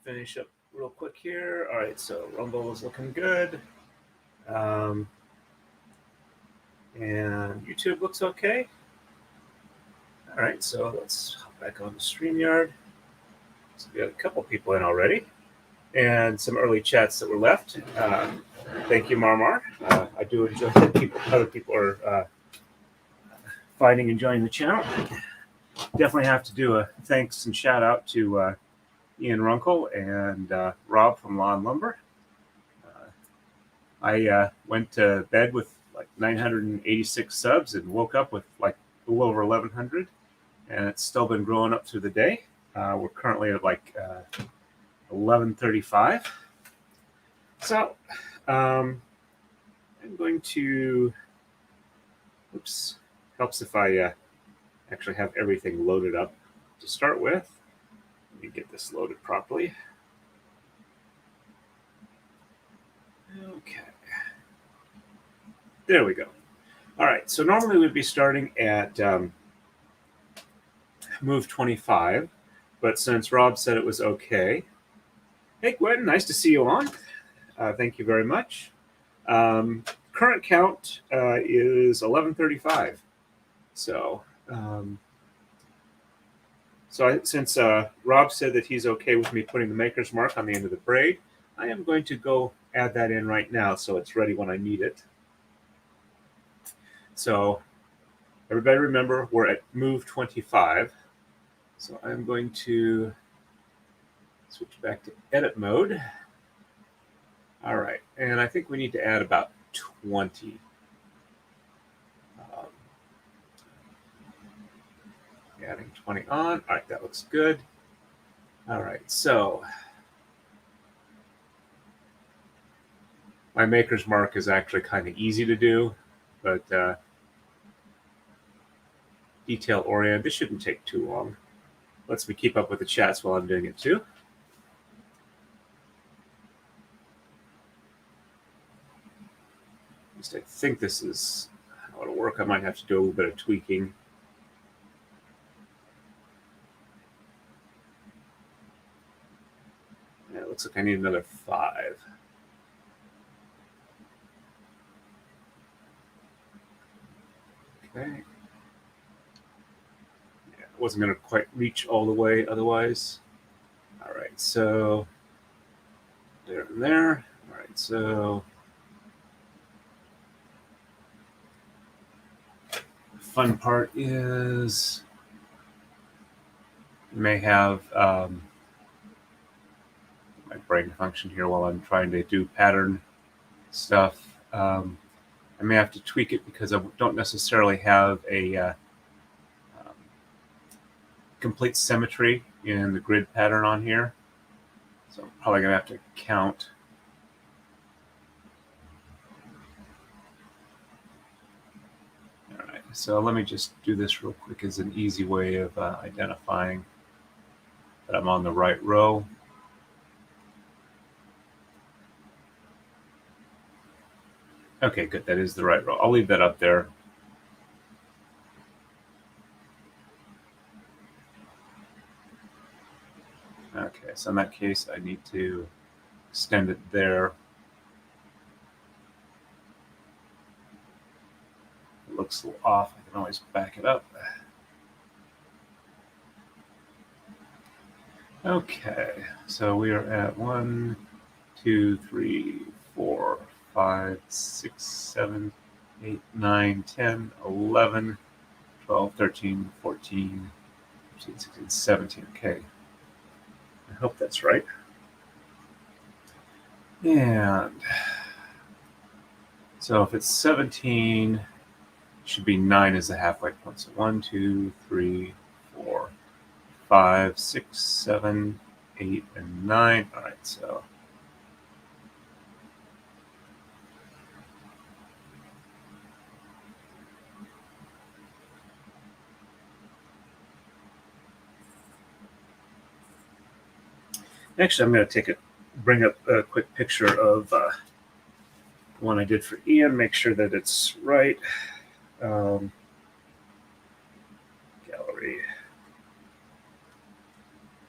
finish up real quick here. All right, so Rumble is looking good. And YouTube looks okay. All right, so let's hop back on the StreamYard. So we got a couple people in already, and some early chats that were left. Thank you, Marmar. I do enjoy that other people are finding and enjoying the channel. Definitely have to do a thanks and shout out to Ian Runkle and Rob from Lawn Lumber. I went to bed with like 986 subs and woke up with like a little over 1,100, and it's still been growing up through the day. We're currently at like 11:35. So I'm going to, oops, helps if I actually have everything loaded up to start with. Let me get this loaded properly. Okay. There we go. All right, so normally we'd be starting at move 25, but since Rob said it was okay. Hey, Gwen, nice to see you on. Thank you very much. Current count is 11:35. So, since Rob said that he's okay with me putting the maker's mark on the end of the braid, I am going to go add that in right now so it's ready when I need it. So, everybody remember, we're at move 25. So I'm going to switch back to edit mode. All right, and I think we need to add about 20. Adding 20 on. All right, that looks good. All right, so my maker's mark is actually kind of easy to do, but detail oriented. This shouldn't take too long. Lets me keep up with the chats while I'm doing it too. At least I think this is how it'll work. I might have to do a little bit of tweaking. Yeah, it looks like I need another 5. Okay. Yeah, it wasn't going to quite reach all the way otherwise. All right, so there and there. All right, so the fun part is you may have my brain function here while I'm trying to do pattern stuff. I may have to tweak it because I don't necessarily have a complete symmetry in the grid pattern on here. So I'm probably going to have to count. All right, so let me just do this real quick as an easy way of identifying that I'm on the right row. Okay, good. That is the right row. I'll leave that up there. Okay, so in that case, I need to extend it there. It looks a little off. I can always back it up. Okay, so we are at 1, 2, 3, 4, 5, 6, 7, 8, 9, 10, 11, 12, 13, 14, 15, 16, 17. Okay. I hope that's right. And so if it's 17, it should be 9 as the halfway point. So 1, 2, 3, 4, 5, 6, 7, 8, and 9. All right, so actually, I'm going to bring up a quick picture of the one I did for Ian, make sure that it's right. Gallery.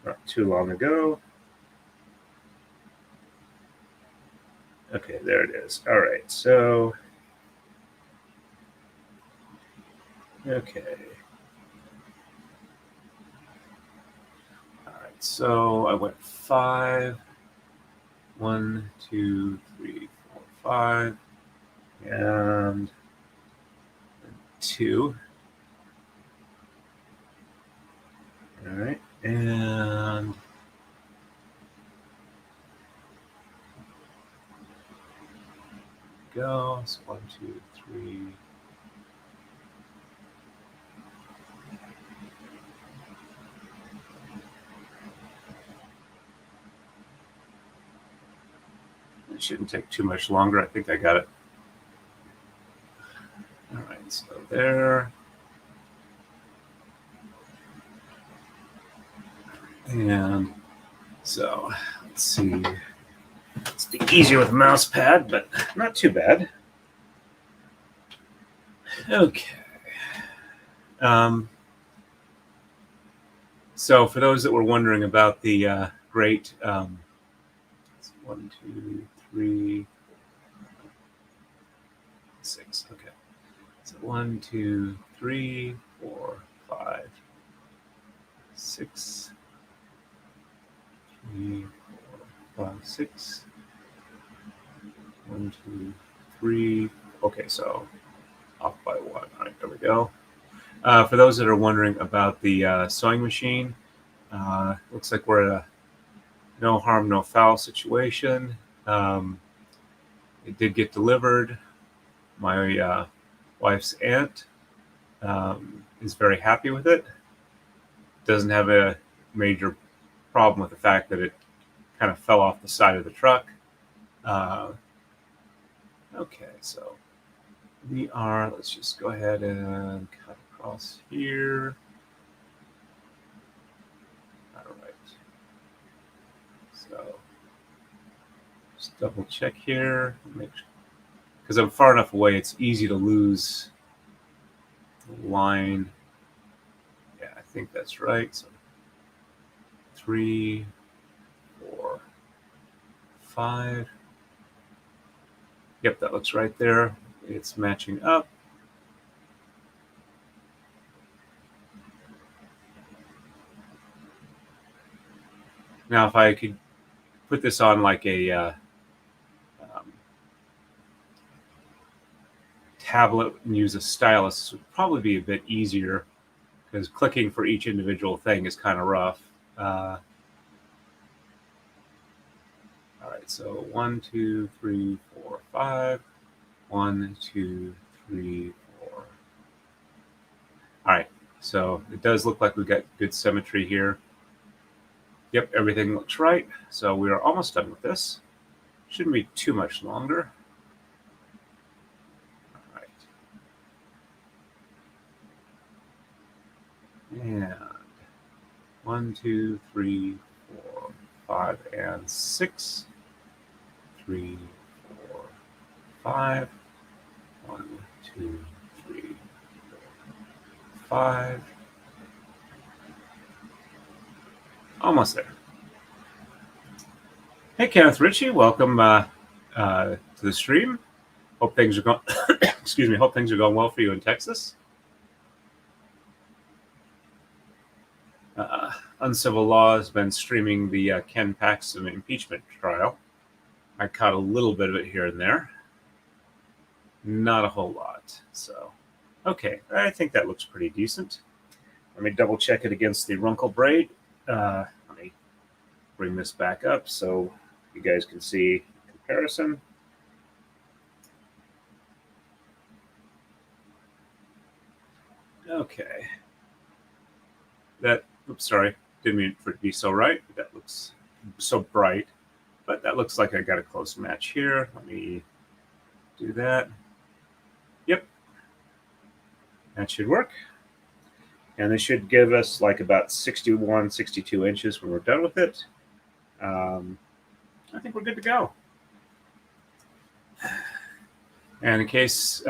Not too long ago. Okay, there it is. All right, so okay. All right, so I went 5, 1, 2, 3, 4, 5, and 2. All right, and go. So 1, 2, 3. It shouldn't take too much longer. I think I got it. All right, so there. And so let's see. It's be easier with a mouse pad, but not too bad. Okay. So for those that were wondering about the great 1, 2, 3, 6. Okay. So 1, 2, 3, 4, 5, 6, 3, 4, 5, 6. 1, 2, 3. Okay, so off by 1. All right, there we go. For those that are wondering about the sewing machine, looks like we're at a no harm, no foul situation. It did get delivered. My wife's aunt is very happy with it. Doesn't have a major problem with the fact that it kind of fell off the side of the truck. Okay, so let's just go ahead and cut across here. All right. So just double check here, make sure, because I'm far enough away, it's easy to lose the line. Yeah, I think that's right. So 3, 4, 5. Yep, that looks right there. It's matching up. Now, if I could put this on like a tablet and use a stylus, this would probably be a bit easier because clicking for each individual thing is kind of rough. All right, so 1, 2, 3, 4, 5. 1, 2, 3, 4. All right, so it does look like we've got good symmetry here. Yep, everything looks right. So we are almost done with this. Shouldn't be too much longer. All right. And 1, 2, 3, 4, 5, and 6. 3, 4, 5. 1, 2, 3, 4, 5. Almost there. Hey, Kenneth Ritchie, welcome to the stream. Hope things are going. Excuse me. Hope things are going well for you in Texas. Uncivil Law has been streaming the Ken Paxton impeachment trial. I caught a little bit of it here and there. Not a whole lot. So, okay, I think that looks pretty decent. Let me double check it against the Runkle braid. Let me bring this back up so you guys can see comparison. Okay. Oops, sorry, didn't mean for it to be so right. That looks so bright, but that looks like I got a close match here. Let me do that. Yep, that should work. And this should give us like about 61, 62 inches when we're done with it. I think we're good to go. And in case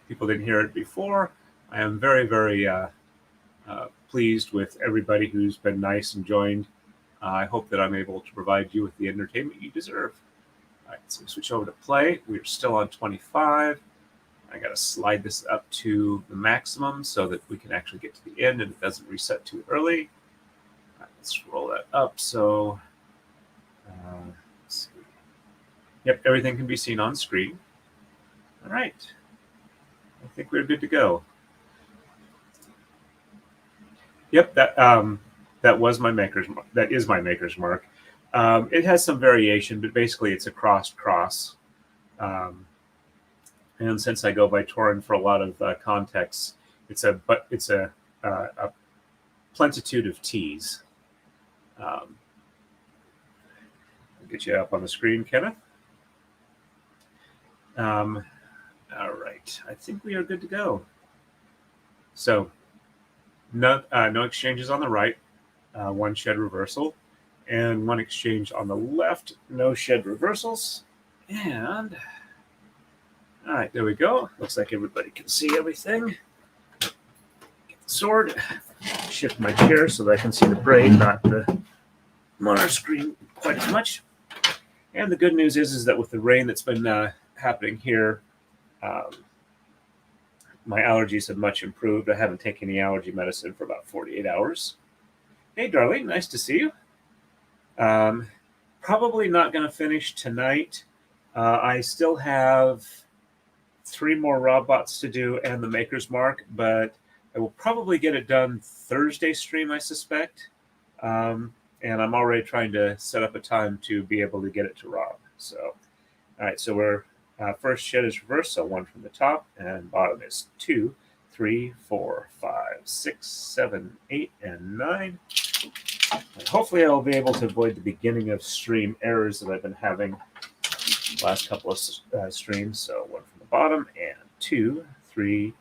people didn't hear it before, I am very, very pleased with everybody who's been nice and joined. I hope that I'm able to provide you with the entertainment you deserve. All right, So we switch over to play. We're still on 25. I got to slide this up to the maximum so that we can actually get to the end and it doesn't reset too early. Let's roll that up. So, let's see. Yep, everything can be seen on screen. All right. I think we're good to go. Yep, that was my maker's mark. That is my maker's mark. It has some variation, but basically it's a cross. And since I go by Torin for a lot of contexts, it's a plentitude of T's. I'll get you up on the screen, Kenneth. All right, I think we are good to go. So no exchanges on the right, one shed reversal, and one exchange on the left, no shed reversals. And all right, there we go. Looks like everybody can see everything. Get the sword, shift my chair so that I can see the braid, not the monitor screen quite as much. And the good news is that with the rain that's been happening here, my allergies have much improved. I haven't taken any allergy medicine for about 48 hours. Hey, Darlene, nice to see you. Probably not going to finish tonight. I still have 3 more robots to do and the maker's mark, but I will probably get it done Thursday stream, I suspect. And I'm already trying to set up a time to be able to get it to Rob. So, all right, so we're first shed is reversed, so 1 from the top, and bottom is 2, 3, 4, 5, 6, 7, 8, and 9. And hopefully I'll be able to avoid the beginning of stream errors that I've been having last couple of streams. So 1 from the bottom, and 2, 3,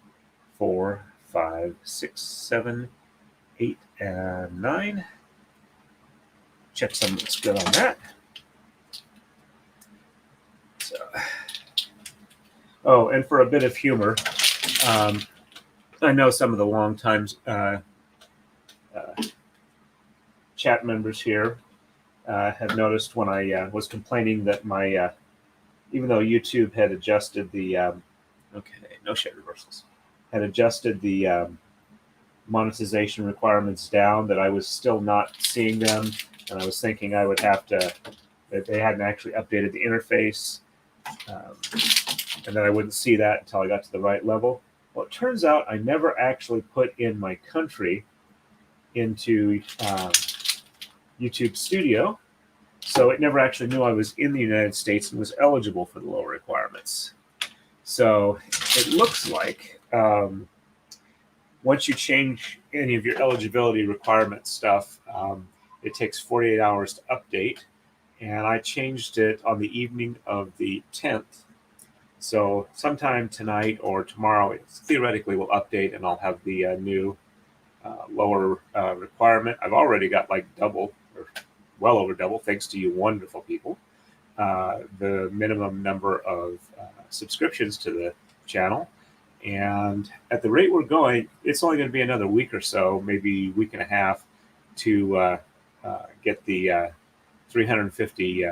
4, 5, 6, 7, 8, and 9. Check some looks good on that. So, oh, and for a bit of humor, I know some of the long-time chat members here have noticed when I was complaining that my, even though YouTube had adjusted the, okay, no shed reversals, had adjusted the monetization requirements down, that I was still not seeing them, and I was thinking I would have to, that they hadn't actually updated the interface, and then I wouldn't see that until I got to the right level. Well, it turns out I never actually put in my country into YouTube Studio, so it never actually knew I was in the United States and was eligible for the lower requirements. So it looks like once you change any of your eligibility requirement stuff, it takes 48 hours to update, and I changed it on the evening of the 10th. So sometime tonight or tomorrow, it theoretically will update, and I'll have the new lower requirement. I've already got like double, or well over double, thanks to you wonderful people, the minimum number of subscriptions to the channel. And at the rate we're going, it's only going to be another week or so, maybe week and a half, to get the 350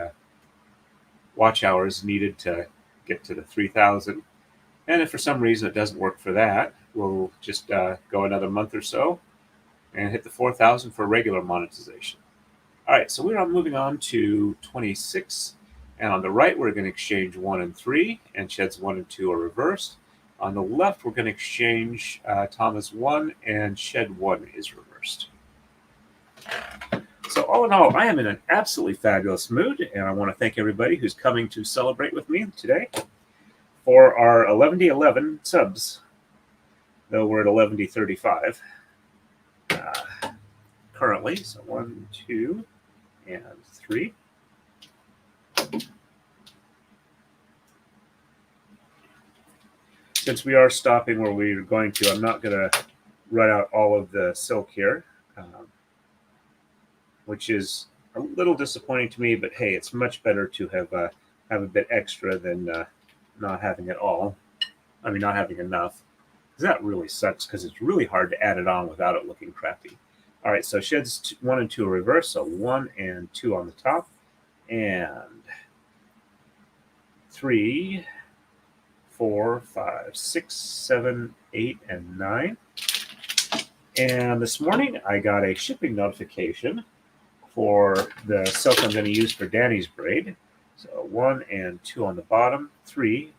watch hours needed to get to the 3,000. And if for some reason it doesn't work for that, we'll just go another month or so and hit the 4,000 for regular monetization. All right, so we're moving on to 26. And on the right, we're going to exchange 1 and 3, and sheds 1 and 2 are reversed. On the left, we're going to exchange Thomas 1, and shed 1 is reversed. So all in all, I am in an absolutely fabulous mood, and I want to thank everybody who's coming to celebrate with me today for our 11-11 subs, though we're at 11-35 currently. So 1, 2, and 3. Since we are stopping where we're going to, I'm not going to run out all of the silk here, which is a little disappointing to me, but hey, it's much better to have a bit extra than not having it all. I mean, not having enough. That really sucks because it's really hard to add it on without it looking crappy. All right, so sheds 1 and 2 are reversed, so 1 and 2 on the top, and 3, 4, 5, 6, 7, 8, and 9. And this morning I got a shipping notification for the silk I'm going to use for Danny's braid. So 1 and 2 on the bottom, 3,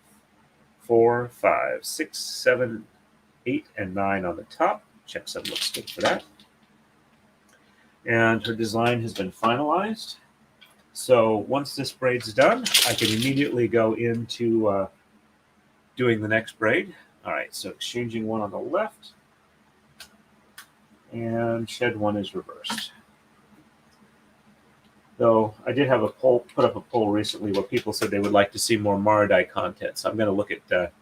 4, 5, 6, 7, 8, and 9 on the top. Check some looks good for that. And her design has been finalized. So once this braid's done, I can immediately go into doing the next braid. All right, so exchanging one on the left, and shed one is reversed. Though I did have a poll, put up a poll recently where people said they would like to see more Maradai content. So I'm going to look at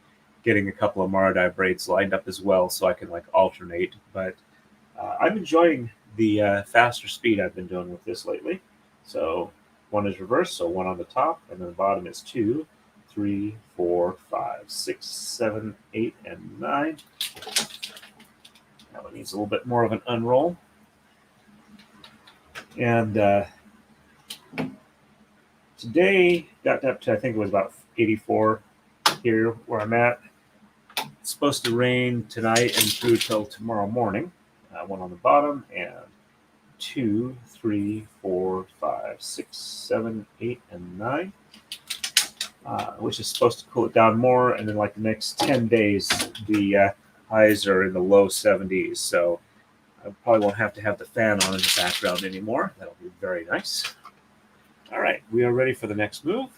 getting a couple of Maradai braids lined up as well, so I can like alternate. But I'm enjoying the faster speed I've been doing with this lately. So one is reversed, so 1 on the top, and then the bottom is 2, 3, 4, 5, 6, 7, 8, and 9. That one needs a little bit more of an unroll. And today got up to, I think it was about 84 here where I'm at. It's supposed to rain tonight and through till tomorrow morning. 1 on the bottom, and 2, 3, 4, 5, 6, 7, 8, and 9. Which is supposed to cool it down more. And then like the next 10 days, the highs are in the low 70s. So I probably won't have to have the fan on in the background anymore. That'll be very nice. All right, we are ready for the next move.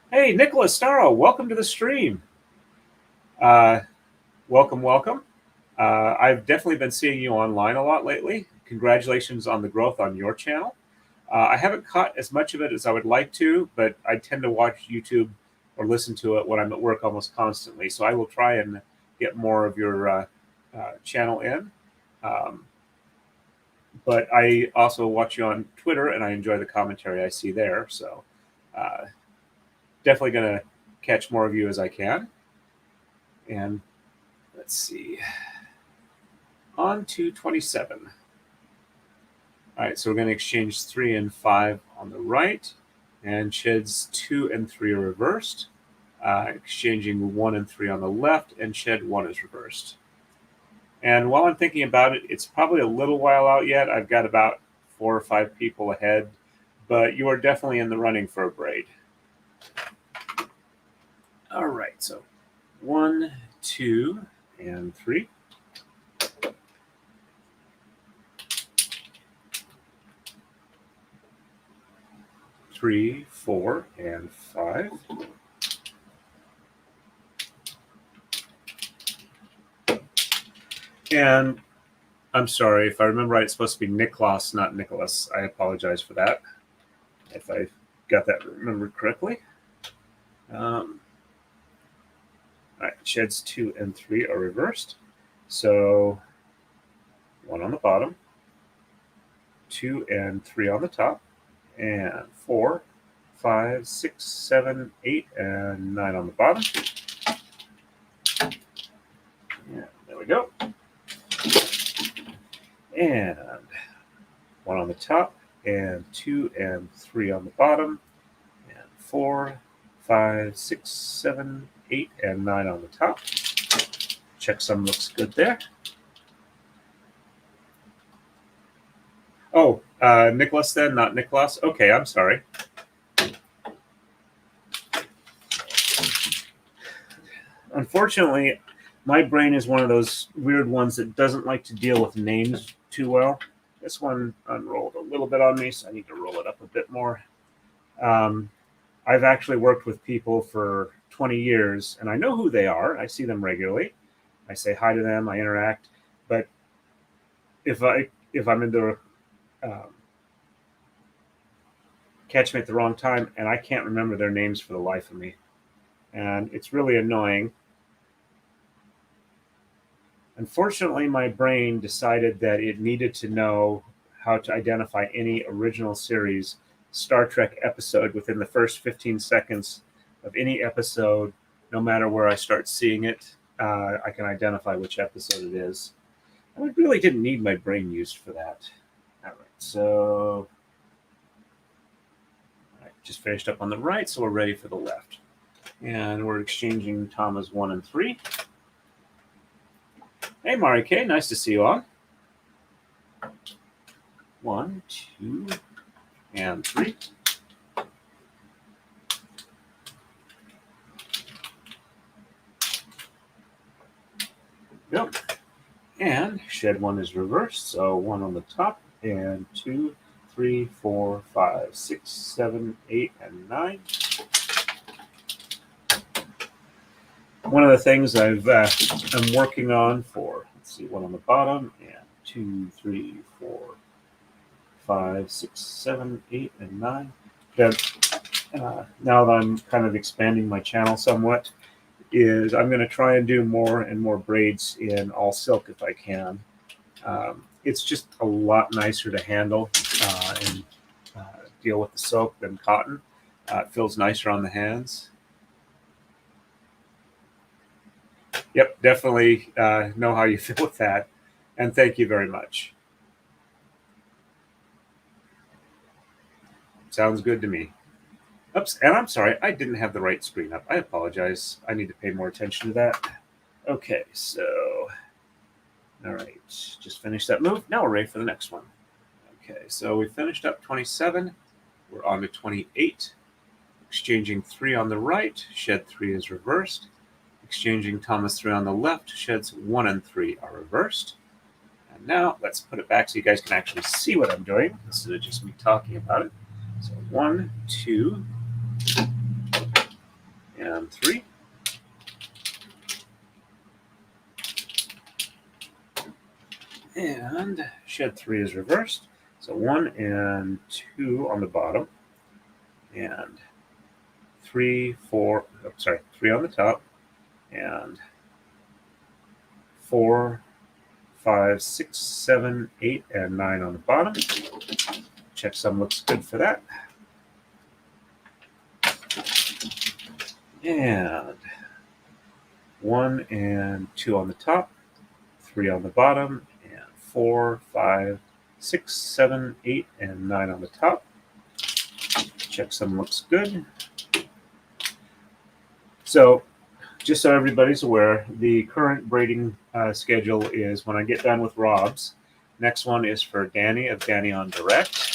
Hey, Nicholas Starro, welcome to the stream. Welcome, welcome. I've definitely been seeing you online a lot lately. Congratulations on the growth on your channel. I haven't caught as much of it as I would like to, but I tend to watch YouTube or listen to it when I'm at work almost constantly. So I will try and get more of your channel in. But I also watch you on Twitter, and I enjoy the commentary I see there. So definitely going to catch more of you as I can. And let's see. On to 27. All right, so we're going to exchange 3 and 5 on the right, and sheds 2 and 3 are reversed. Exchanging 1 and 3 on the left, and shed 1 is reversed. And while I'm thinking about it, it's probably a little while out yet. I've got about 4 or 5 people ahead, but you are definitely in the running for a braid. All right, so 1, 2, and 3. 3, 4, and 5. And I'm sorry, if I remember right, it's supposed to be Niklas, not Nicholas. I apologize for that, if I got that remembered correctly. All right, sheds 2 and 3 are reversed. So 1 on the bottom, 2 and 3 on the top, and 4, 5, 6, 7, 8, and 9 on the bottom. Yeah, there we go. And 1 on the top, and 2 and 3 on the bottom, and 4, 5, 6, 7, 8, and 9 on the top. Checksum looks good there. Oh, Nicholas then, not Niklas. Okay, I'm sorry. Unfortunately, my brain is one of those weird ones that doesn't like to deal with names too well. This one unrolled a little bit on me, so I need to roll it up a bit more. I've actually worked with people for 20 years, and I know who they are. I see them regularly. I say hi to them. I interact. But if I'm in the catch me at the wrong time, and I can't remember their names for the life of me, and it's really annoying. Unfortunately, my brain decided that it needed to know how to identify any original series Star Trek episode within the first 15 seconds of any episode, no matter where I start seeing it. I can identify which episode it is. And I really didn't need my brain used for that. All right, so just finished up on the right, so we're ready for the left. And we're exchanging Tamas 1 and 3. Hey, Marike, nice to see you on. 1, 2, and 3. Yep. And shed 1 is reversed, so 1 on the top, and 2, 3, 4, 5, 6, 7, 8, and 9. One of the things I'm working on for, let's see, 1 on the bottom, and 2, 3, 4, 5, 6, 7, 8, and 9. Now that I'm kind of expanding my channel somewhat, is I'm going to try and do more and more braids in all silk if I can. It's just a lot nicer to handle and deal with the silk than cotton. It feels nicer on the hands. Yep, definitely know how you feel with that. And thank you very much. Sounds good to me. Oops, and I'm sorry, I didn't have the right screen up. I apologize. I need to pay more attention to that. Okay, so, all right, just finished that move. Now we're ready for the next one. Okay, so we finished up 27. We're on to 28. Exchanging 3 on the right, shed 3 is reversed. Exchanging Tamas 3 on the left, sheds 1 and 3 are reversed. And now let's put it back so you guys can actually see what I'm doing instead of just me talking about it. So 1, 2, and 3. And shed 3 is reversed. So 1 and 2 on the bottom. And 3, 4, oh, sorry, 3 on the top. And 4, 5, 6, 7, 8, and 9 on the bottom. Checksum looks good for that. And 1 and 2 on the top, 3 on the bottom, and 4, 5, 6, 7, 8, and 9 on the top. Checksum looks good. So, just so everybody's aware, the current braiding schedule is when I get done with Rob's. Next one is for Danny of Danny on Direct.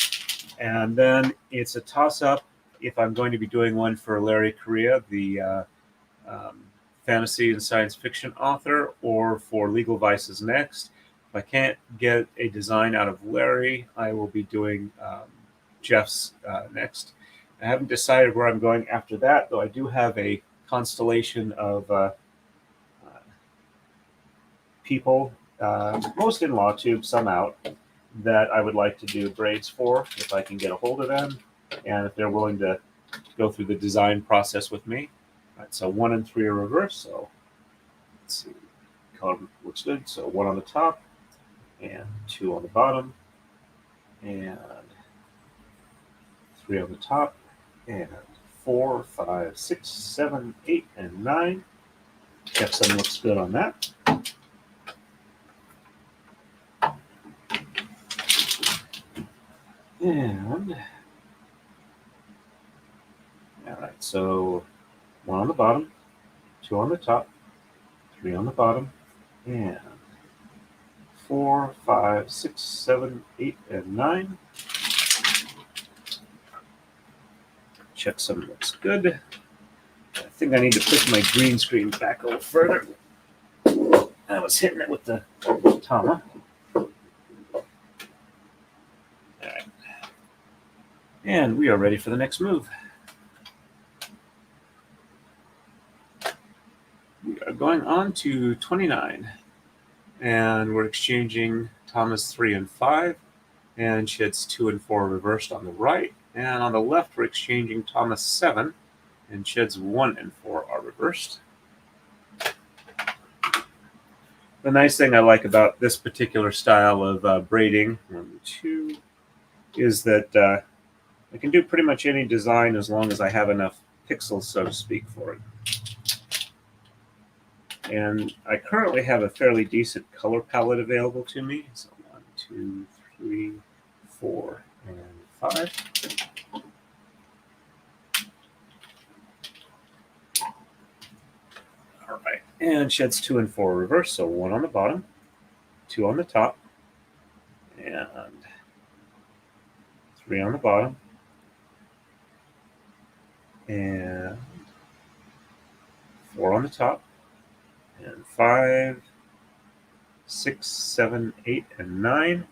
And then it's a toss-up if I'm going to be doing one for Clarie Cassan, the fantasy and science fiction author, or for Legal Vices next. If I can't get a design out of Clarie, I will be doing Jeff's next. I haven't decided where I'm going after that, though I do have a constellation of people, most in LawTube, some out, that I would like to do braids for if I can get a hold of them and if they're willing to go through the design process with me. All right, so 1 and 3 are reversed. So let's see, color looks good. So 1 on the top and 2 on the bottom and 3 on the top and 4, 5, 6, 7, 8, and 9. Checksum looks good on that. And all right, so 1 on the bottom, 2 on the top, 3 on the bottom, and 4, 5, 6, 7, 8, and 9. Checksum looks good. I think I need to push my green screen back a little further. I was hitting it with the Tama. All right. And we are ready for the next move. We are going on to 29. And we're exchanging Tamas 3 and 5. And sheds 2 and 4 reversed on the right. And on the left, we're exchanging Tamas 7. And sheds 1 and 4 are reversed. The nice thing I like about this particular style of braiding, 1, 2, is that I can do pretty much any design as long as I have enough pixels, so to speak, for it. And I currently have a fairly decent color palette available to me. So 1, 2, 3, 4, and 5. And sheds 2 and 4 reverse, so 1 on the bottom, 2 on the top, and 3 on the bottom, and 4 on the top, and 5, 6, 7, 8, and 9.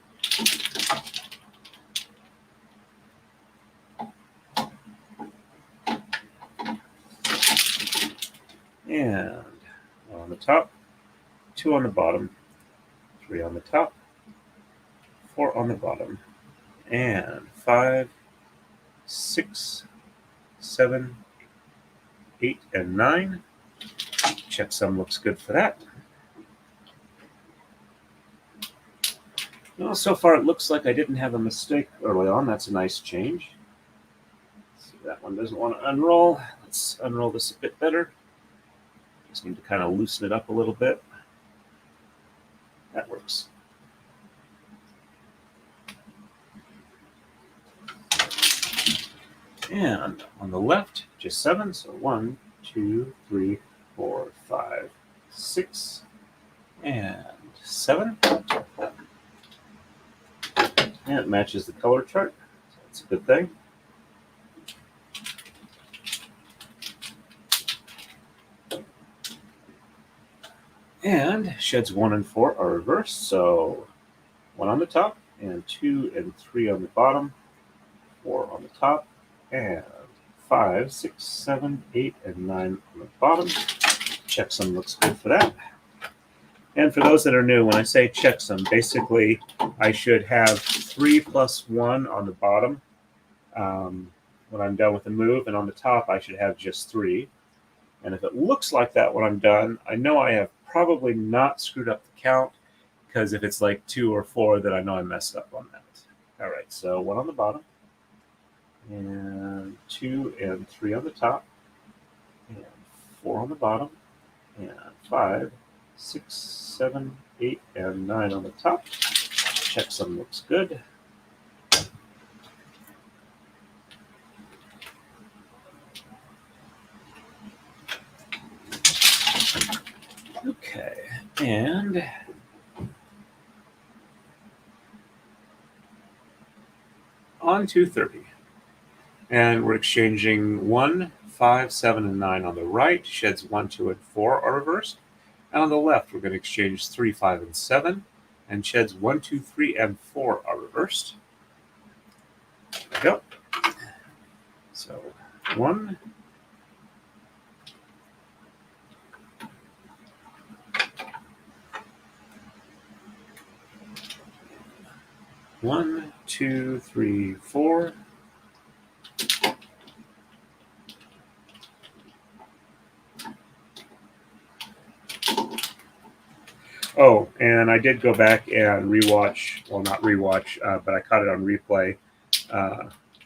And 1 on the top, 2 on the bottom, 3 on the top, 4 on the bottom, and 5, 6, 7, 8, and 9. Checksum looks good for that. Well, so far it looks like I didn't have a mistake early on. That's a nice change. See, that one doesn't want to unroll. Let's unroll this a bit better. Just need to kind of loosen it up a little bit. That works. And on the left, just 7. So 1, 2, 3, 4, 5, 6, and 7. And it matches the color chart. So that's a good thing. And sheds 1 and 4 are reversed. So 1 on the top, and 2 and 3 on the bottom, 4 on the top, and 5, 6, 7, 8, and 9 on the bottom. Checksum looks good for that. And for those that are new, when I say checksum, basically I should have 3 plus 1 on the bottom when I'm done with the move, and on the top I should have just 3. And if it looks like that when I'm done, I know I have probably not screwed up the count, because if it's like 2 or 4, then I know I messed up on that. All right, so 1 on the bottom, and 2 and 3 on the top, and 4 on the bottom, and 5, 6, 7, 8, and 9 on the top. Checksum looks good. Okay, and on to 30. And we're exchanging 1, 5, 7, and 9 on the right. Sheds 1, 2, and 4 are reversed. And on the left, we're going to exchange 3, 5, and 7. And sheds 1, 2, 3, and 4 are reversed. There we go. So 1, 1, 2, 3, 4. Oh, and I did go back and rewatch, well, not rewatch, but I caught it on replay,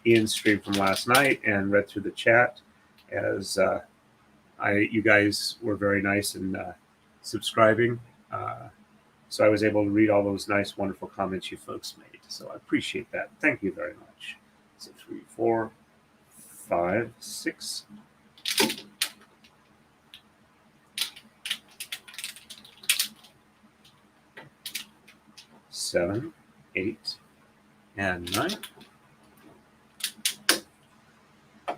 Ian's stream from last night, and read through the chat as you guys were very nice in subscribing. So I was able to read all those nice, wonderful comments you folks made. So I appreciate that. Thank you very much. So 3, 4, 5, 6. 7, 8, and 9. A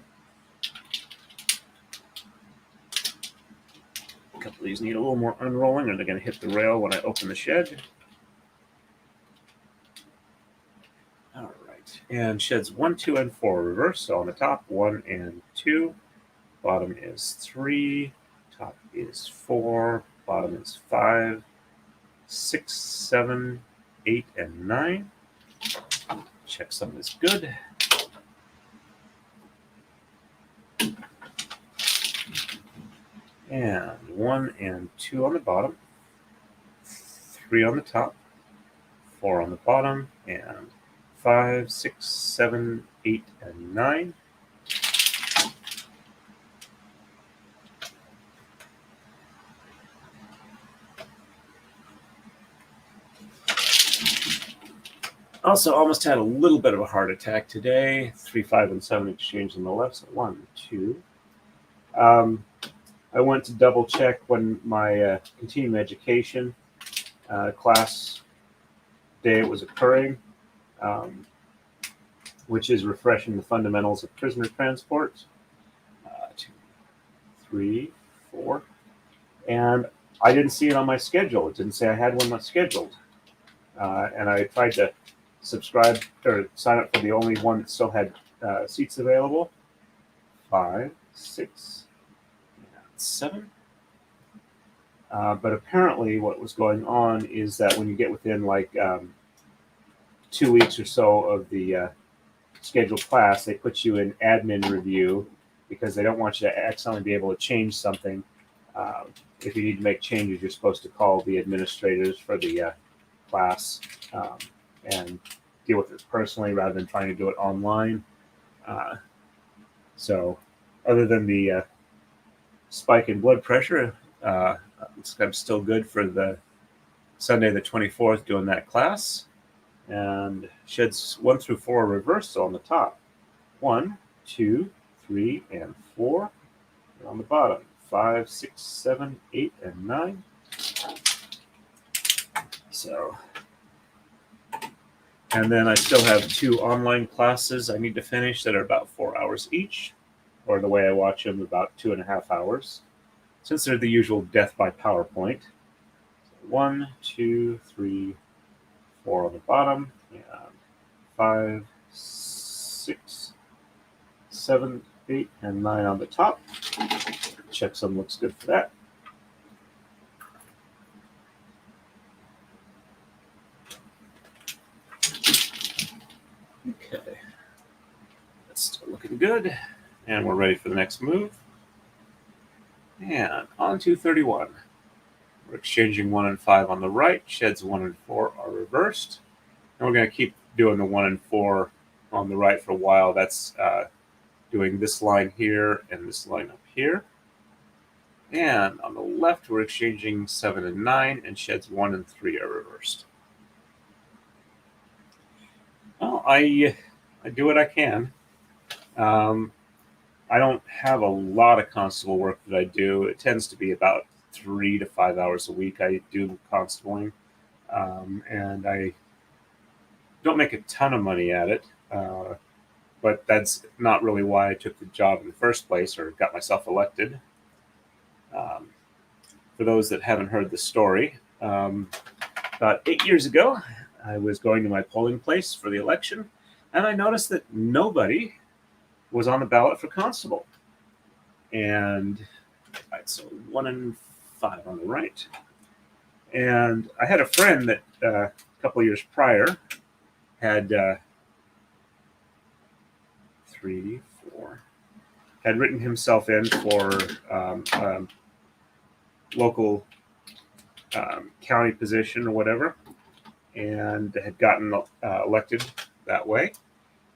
couple of these need a little more unrolling, or they're going to hit the rail when I open the shed. All right, and sheds 1, 2, and 4 reverse. So on the top, 1 and 2. Bottom is 3. Top is 4. Bottom is 5, 6, 7, 8, and 9. Checksum is good. And 1 and 2 on the bottom, 3 on the top, 4 on the bottom, and 5, 6, 7, 8, and 9. Also, almost had a little bit of a heart attack today. 3, 5, and 7 exchange on the left. So 1, 2. I went to double check when my continuing education class day was occurring, which is refreshing the fundamentals of prisoner transport. 2, 3, 4. And I didn't see it on my schedule. It didn't say I had one scheduled. And I tried to subscribe or sign up for the only one that still had seats available. 5, 6, 7. But apparently what was going on is that when you get within like 2 weeks or so of the scheduled class, they put you in admin review because they don't want you to accidentally be able to change something. If you need to make changes, you're supposed to call the administrators for the class and deal with it personally rather than trying to do it online. So other than the spike in blood pressure, I'm still good for the Sunday the 24th doing that class. And sheds 1 through 4 are reversed on the top. 1, 2, 3, and 4. And on the bottom, 5, 6, 7, 8, and 9. So, and then I still have 2 online classes I need to finish that are about 4 hours each, or the way I watch them, about 2.5 hours, since they're the usual death by PowerPoint. 1, 2, 3, 4 on the bottom, and 5, 6, 7, 8, and 9 on the top. Checksum looks good for that. Okay, that's still looking good, and we're ready for the next move. And on to 31. We're exchanging 1 and 5 on the right. Sheds 1 and 4 are reversed. And we're going to keep doing the 1 and 4 on the right for a while. That's doing this line here and this line up here. And on the left, we're exchanging 7 and 9, and sheds 1 and 3 are reversed. Well, I do what I can. I don't have a lot of constable work that I do. It tends to be about 3 to 5 hours a week I do constabling. And I don't make a ton of money at it, but that's not really why I took the job in the first place or got myself elected. For those that haven't heard the story, about 8 years ago, I was going to my polling place for the election, and I noticed that nobody was on the ballot for constable. And so 1 and 5 on the right. And I had a friend that a couple of years prior had 3, 4, had written himself in for local county position or whatever, and had gotten elected that way.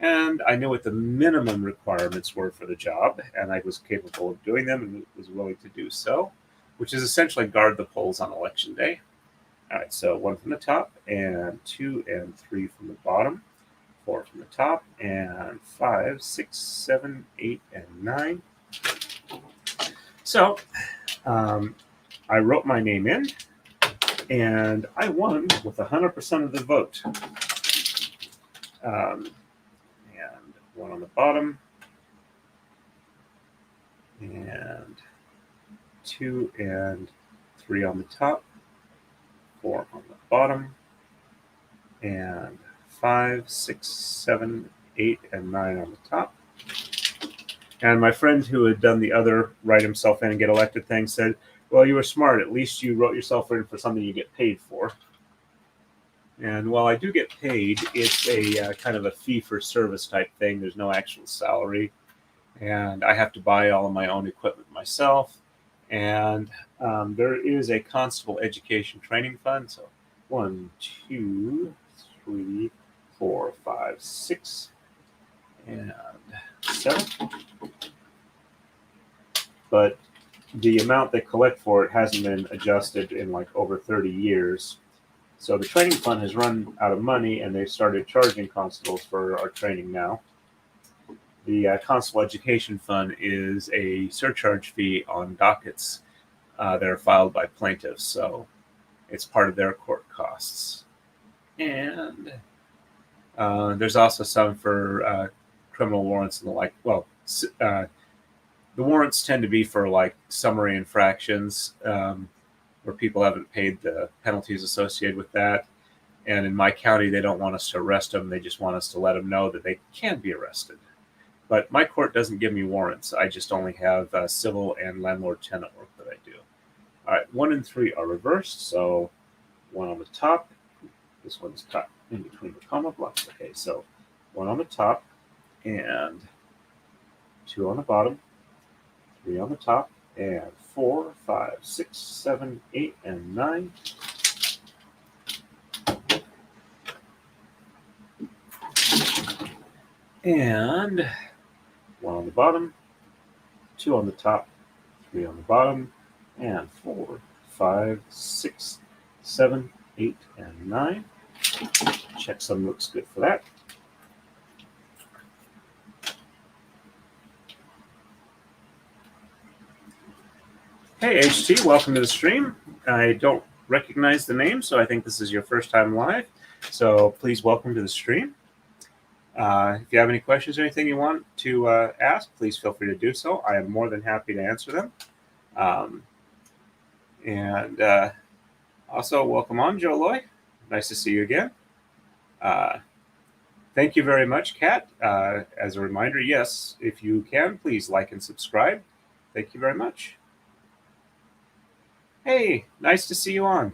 And I knew what the minimum requirements were for the job, and I was capable of doing them and was willing to do so, which is essentially guard the polls on election day. All right, so 1 from the top, and 2 and 3 from the bottom, 4 from the top, and 5, 6, 7, 8, and 9. So I wrote my name in, and I won with 100% of the vote. And 1 on the bottom, and 2 and 3 on the top, 4 on the bottom, and 5, 6, 7, 8, and 9 on the top. And my friend who had done the other write himself in and get elected thing said, well, you were smart. At least you wrote yourself in for something you get paid for. And while I do get paid, it's a kind of a fee-for-service type thing. There's no actual salary. And I have to buy all of my own equipment myself. And there is a constable education training fund. So 1, 2, 3, 4, 5, 6, and 7. But the amount they collect for it hasn't been adjusted in like over 30 years. So the training fund has run out of money, and they've started charging constables for our training now. The Constable Education Fund is a surcharge fee on dockets that are filed by plaintiffs, so it's part of their court costs. And there's also some for criminal warrants and the like. Well, the warrants tend to be for like summary infractions where people haven't paid the penalties associated with that. And in my county, they don't want us to arrest them. They just want us to let them know that they can be arrested. But my court doesn't give me warrants. I just only have civil and landlord-tenant work that I do. All right, 1 and 3 are reversed. So 1 on the top. This one's cut in between the comma blocks. Okay, so 1 on the top and 2 on the bottom, 3 on the top, and 4, 5, 6, 7, 8, and 9. And 1 on the bottom, 2 on the top, 3 on the bottom, and 4, 5, 6, 7, 8, and 9. Checksum looks good for that. Hey HT, welcome to the stream. I don't recognize the name, so I think this is your first time live. So please welcome to the stream. If you have any questions or anything you want to ask, please feel free to do so. I am more than happy to answer them. And also, welcome on, Joe Loy. Nice to see you again. Thank you very much, Kat. As a reminder, yes, if you can, please like and subscribe. Thank you very much. Hey, nice to see you on.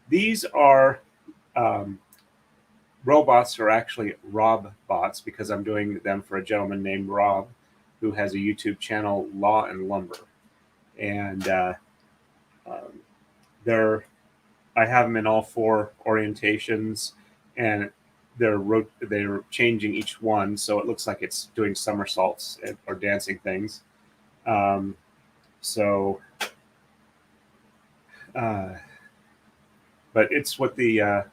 These are robots, are actually Rob bots, because I'm doing them for a gentleman named Rob, who has a YouTube channel, Law and Lumber. And I have them in all 4 orientations, and they're changing each one, so it looks like it's doing somersaults or dancing things. But it's what the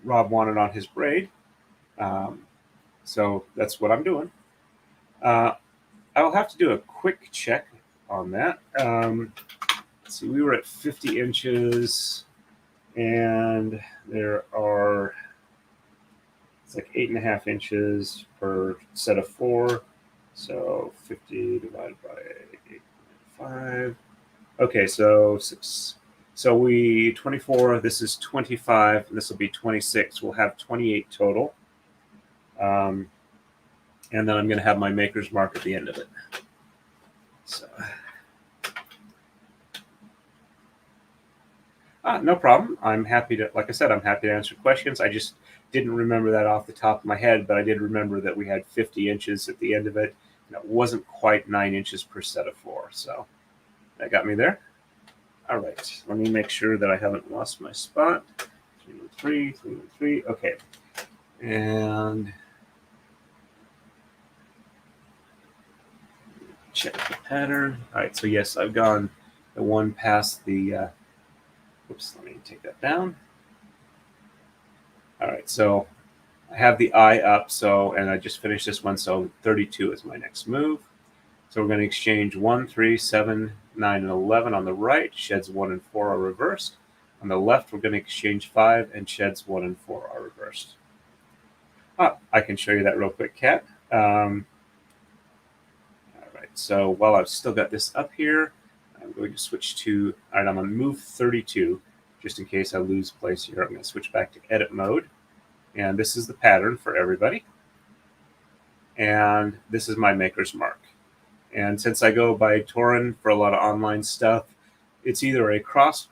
Rob wanted on his braid, so that's what I'm doing. I'll have to do a quick check on that. Let's see, we were at 50 inches, and there are, it's like 8.5 inches per set of 4, so 50 divided by 8.5. Okay, so 6. So 24, this is 25, and this will be 26. We'll have 28 total. And then I'm going to have my maker's mark at the end of it. So, no problem. I'm happy to, like I said, I'm happy to answer questions. I just didn't remember that off the top of my head, but I did remember that we had 50 inches at the end of it, and it wasn't quite 9 inches per set of 4. So that got me there. All right, let me make sure that I haven't lost my spot. 3 and 3, 3 and 3. Okay, and check the pattern. All right, so yes, I've gone the one past the. Oops, let me take that down. All right, so I have the eye up. So, and I just finished this one. So 32 is my next move. So we're going to exchange 1, 3, 7, 9, and 11 on the right. Sheds 1 and 4 are reversed. On the left, we're going to exchange 5, and sheds 1 and 4 are reversed. I can show you that real quick, Kat. All right, so while I've still got this up here, I'm going to switch to, all right, I'm going to move 32, just in case I lose place here. I'm going to switch back to edit mode. And this is the pattern for everybody. And this is my maker's mark. And since I go by Torin for a lot of online stuff, it's either a cross,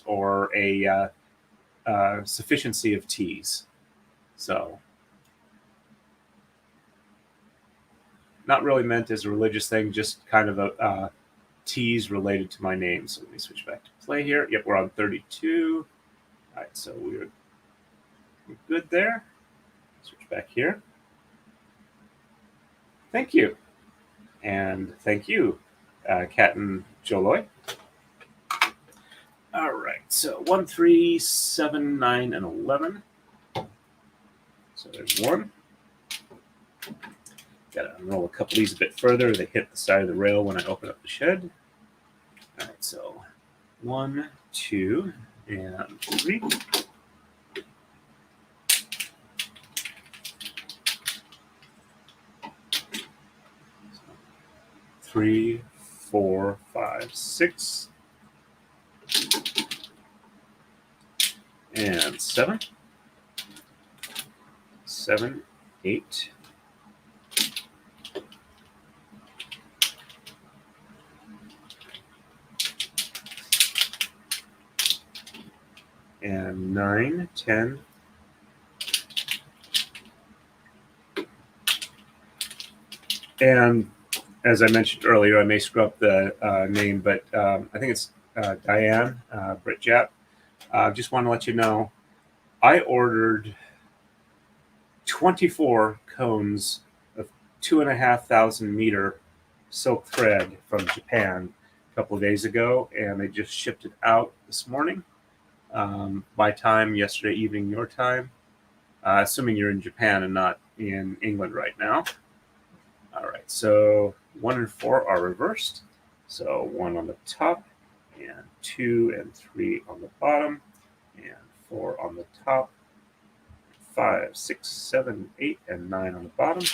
or a sufficiency of T's. So not really meant as a religious thing, just kind of a T's related to my name. So let me switch back to play here. Yep, we're on 32. All right, so we're good there. Switch back here. Thank you. And thank you, Kat and Joloy. All right, so 1, 3, 7, 9, and 11. So there's 1. Got to unroll a couple of these a bit further. They hit the side of the rail when I open up the shed. All right, so 1, 2, and 3. Three, 4, 5, 6, and 7. 7, 8. And 9, 10. And as I mentioned earlier, I may screw up the name, but I think it's Diane, Brit Jap. Just want to let you know, I ordered 24 cones of 2,500 meter silk thread from Japan a couple of days ago, and they just shipped it out this morning. My time, yesterday evening, your time, assuming you're in Japan and not in England right now. All right, so 1 and 4 are reversed. So 1 on the top, and 2 and 3 on the bottom, and 4 on the top, 5, 6, 7, 8, and 9 on the bottom.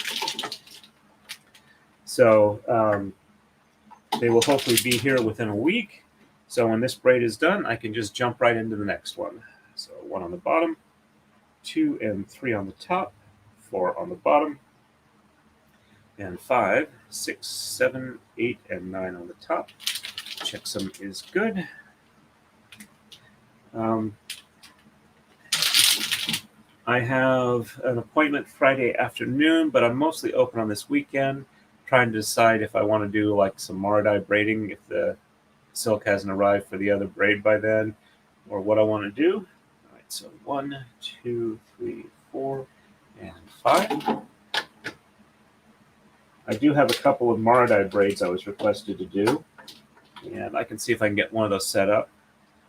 So they will hopefully be here within a week. So when this braid is done, I can just jump right into the next one. So 1 on the bottom, 2 and 3 on the top, 4 on the bottom, and 5, 6, 7, 8, and 9 on the top. Checksum is good. I have an appointment Friday afternoon, but I'm mostly open on this weekend, trying to decide if I want to do like some Takadai braiding if the silk hasn't arrived for the other braid by then, or what I want to do. All right, so 1, 2, 3, 4, and 5. I do have a couple of Takadai braids I was requested to do, and I can see if I can get one of those set up.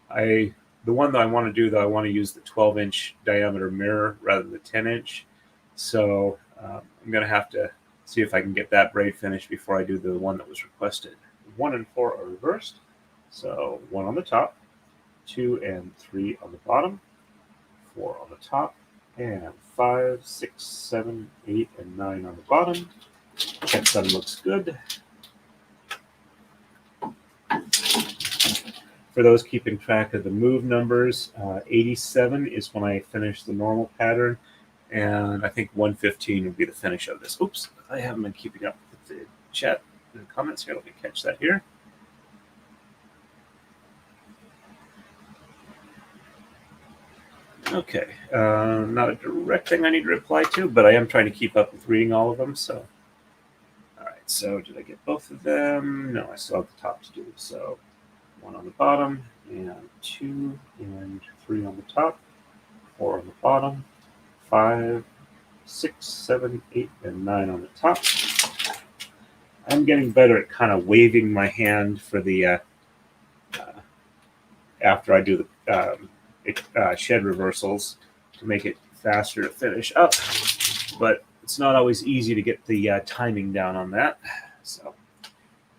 The one that I want to do, though, I want to use the 12-inch diameter mirror rather than the 10-inch. So I'm going to have to see if I can get that braid finished before I do the one that was requested. 1 and 4 are reversed. So 1 on the top, 2 and 3 on the bottom, 4 on the top, and 5, 6, 7, 8, and 9 on the bottom. Checksum looks good. For those keeping track of the move numbers, 87 is when I finish the normal pattern, and I think 115 would be the finish of this. Oops, I haven't been keeping up with the chat, the comments here. Let me catch that here. Okay, not a direct thing I need to reply to, but I am trying to keep up with reading all of them. So, all right. So, did I get both of them? No, I still have the top to do. So, 1 on the bottom, and 2 and 3 on the top, 4 on the bottom, 5, 6, 7, 8, and 9 on the top. I'm getting better at kind of waving my hand for the after I do the shed reversals to make it faster to finish up, but it's not always easy to get the timing down on that. So,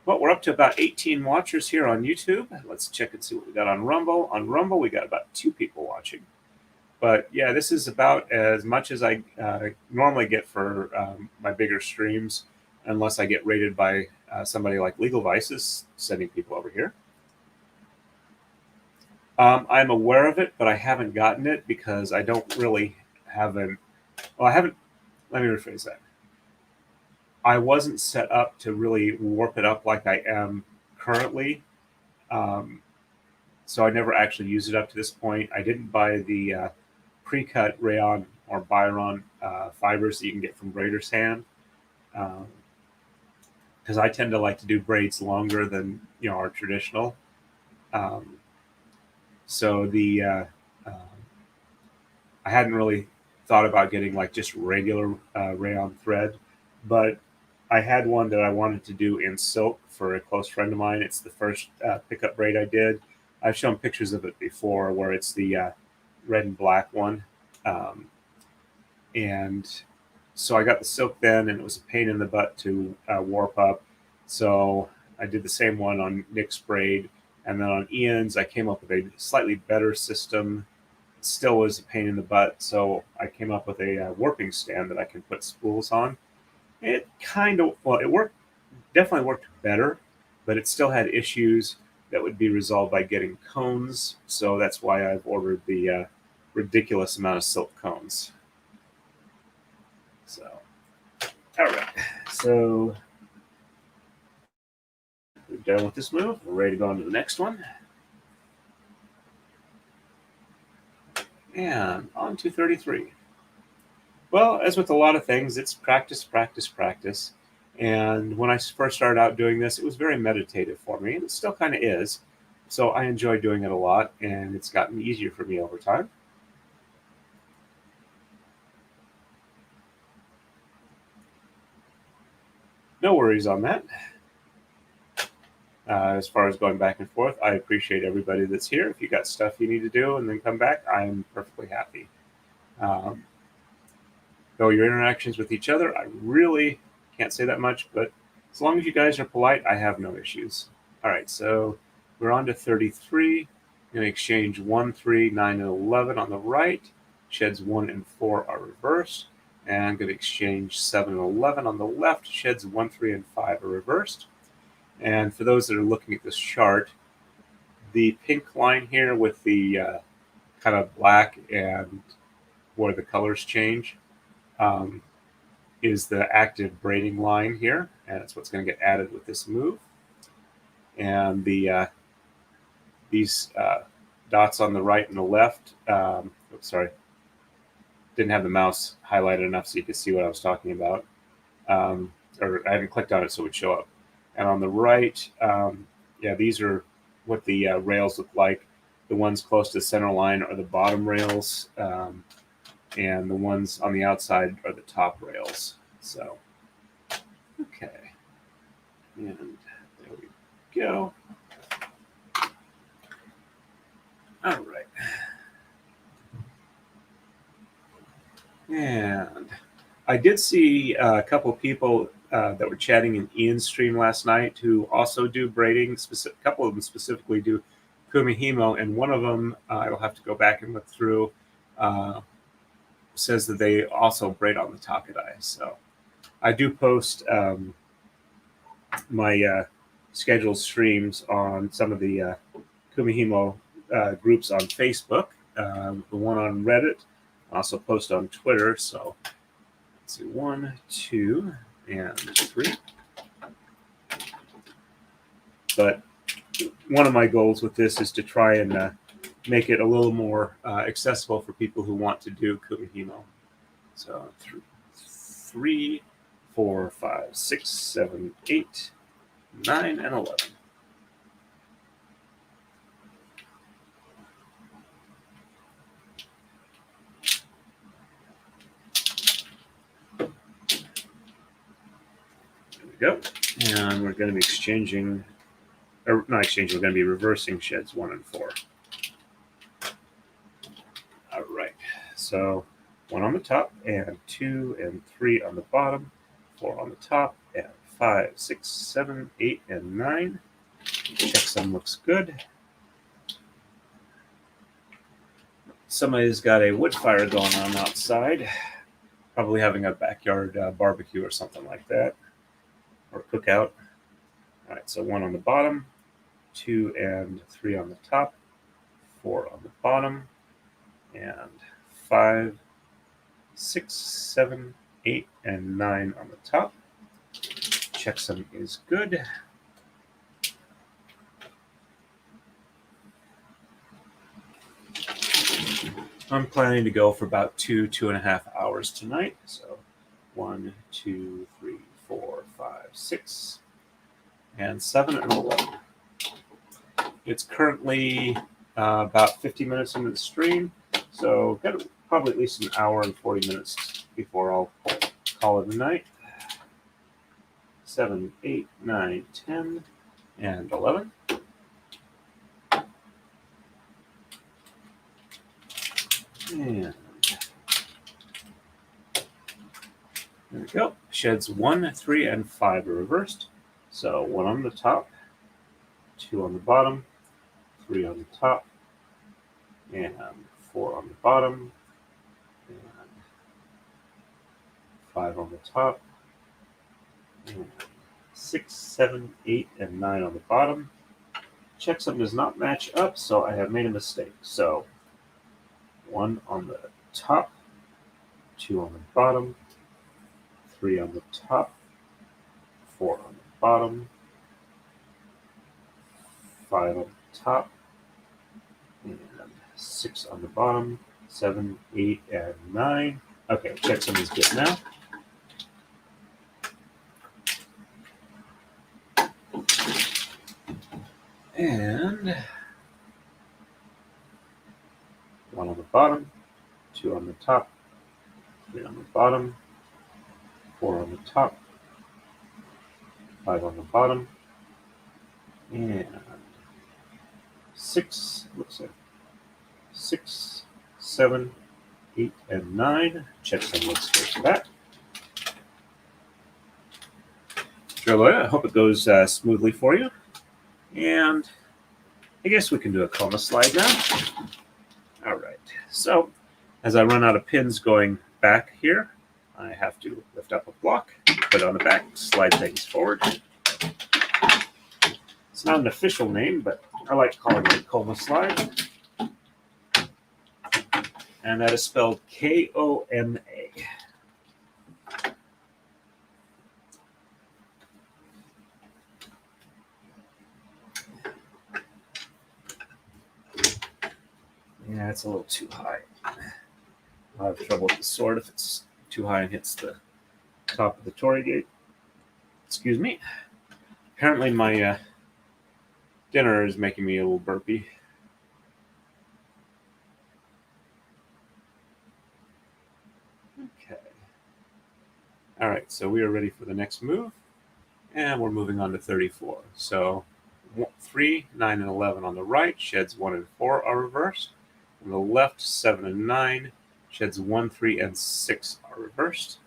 well, we're up to about 18 watchers here on YouTube. Let's check and see what we got on Rumble. On Rumble, we got about 2 people watching. But yeah, this is about as much as I normally get for my bigger streams, unless I get rated by somebody like Legal Vices sending people over here. I'm aware of it, but I haven't gotten it because I don't really have an. Well, I haven't. Let me rephrase that. I wasn't set up to really warp it up like I am currently. So I never actually used it up to this point. I didn't buy the pre-cut rayon or Byron fibers that you can get from Braider's Hand, because I tend to like to do braids longer than our traditional. So the I hadn't really thought about getting like just regular rayon thread, but I had one that I wanted to do in silk for a close friend of mine. It's the first pickup braid I did. I've shown pictures of it before where it's the red and black one. And so I got the silk then, and it was a pain in the butt to warp up. So I did the same one on Nick's braid, and then on Ian's, I came up with a slightly better system. It still was a pain in the butt, so I came up with a warping stand that I can put spools on. It it worked, definitely worked better, but it still had issues that would be resolved by getting cones. So that's why I've ordered the ridiculous amount of silk cones. So, all right. So we're done with this move. We're ready to go on to the next one. And on to 33. Well, as with a lot of things, it's practice, practice, practice. And when I first started out doing this, it was very meditative for me, and it still kind of is. So I enjoy doing it a lot, and it's gotten easier for me over time. No worries on that. As far as going back and forth, I appreciate everybody that's here. If you got stuff you need to do and then come back, I'm perfectly happy. Though your interactions with each other, I really can't say that much, but as long as you guys are polite, I have no issues. All right, so we're on to 33. I'm going to exchange 1, 3, 9, and 11 on the right. Sheds 1 and 4 are reversed. And I'm going to exchange 7 and 11 on the left. Sheds 1, 3, and 5 are reversed. And for those that are looking at this chart, the pink line here with the kind of black and where the colors change is the active braiding line here, and that's what's going to get added with this move. And the these dots on the right and the left, oops, sorry, didn't have the mouse highlighted enough so you could see what I was talking about, or I hadn't clicked on it so it would show up. And on the right, yeah, these are what the rails look like. The ones close to the center line are the bottom rails, and the ones on the outside are the top rails. So, okay. And there we go. All right. And I did see a couple of people that were chatting in Ian's stream last night who also do braiding. A couple of them specifically do Kumihimo, and one of them, I'll have to go back and look through, says that they also braid on the Taka-Dai. So I do post my scheduled streams on some of the Kumihimo groups on Facebook, the one on Reddit. I also post on Twitter. So let's see, 1, 2, and 3. But one of my goals with this is to try and make it a little more accessible for people who want to do Kumihimo. So 3, 4, 5, 6, 7, 8, 9, and 11. There we go. And we're going to be exchanging, or not exchanging, we're going to be reversing sheds 1 and 4. All right. So 1 on the top, and 2 and 3 on the bottom, 4 on the top, and 5, 6, 7, 8, and 9. Checksum looks good. Somebody's got a wood fire going on outside, probably having a backyard barbecue or something like that, or cookout. All right, so 1 on the bottom, 2 and 3 on the top, 4 on the bottom, and 5, 6, 7, 8, and 9 on the top. Checksum is good. I'm planning to go for about 2.5 hours tonight. So 1, 2, 3, 4, 5, 6, and 7 and 11. It's currently about 50 minutes into the stream, so got probably at least an hour and 40 minutes before I'll call it a night. 7, 8, 9, 10, and 11. And There we go. Sheds 1, 3, and 5 are reversed. So 1 on the top, 2 on the bottom, 3 on the top, and 4 on the bottom, and 5 on the top, and 6, 7, 8, and 9 on the bottom. Checksum does not match up, so I have made a mistake. So 1 on the top, 2 on the bottom, 3 on the top, 4 on the bottom, 5 on the top, and 6 on the bottom, 7, 8, and 9. Okay, checksum is good now. And 1 on the bottom, 2 on the top, 3 on the bottom, 4 on the top, 5 on the bottom, and 6, looks like 6, 7, 8, and 9. Checksum looks good for that. Driller, I hope it goes smoothly for you. And I guess we can do a coma slide now. All right, so as I run out of pins going back here, I have to lift up a block, put it on the back, slide things forward. It's not an official name, but I like calling it a coma slide. And that is spelled K-O-M-A. Yeah, it's a little too high. I'll have trouble with the sword if it's too high and hits the top of the Torii gate. Excuse me. Apparently my dinner is making me a little burpy. Okay. All right, so we are ready for the next move. And we're moving on to 34. So 3, 9, and 11 on the right. Sheds 1 and 4 are reversed. On the left, 7 and 9. Sheds 1, 3, and 6 are reversed.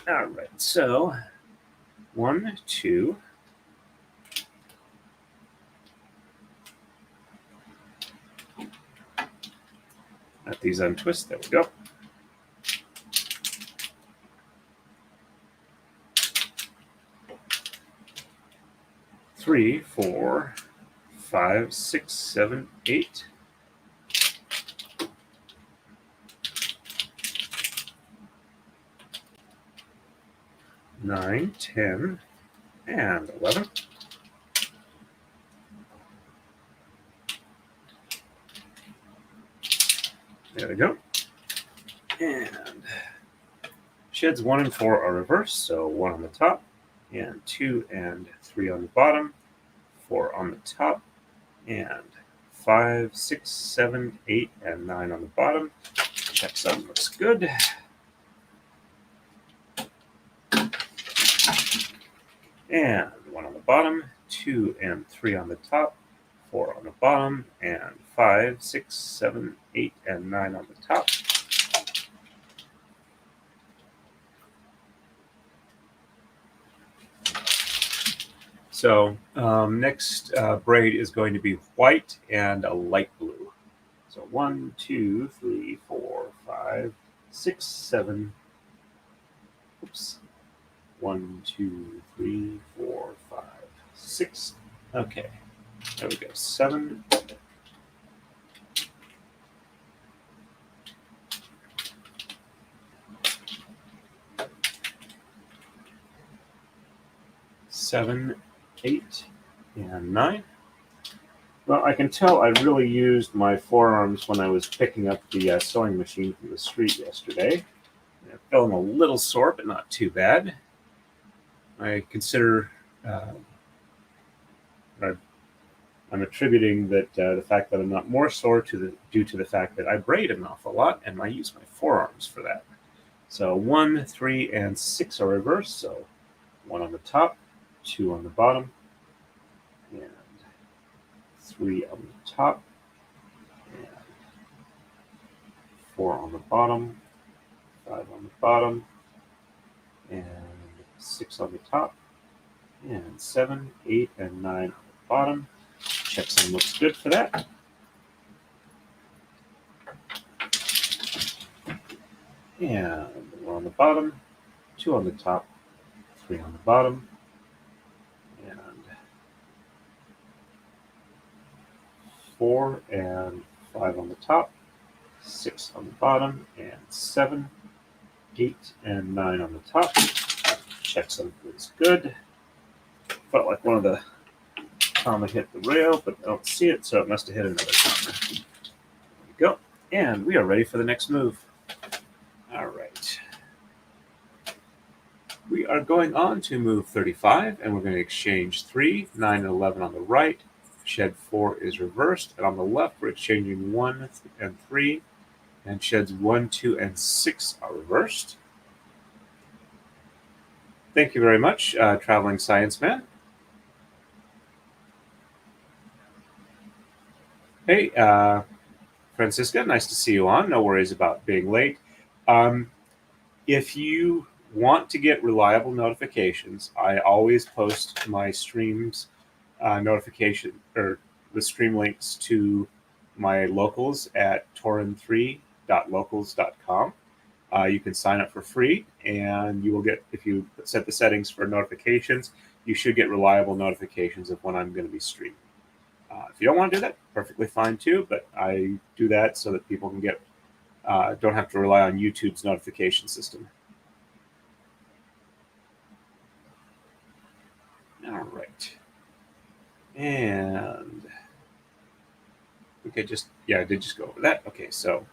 All right, so 1, 2. Let these untwist. There we go. Three, 4, 5, 6, 7, 8. 9, 10, and 11. There we go. And sheds 1 and 4 are reversed, so 1 on the top, and 2 and 3 on the bottom, 4 on the top, and 5, 6, 7, 8, and 9 on the bottom. Checksum looks good. And 1 on the bottom, 2 and 3 on the top, 4 on the bottom, and 5, 6, 7, 8, and 9 on the top. So next braid is going to be white and a light blue. So 1, 2, 3, 4, 5, 6, 7. Oops. 1, 2, 3, 4, 5, 6. Okay. There we go. 7. Seven, 8, and 9. Well, I can tell I really used my forearms when I was picking up the sewing machine from the street yesterday. I felt them a little sore, but not too bad. I consider I'm attributing that the fact that I'm not more sore due to the fact that I braid an awful lot and I use my forearms for that. So 1, 3, and 6 are reversed. So 1 on the top, 2 on the bottom, and 3 on the top, and 4 on the bottom, 5 on the bottom, and 6 on the top, and 7, 8, and 9 on the bottom. Checksum looks good for that. And 1 on the bottom, 2 on the top, 3 on the bottom, and 4 and 5 on the top, 6 on the bottom, and 7, 8, and 9 on the top. Checksum looks good. Felt like one of the comma hit the rail, but I don't see it, so it must have hit another comma. There we go. And we are ready for the next move. All right. We are going on to move 35, and we're going to exchange 3, 9, and 11 on the right. Shed 4 is reversed, and on the left, we're exchanging 1 and 3, and sheds 1, 2, and 6 are reversed. Thank you very much, Traveling Science Man. Hey, Francisca, nice to see you on. No worries about being late. If you want to get reliable notifications, I always post my streams notification or the stream links to my locals at torin3.locals.com. You can sign up for free, and you will get, if you set the settings for notifications, you should get reliable notifications of when I'm going to be streaming. If you don't want to do that, perfectly fine too, but I do that so that people can get, don't have to rely on YouTube's notification system. All right. And I think I did just go over that. Okay, so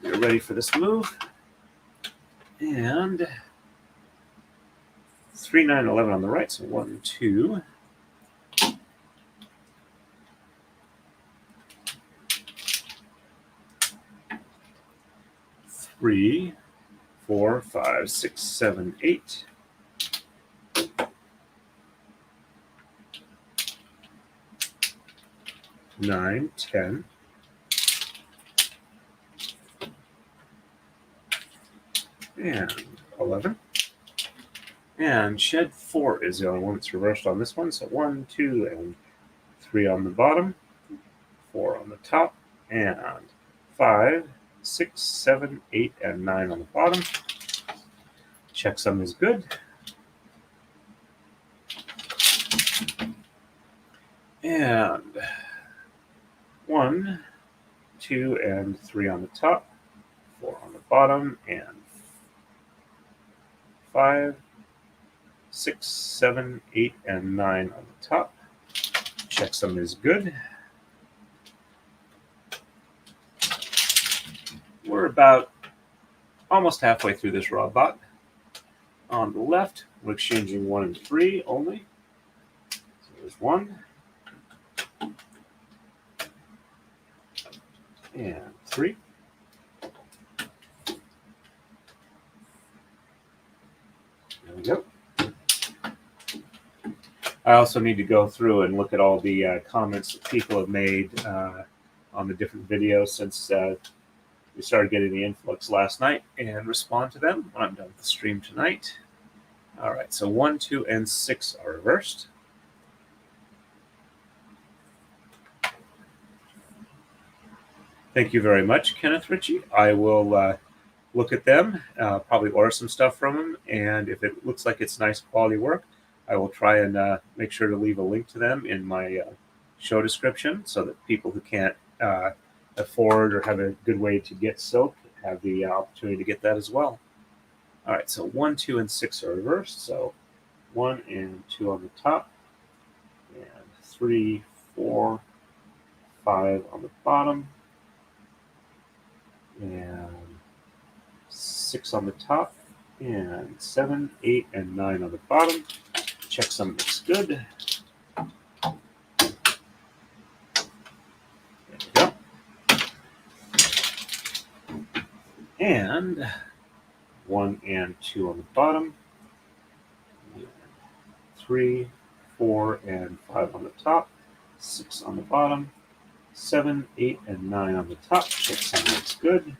we're ready for this move. And 3, 9, 11 on the right, so 1, 2. 3, 4, 5, 6, 7, 8. 9, 10. And 11. And shed 4 is the only one that's reversed on this one. So 1, 2, and 3 on the bottom, 4 on the top, and 5, 6, 7, 8, and 9 on the bottom. Checksum is good. And 1, 2, and 3 on the top, 4 on the bottom, and 5, 6, 7, 8, and 9 on the top. Checksum is good. We're about almost halfway through this robot. On the left, we're exchanging 1 and 3 only. So there's 1. And 3. There we go. I also need to go through and look at all the comments that people have made on the different videos since we started getting the influx last night and respond to them when I'm done with the stream tonight. All right, so 1, 2, and 6 are reversed. Thank you very much, Kenneth Ritchie. I will look at them, probably order some stuff from them, and if it looks like it's nice quality work, I will try and make sure to leave a link to them in my show description so that people who can't afford or have a good way to get silk have the opportunity to get that as well. All right, so 1, 2, and 6 are reversed. So 1 and 2 on the top, and 3, 4, 5 on the bottom, and 6 on the top, and 7, 8, and 9 on the bottom. Checksum looks good. There we go. And 1 and 2 on the bottom, 3, 4, and 5 on the top, 6 on the bottom, 7, 8, and 9 on the top. Checksum looks good.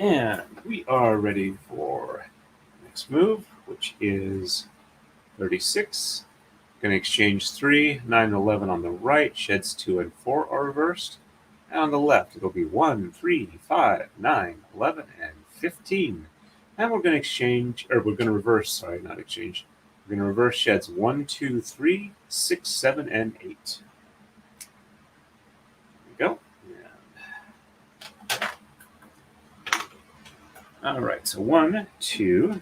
And we are ready for the next move, which is 36. Going to exchange 3, 9, and 11 on the right. Sheds 2 and 4 are reversed. And on the left, it'll be 1, 3, 5, 9, 11, and 15. And we're going to exchange, or we're going to reverse, sorry, not exchange. We're going to reverse sheds 1, 2, 3, 6, 7, and 8. There we go. All right, so 1, 2,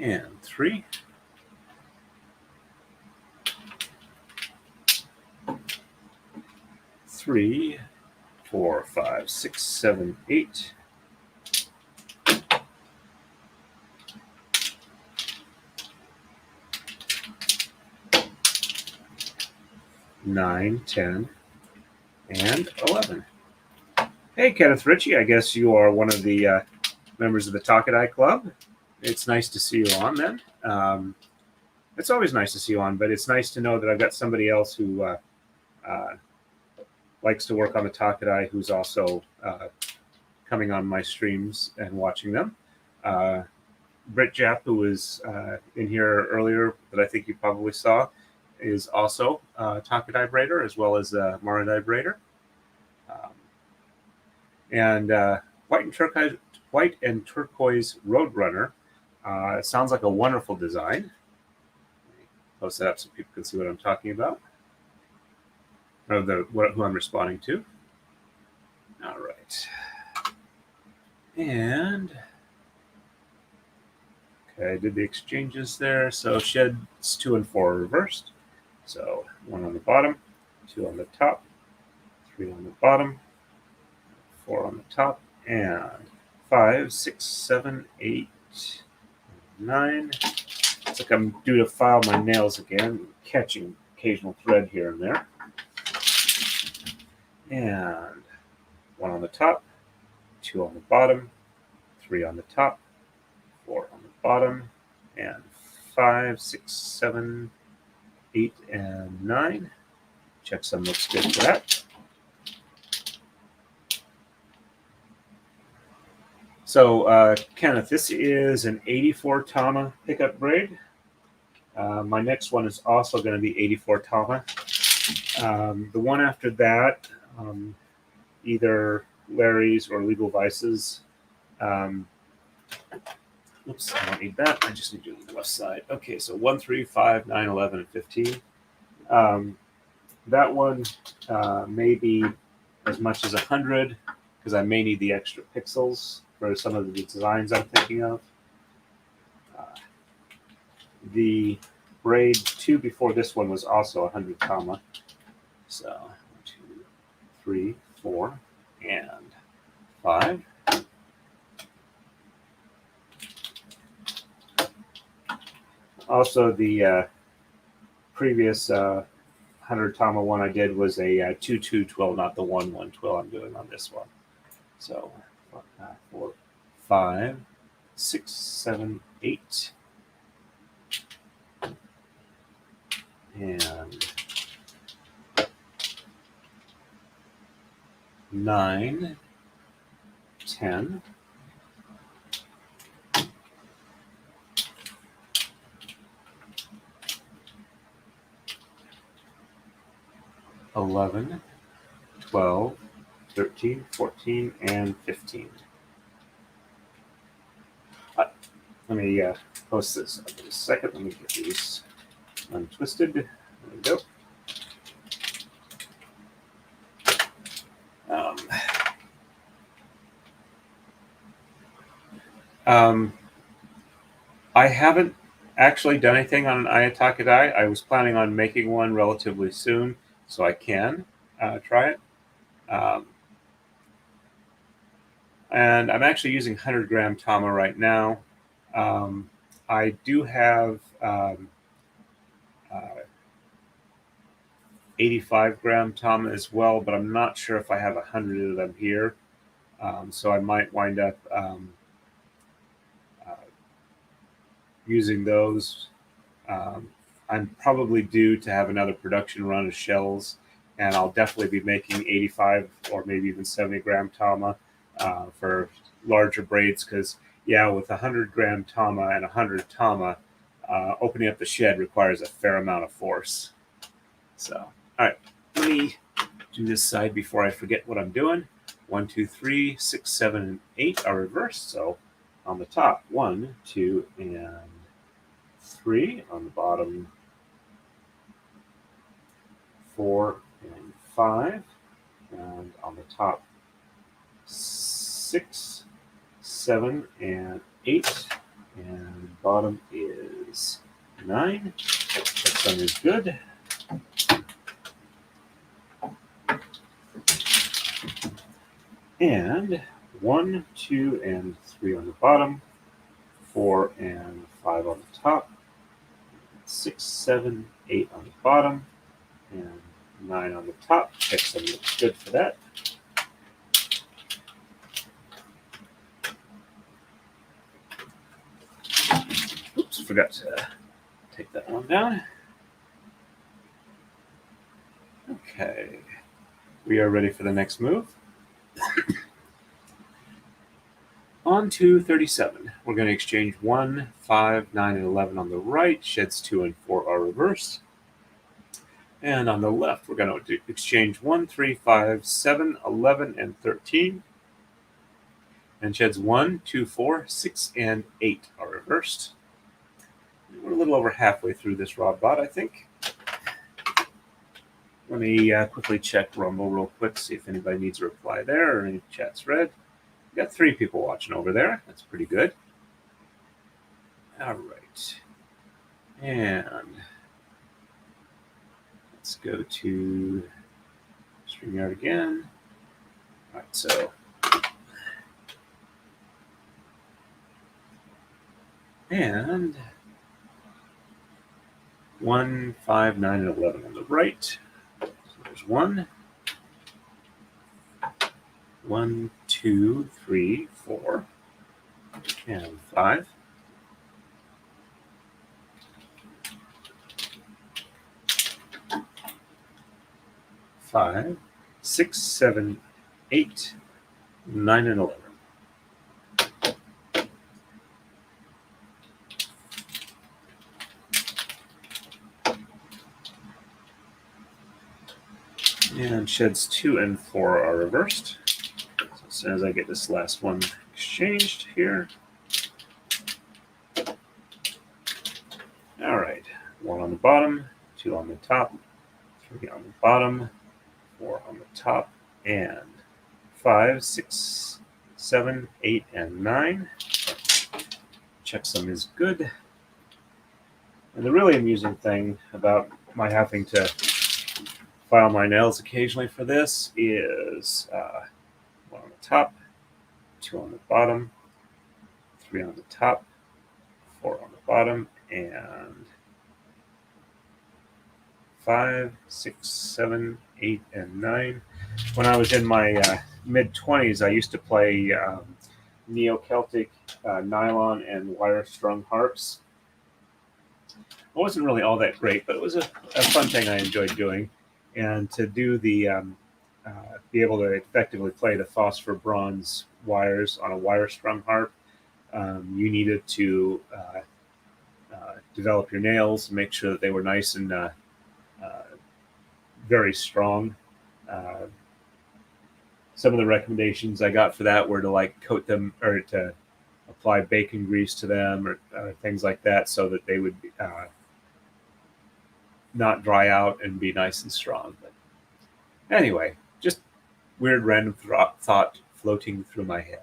and 3. 3, 4, 5, 6, 7, 8. 9, 10, and 11. Hey, Kenneth Ritchie, I guess you are one of the members of the Taka-Dai Club. It's nice to see you on then. It's always nice to see you on, but it's nice to know that I've got somebody else who likes to work on the Taka-Dai who's also coming on my streams and watching them. Britt Japp, who was in here earlier that I think you probably saw, is also Takadai Braider as well as Maradai Braider. And White and Turquoise Roadrunner sounds like a wonderful design. Post that up so people can see what I'm talking about, or who I'm responding to. All right. And okay, I did the exchanges there. So sheds 2 and 4 are reversed. So 1 on the bottom, 2 on the top, 3 on the bottom, 4 on the top, and 5, 6, 7, 8, 9. It's like I'm due to file my nails again, catching occasional thread here and there. And 1 on the top, 2 on the bottom, 3 on the top, 4 on the bottom, and 5, 6, 7, 8, and 9. Checksum looks good for that. So, Kenneth, this is an 84 Tama pickup braid. My next one is also going to be 84 Tama. The one after that, either Larry's or Legal Vices. Oops, I don't need that. I just need to do the left side. Okay, so 1, 3, 5, 9, 11, and 15. That one may be as much as 100 because I may need the extra pixels for some of the designs I'm thinking of. The braid 2 before this one was also 100 Tama. So 1, 2, 3, 4, and 5. Also, the previous 100 Tama one I did was a 2, 2, 12, not the 1, 1, 12 I'm doing on this one. So 4, 5, 6, 7, 8. And 9, 10. 11, 12, 13, 14, and 15. Let me post this up in a second. Let me get these untwisted. There we go. I haven't actually done anything on an Ayataka-Dai. I was planning on making one relatively soon, so I can try it. And I'm actually using 100 gram Tama right now. I do have 85 gram Tama as well, but I'm not sure if I have 100 of them here. So I might wind up using those. I'm probably due to have another production run of shells and I'll definitely be making 85 or maybe even 70-gram tama for larger braids, because yeah, with 100-gram tama and 100 tama, opening up the shed requires a fair amount of force. So, all right, let me do this side before I forget what I'm doing. 1, 2, 3, 6, 7, and 8 are reversed. So on the top, 1, 2, and 3. On the bottom, 4 and 5. And on the top, 6, 7, and 8. And bottom is 9. That one is good. And 1, 2, and 3 on the bottom, 4 and 5 on the top, 6, 7, 8 on the bottom, and 9 on the top. Excellent, looks good for that. Oops, forgot to take that one down. Okay, we are ready for the next move. On to 37. We're going to exchange 1, 5, 9, and 11 on the right. Sheds 2 and 4 are reversed. And on the left, we're going to exchange 1, 3, 5, 7, 11, and 13. And sheds 1, 2, 4, 6, and 8 are reversed. We're a little over halfway through this rod bot, I think. Let me quickly check Rumble real quick, see if anybody needs a reply there or any chat's read. We got 3 people watching over there. That's pretty good. All right. And let's go to StreamYard again. All right, so and 1, 5, 9, and 11 on the right. So there's 1, 1, 2, 3, 4, and 5. 5, 6, 7, 8, 9, and 11. And sheds 2 and 4 are reversed. So as soon as I get this last one exchanged here. All right, 1 on the bottom, 2 on the top, 3 on the bottom, 4 on the top, and 5, 6, 7, 8, and 9. Checksum is good. And the really amusing thing about my having to file my nails occasionally for this is 1 on the top, 2 on the bottom, 3 on the top, 4 on the bottom, and 5, 6, 7, 8, and 9. When I was in my mid-20s, I used to play Neo-Celtic nylon and wire-strung harps. It wasn't really all that great, but it was a fun thing I enjoyed doing. And to do the be able to effectively play the phosphor bronze wires on a wire-strung harp, you needed to develop your nails, make sure that they were nice and very strong. Some of the recommendations I got for that were to like coat them or to apply bacon grease to them or things like that, so that they would not dry out and be nice and strong. But anyway, just weird random thought floating through my head.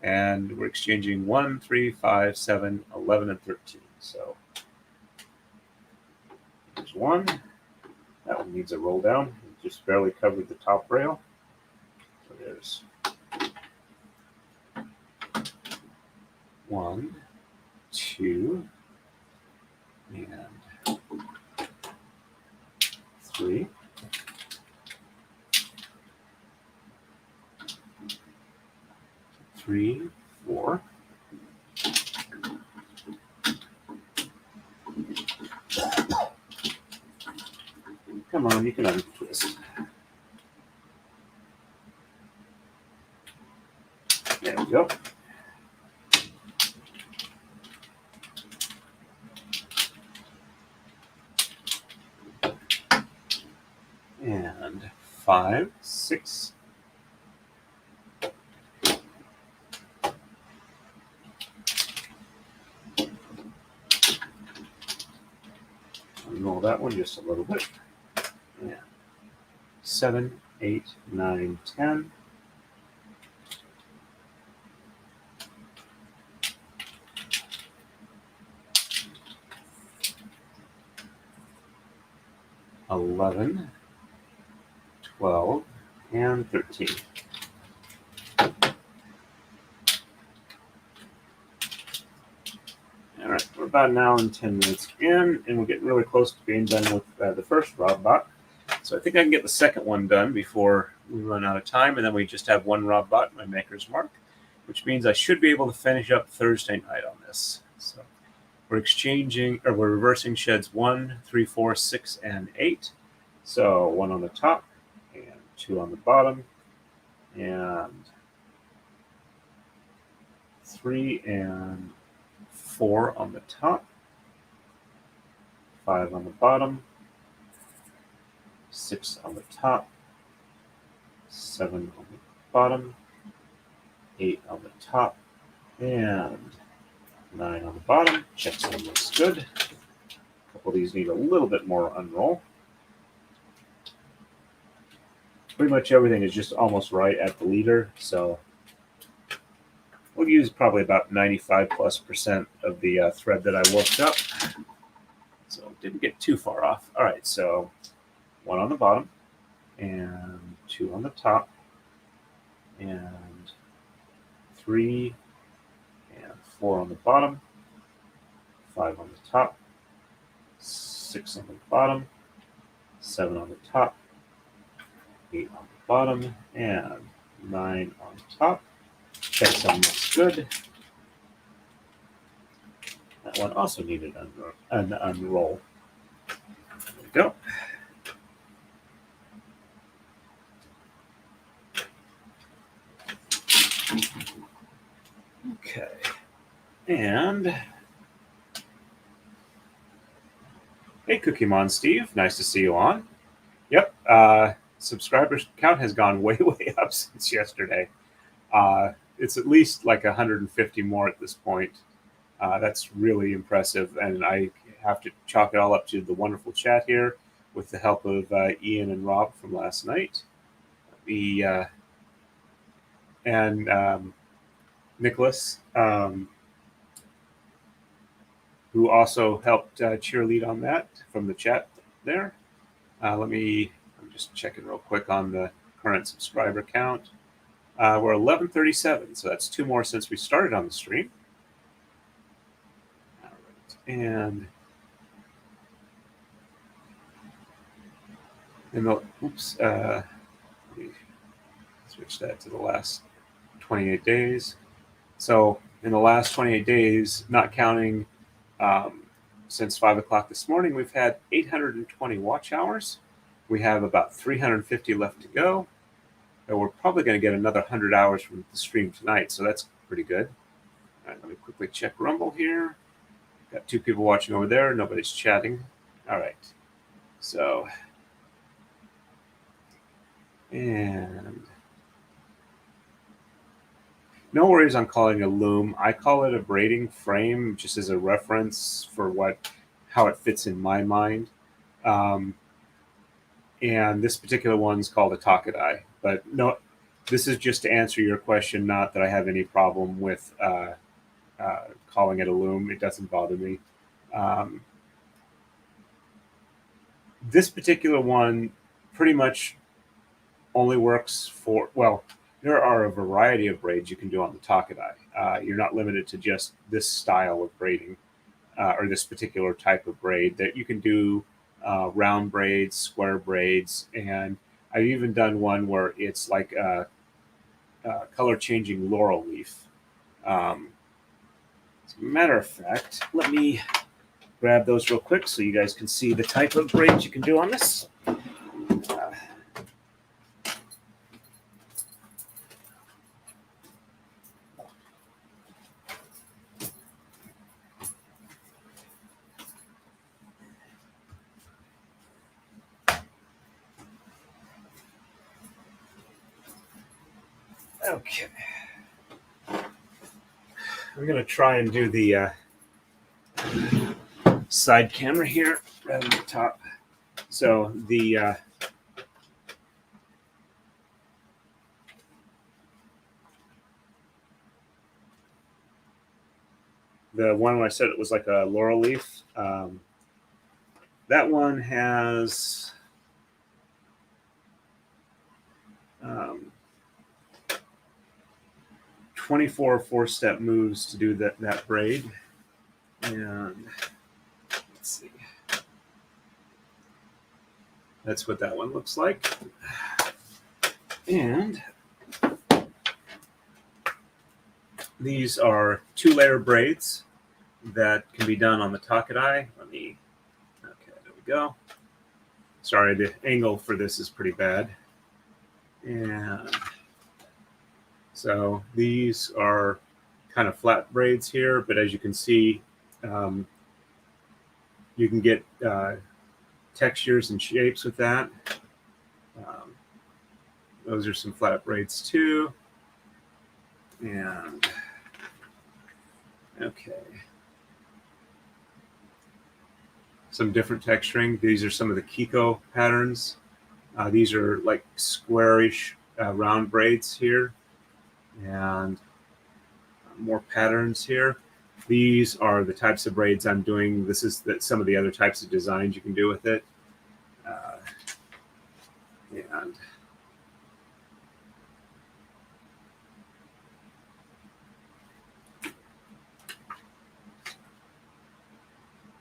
And we're exchanging 1, 3, 5, 7, 11, and 13. So there's 1. That one needs a roll down. It just barely covered the top rail. So there's 1, 2, and 3. 3, 4. Come on, you can untwist. There we go. And 5, 6. Roll that one just a little bit. Yeah. 7, 8, 9, 10. 11, 12, and 13. All right, we're about an hour and 10 minutes in, and we're getting really close to being done with the first rod bot. So I think I can get the second one done before we run out of time, and then we just have one rod bot, my maker's mark, which means I should be able to finish up Thursday night on this. So we're reversing sheds 1, 3, 4, 6, and 8. So 1 on the top and 2 on the bottom, and 3 and 4 on the top, 5 on the bottom, 6 on the top, 7 on the bottom, 8 on the top, and 9 on the bottom. Checks on looks good. A couple of these need a little bit more unroll. Pretty much everything is just almost right at the leader, so we'll use probably about 95+% of the thread that I worked up. So didn't get too far off. All right, so 1 on the bottom, and 2 on the top, and 3 and 4 on the bottom, 5 on the top, 6 on the bottom, 7 on the top, 8 on the bottom, and 9 on top. Check some looks good. That one also needed an unroll. There we go. Okay. And hey, Kumihimo Steve, nice to see you on. Yep, subscribers count has gone way up since yesterday. It's at least like 150 more at this point. That's really impressive, and I have to chalk it all up to the wonderful chat here with the help of Ian and Rob from last night. And Nicholas, who also helped cheerlead on that from the chat there. I'm just checking real quick on the current subscriber count. We're 1137, so that's 2 more since we started on the stream. All right, and let me switch that to the last 28 days. So in the last 28 days, not counting since 5 o'clock this morning, we've had 820 watch hours. We have about 350 left to go. And we're probably going to get another 100 hours from the stream tonight, so that's pretty good. All right, let me quickly check Rumble here. Got 2 people watching over there. Nobody's chatting. All right. So, and no worries on calling it a loom. I call it a braiding frame just as a reference for how it fits in my mind. And this particular one's called a Taka-Dai. But no, this is just to answer your question, not that I have any problem with calling it a loom. It doesn't bother me. This particular one pretty much only works for, well, there are a variety of braids you can do on the Taka-Dai. You're not limited to just this style of braiding or this particular type of braid. That you can do round braids, square braids, and I've even done one where it's like a color changing laurel leaf. As a matter of fact, let me grab those real quick so you guys can see the type of braids you can do on this. Okay. I'm going to try and do the side camera here rather than the top. So the one where I said it was like a laurel leaf, that one has 24 four-step moves to do that braid. And let's see. That's what that one looks like. And these are 2-layer braids that can be done on the Taka-Dai. Okay, there we go. Sorry, the angle for this is pretty bad. And so these are kind of flat braids here, but as you can see, you can get textures and shapes with that. Those are some flat braids too. And okay. Some different texturing. These are some of the Makiko patterns. These are like squarish round braids here. And more patterns here. These are the types of braids I'm doing. This is some of the other types of designs you can do with it.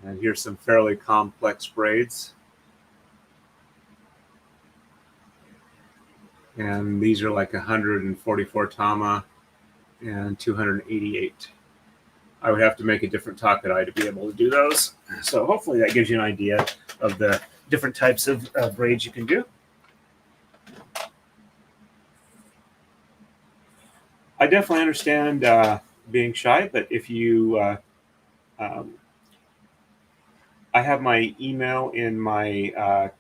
And here's some fairly complex braids. And these are like 144 tama and 288. I would have to make a different Taka-Dai to be able to do those. So hopefully that gives you an idea of the different types of braids you can do. I definitely understand being shy, but if you, I have my email in my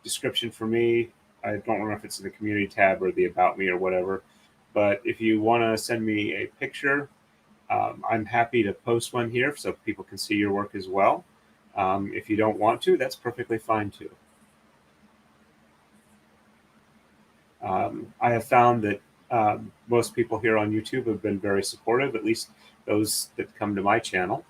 description for me. I don't remember if it's in the community tab or the about me or whatever, but if you want to send me a picture, I'm happy to post one here so people can see your work as well. If you don't want to, that's perfectly fine too. I have found that most people here on YouTube have been very supportive, at least those that come to my channel.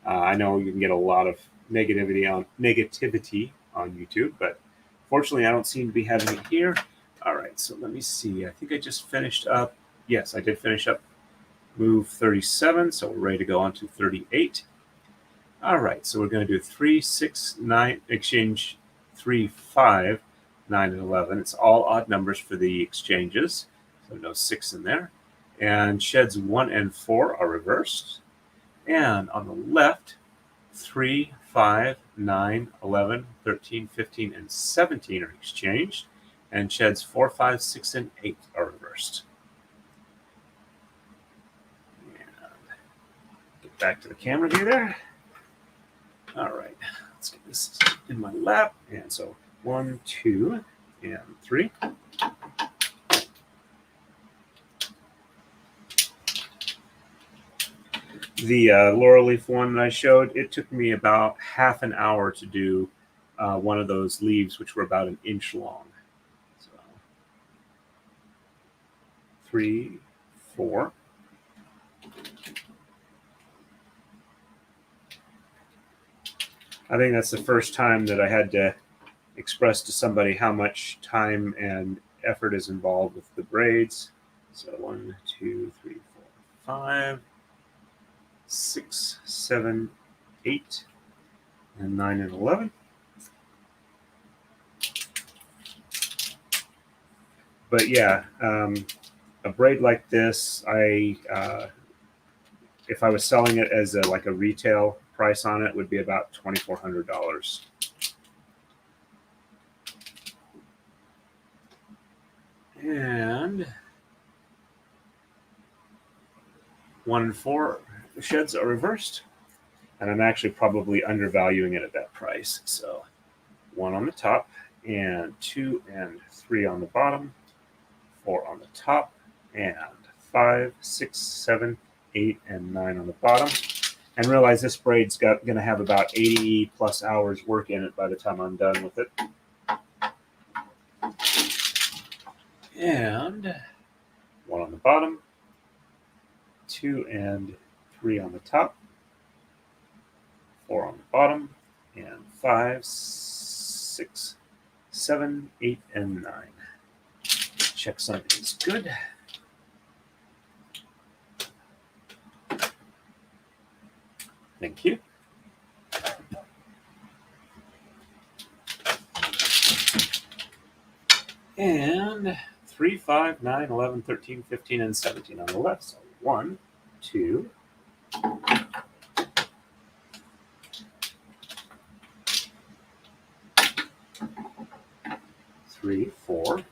I know you can get a lot of negativity on YouTube, but fortunately I don't seem to be having it here. All right, so let me see. I think I just finished up. Yes, I did finish up move 37, so we're ready to go on to 38. All right, so we're going to do 3, 6, 9, exchange 3, 5, 9, and 11. It's all odd numbers for the exchanges, so no 6 in there. And sheds 1 and 4 are reversed. And on the left, 3, 5, 9, 11, 13, 15, and 17 are exchanged. And sheds 4, 5, 6, and 8 are reversed. And get back to the camera view there. All right, let's get this in my lap. And so 1, 2, and 3. The laurel leaf one that I showed, it took me about half an hour to do one of those leaves, which were about 1 inch long. So 3, 4. I think that's the first time that I had to express to somebody how much time and effort is involved with the braids. So 1, 2, 3, 4, 5, 6, 7, 8, and 9 and 11. But yeah, a braid like this, if I was selling it as like a retail price on it, would be about $2,400. And 1 and 4 sheds are reversed, and I'm actually probably undervaluing it at that price. So 1 on the top, and 2 and 3 on the bottom, 4 on the top, and 5, 6, 7, 8, and 9 on the bottom. And realize this braid's going to have about 80 plus hours work in it by the time I'm done with it. And 1 on the bottom, 2 and 3 on the top, 4 on the bottom, and 5, 6, 7, 8, and 9. Checksum is good. Thank you. And 3, 5, 9, 11, 13, 15, and 17 on the left. So 1, 2, 3, 4,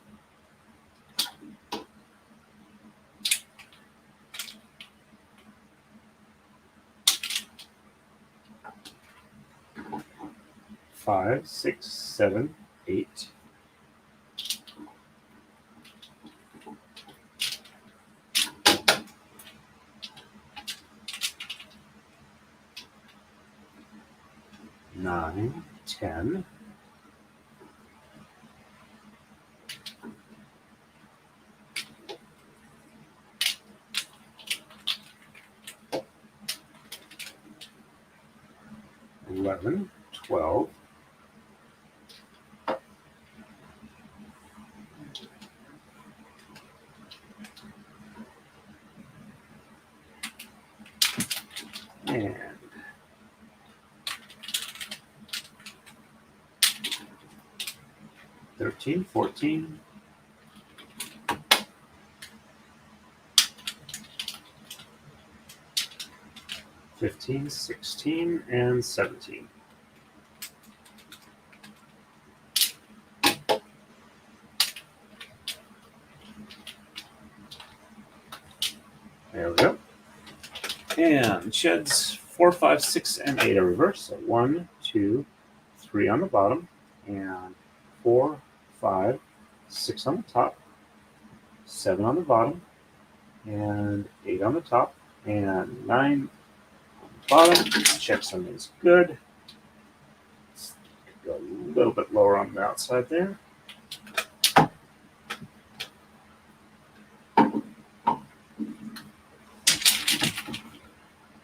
5, 6, 7, 8, 9, 10, 11, 12, 13, 14, 15, 16, and 17. There we go. And sheds 4, 5, 6, and 8 are reversed. So 1, 2, 3 on the bottom, and 4, 5, 6 on the top, 7 on the bottom, and 8 on the top, and 9 on the bottom. Checksum is good. Let's go a little bit lower on the outside there.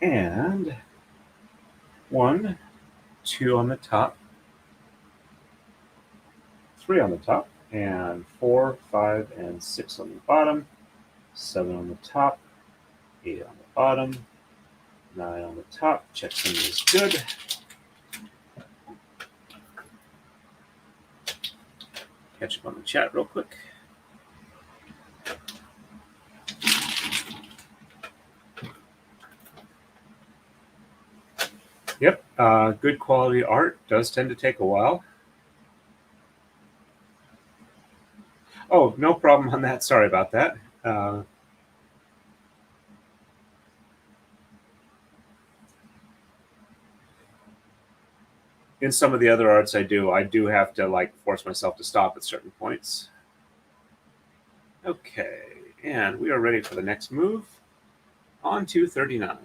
And 1, 2 on the top, 3 on the top, and 4, 5, and 6 on the bottom, 7 on the top, 8 on the bottom, 9 on the top. Checksum is good. Catch up on the chat real quick. Yep, good quality art does tend to take a while. Oh, no problem on that. Sorry about that. In some of the other arts I do have to like force myself to stop at certain points. Okay, and we are ready for the next move. On to 39.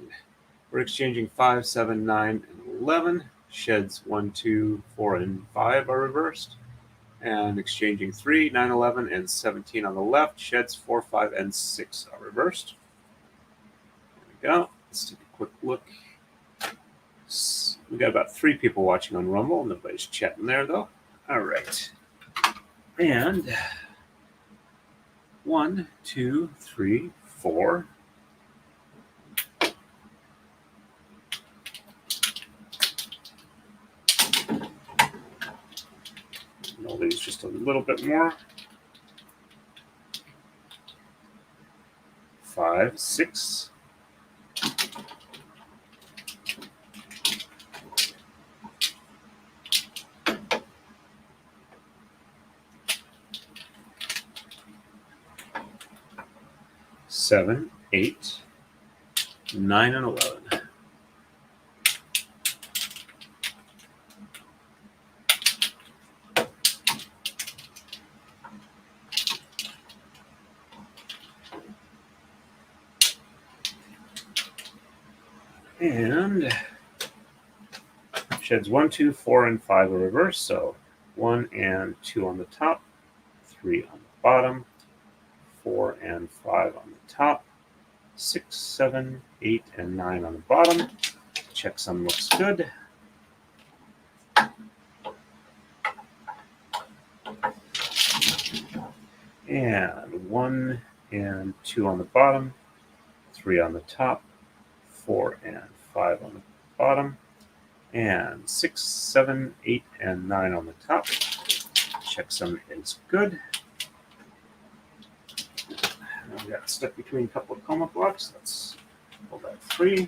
We're exchanging 5, 7, 9, and 11. Sheds 1, 2, 4, and 5 are reversed. And exchanging 3, 9, 11, and 17 on the left. Sheds 4, 5, and 6 are reversed. There we go. Let's take a quick look. We got about 3 people watching on Rumble. Nobody's chatting there, though. All right. And 1, 2, 3, 4. I'll lose just a little bit more. 5, 6. 7, 8, 9, and 11. And sheds 1, 2, 4, and 5 are reversed. So 1 and 2 on the top, 3 on the bottom, 4 and 5 on the top, 6, 7, 8, and 9 on the bottom. Checksum looks good. And 1 and 2 on the bottom, 3 on the top, 4 and 5 on the bottom, and 6, 7, 8, and 9 on the top. Checksum is good. And we got stuck between a couple of coma blocks. Let's pull that free.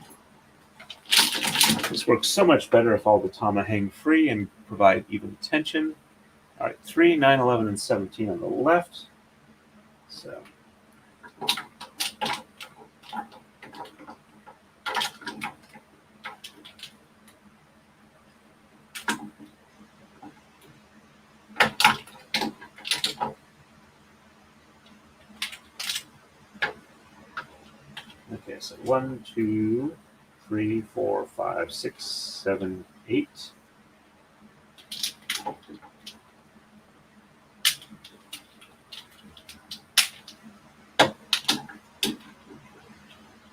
This works so much better if all the tama hang free and provide even tension. All right, 3, 9, 11, and 17 on the left. So okay, so 1, 2, 3, 4, 5, 6, 7, 8.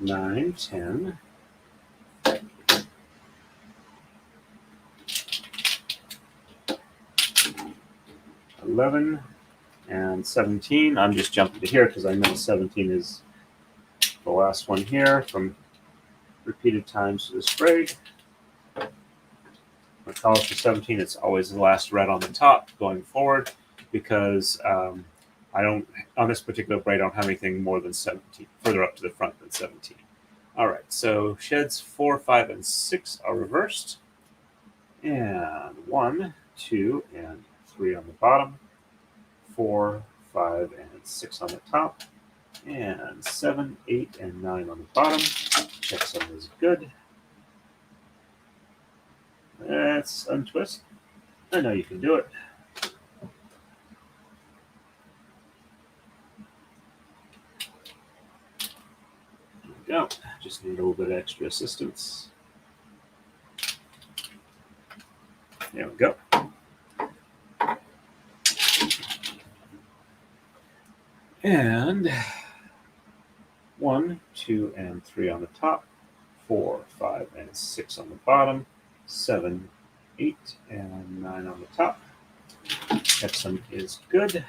Nine, 10, 11, and 17. I'm just jumping to here because I know 17 is the last one here from repeated times to this braid. My college for 17, it's always the last red on the top going forward because I don't, on this particular braid, I don't have anything more than 17, further up to the front than 17. All right, so sheds 4, 5, and 6 are reversed. And 1, 2, and 3 on the bottom, 4, 5, and 6 on the top, and 7, 8, and 9 on the bottom. Checksum is good. Let's untwist. I know you can do it. There we go. Just need a little bit of extra assistance. There we go. And 1, 2, and 3 on the top, 4, 5, and 6 on the bottom, 7, 8, and 9 on the top. Checksum is good.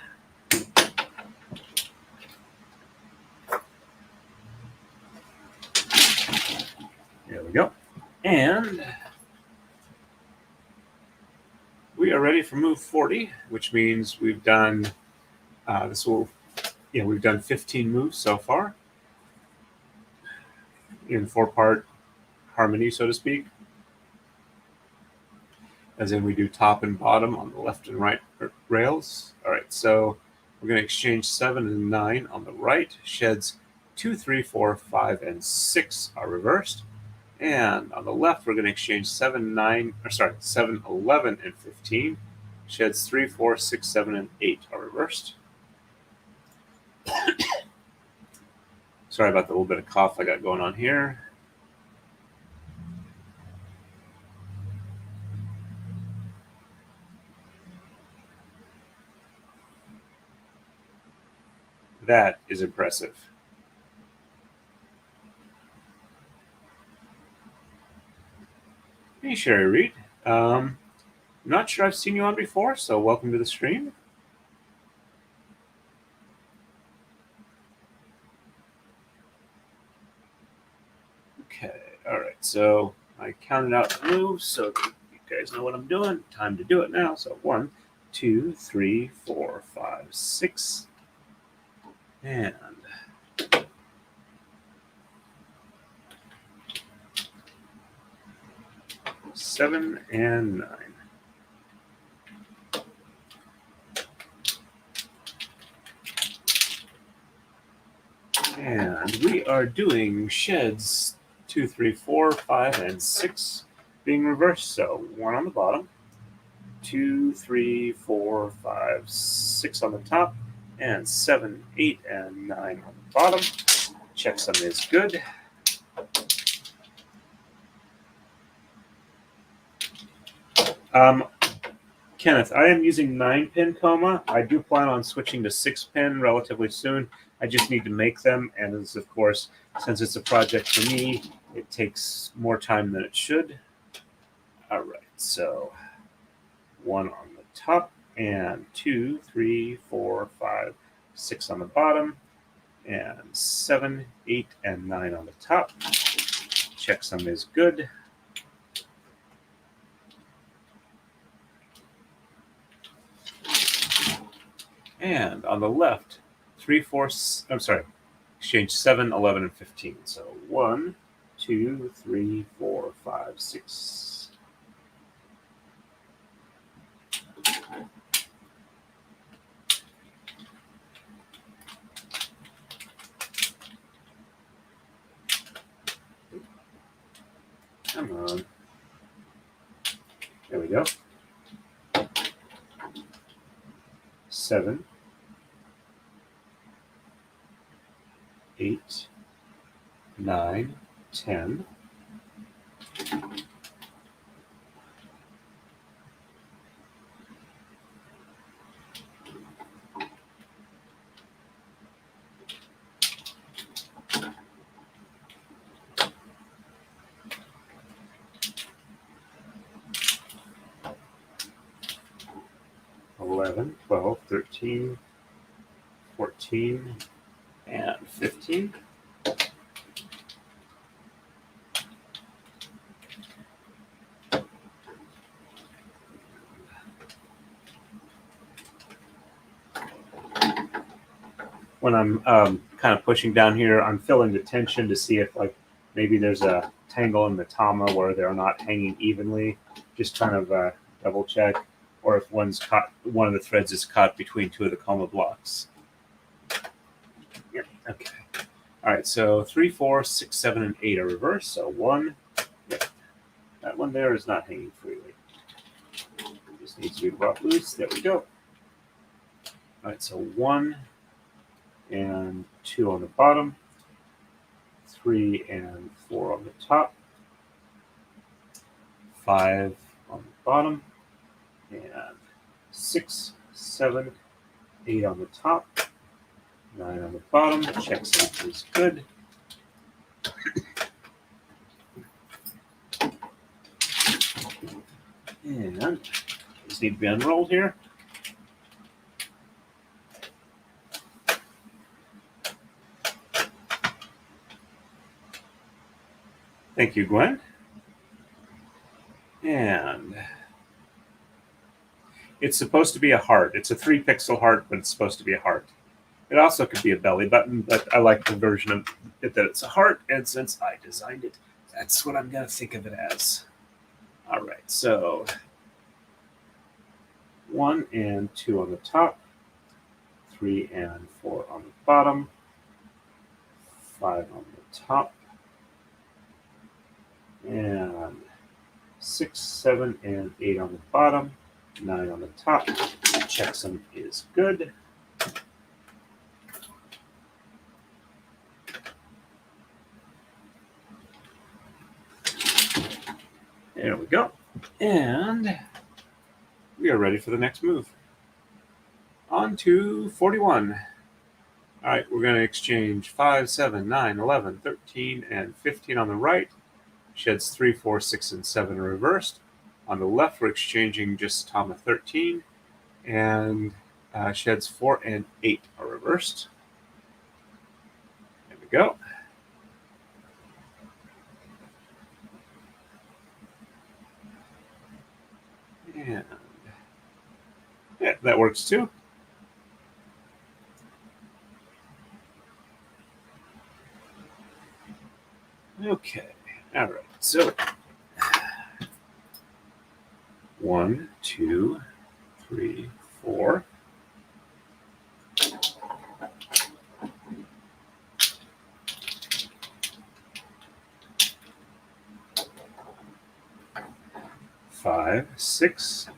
There we go. And we are ready for move 40, which means we've done we've done 15 moves so far in 4-part harmony, so to speak. As in we do top and bottom on the left and right rails. All right, so we're going to exchange 7 and 9 on the right. Sheds 2, 3, 4, 5, and 6 are reversed. And on the left, we're going to exchange 7, 11, and 15. Sheds 3, 4, 6, 7, and 8 are reversed. Sorry about the little bit of cough I got going on here. That is impressive. Hey, Sherry Reed. I'm not sure I've seen you on before, so welcome to the stream. Okay, all right. So I counted out the moves, so you guys know what I'm doing. Time to do it now. So 1, 2, 3, 4, 5, 6, and 7 and 9. And we are doing sheds 2, 3, 4, 5, and 6 being reversed. So 1 on the bottom, 2, 3, 4, 5, 6 on the top, and 7, 8, and 9 on the bottom. Checksum is good. Kenneth, I am using 9-pin coma. I do plan on switching to 6-pin relatively soon. I just need to make them, and as of course, since it's a project for me, it takes more time than it should. All right, so 1 on the top, and 2, 3, 4, 5, 6 on the bottom, and 7, 8, and 9 on the top. Checksum is good. And on the left, 3, 4, I'm sorry, exchange 7, 11, and 15. So 1, 2, 3, 4, 5, 6. Come on. There we go. 7, 8, 9, 10. $11, $12, $13, $14, and $15. When I'm kind of pushing down here, I'm feeling the tension to see if maybe there's a tangle in the tama where they're not hanging evenly. Just kind of double check, or if one of the threads is caught between 2 of the coma blocks. Yeah, okay. All right, so 3, 4, 6, 7, and 8 are reversed. So 1, yeah, that one there is not hanging freely. Just needs to be brought loose. There we go. All right, so 1 and 2 on the bottom, 3 and 4 on the top, 5 on the bottom, and 6, 7, 8 on the top, 9 on the bottom. Checksum is good. And these need to be unrolled here. Thank you, Gwen. And it's supposed to be a heart. It's a 3-pixel heart, but it's supposed to be a heart. It also could be a belly button, but I like the version of it that it's a heart, and since I designed it, that's what I'm going to think of it as. All right, so 1 and 2 on the top, 3 and 4 on the bottom, 5 on the top, and 6, 7, and 8 on the bottom, 9 on the top. Checksum is good. There we go. And we are ready for the next move. On to 41. All right, we're going to exchange 5, 7, 9, 11, 13, and 15 on the right. Sheds 3, 4, 6, and 7 are reversed. On the left, we're exchanging just tama 13, and sheds 4 and 8 are reversed. There we go. And yeah, that works too. Okay, all right, so 1, 2, 3, 4. Five, 6.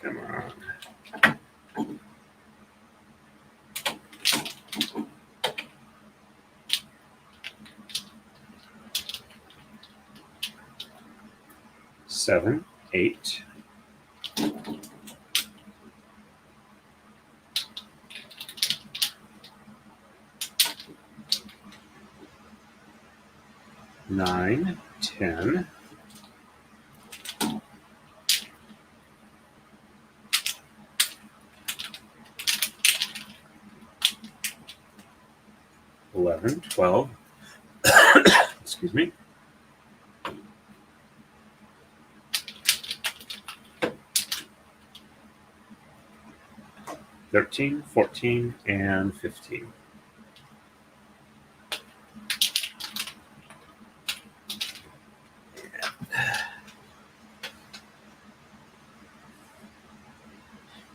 Come on. 7, 8. 9, 10. 11, 12. Excuse me. 13, 14, and 15.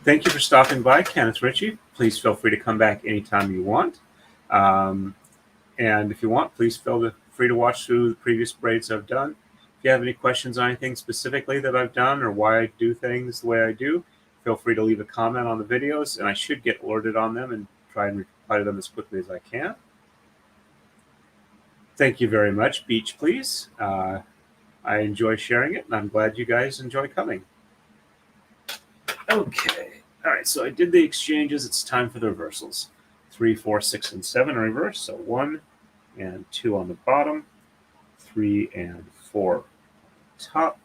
Thank you for stopping by, Kenneth Ritchie. Please feel free to come back anytime you want. And if you want, please feel free to watch through the previous braids I've done. If you have any questions on anything specifically that I've done or why I do things the way I do, feel free to leave a comment on the videos, and I should get alerted on them and try and reply to them as quickly as I can. Thank you very much. Beach, please. I enjoy sharing it, and I'm glad you guys enjoy coming. Okay. All right, so I did the exchanges. It's time for the reversals. 3, 4, 6, and 7 are reversed. So 1 and 2 on the bottom, 3 and 4 on the top,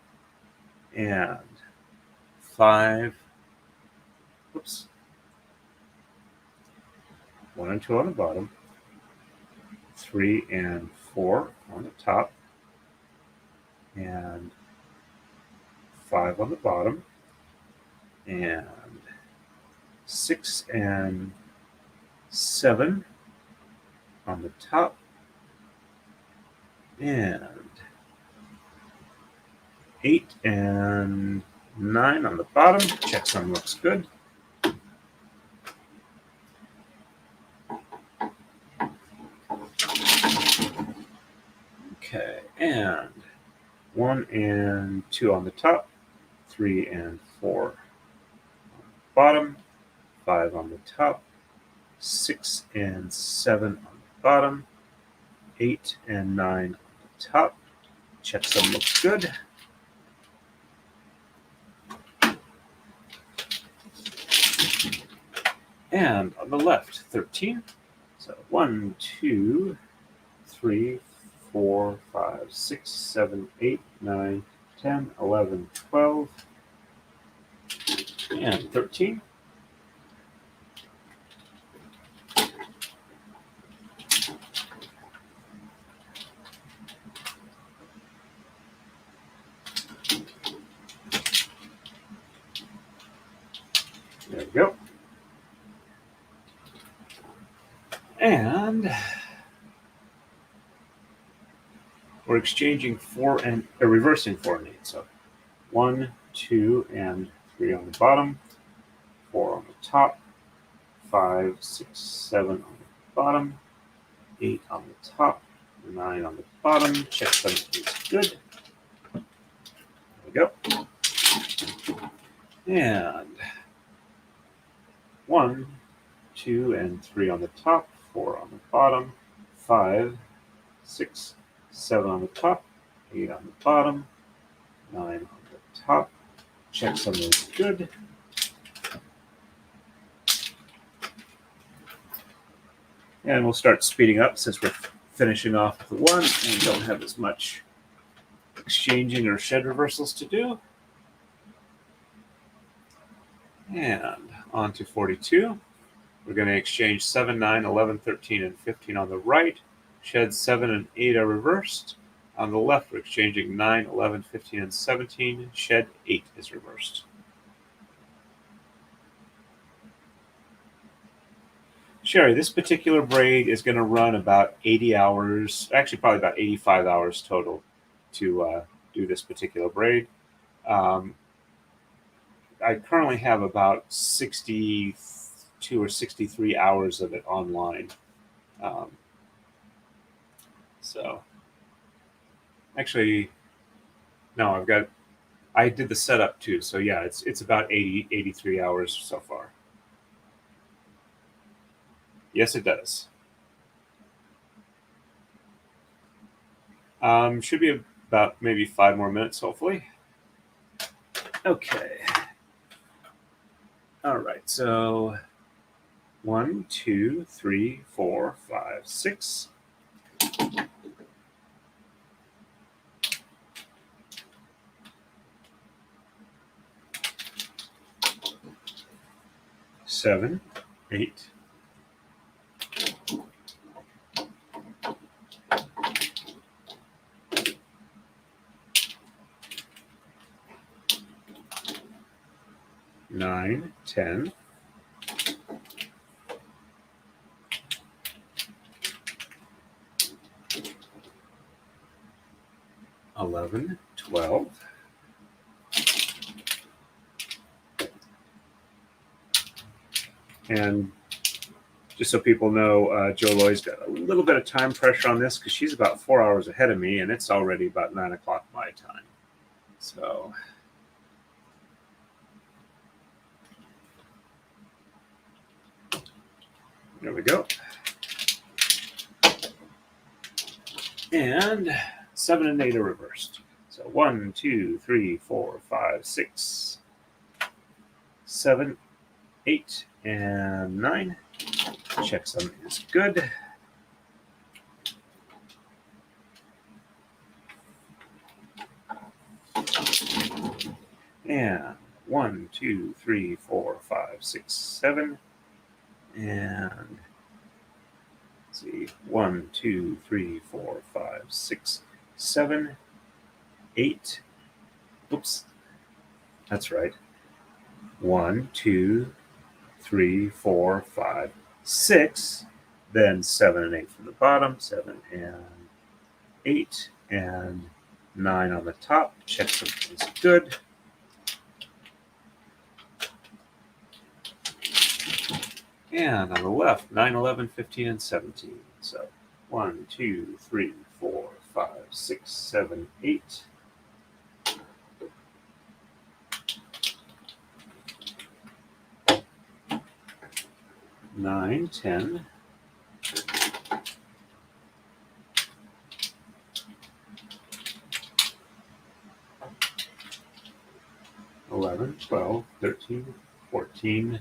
and 5. Whoops. 1 and 2 on the bottom, 3 and 4 on the top, and 5 on the bottom, and 6 and 7 on the top, and 8 and 9 on the bottom. Checksum looks good. Okay, and 1 and 2 on the top, 3 and 4 on the bottom, 5 on the top, 6 and 7 on the bottom, 8 and 9 on the top. Checksum looks good. And on the left, 13. So 1, 2, 3, 4, 5, 6, 7, 8, 9, 10, 11, 12, and 13. There we go. And we're exchanging 4 and reversing 4 and 8. So 1, 2, and 3 on the bottom, 4 on the top, 5, 6, 7 on the bottom, 8 on the top, 9 on the bottom. Checksum is good. There we go. And 1, 2, and 3 on the top, 4 on the bottom, 5, 6, 7 on the top, 8 on the bottom, 9 on the top. Checksum is good. And we'll start speeding up since we're finishing off the 1 and don't have as much exchanging or shed reversals to do. And on to 42. We're going to exchange 7, 9, 11, 13, and 15 on the right. Shed 7 and 8 are reversed. On the left, we're exchanging 9, 11, 15, and 17. Shed 8 is reversed. Sherry, this particular braid is going to run about 80 hours, actually probably about 85 hours total to do this particular braid. I currently have about 62 or 63 hours of it online. So actually, no, I did the setup too. So yeah, it's about 83 hours so far. Yes, it does. Should be about maybe 5 more minutes, hopefully. Okay. All right, so 1, 2, 3, 4, 5, 6. Seven, 8. Nine, 10. 11, 12. And just so people know, Joloy's got a little bit of time pressure on this because she's about 4 hours ahead of me, and it's already about 9 o'clock my time. So there we go. And 7 and 8 are reversed. So 1, 2, 3, 4, 5, 6, 7, 8, and 9. Checksum is good. And 1, 2, 3, 4, 5, 6, 7. And let's see, 1, 2, 3, 4, 5, 6, 7, 8. Oops, that's right. 1, 2, 3, 4, 5, 6. Then 7 and 8 from the bottom. 7 and 8 and 9 on the top. Checksum is good. And on the left, 9, 11, 15, and 17. So 1, 2, 3, 4, 5, 6, 7, 8. Nine, 10. 11, 12, 13, 14.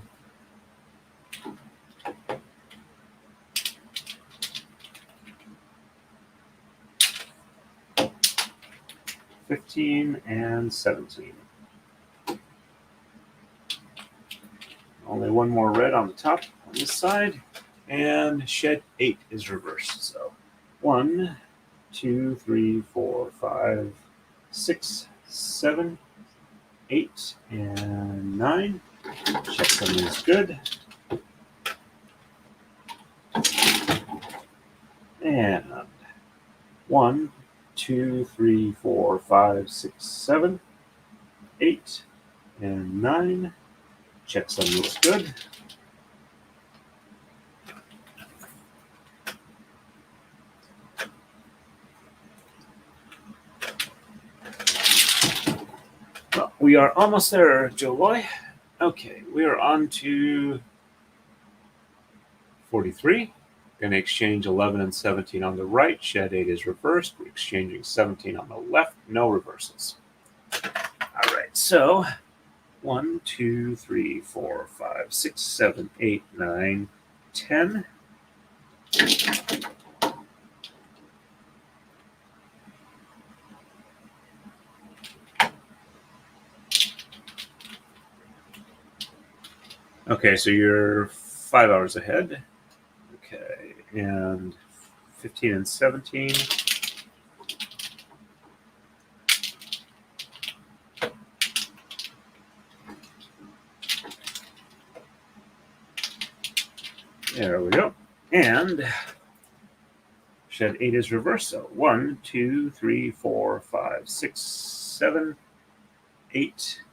15 and 17. Only one more red on the top on this side, and shed 8 is reversed. So 1, 2, 3, 4, 5, 6, 7, 8, and 9. Checksum is good. And 1, 2, 3, 4, 5, 6, 7, 8, and 9. Checksum looks good. Well, we are almost there, Joloy. Okay, we are on to 43. Going to exchange 11 and 17 on the right. Shed 8 is reversed. We're exchanging 17 on the left. No reversals. All right, so 1, 2, 3, 4, 5, 6, 7, 8, 9, 10. Okay, so you're 5 hours ahead. Okay, and 15 and 17. There we go. And shed 8 is reversed. So 1, 2, 3, 4, 5, 6, 7, 8.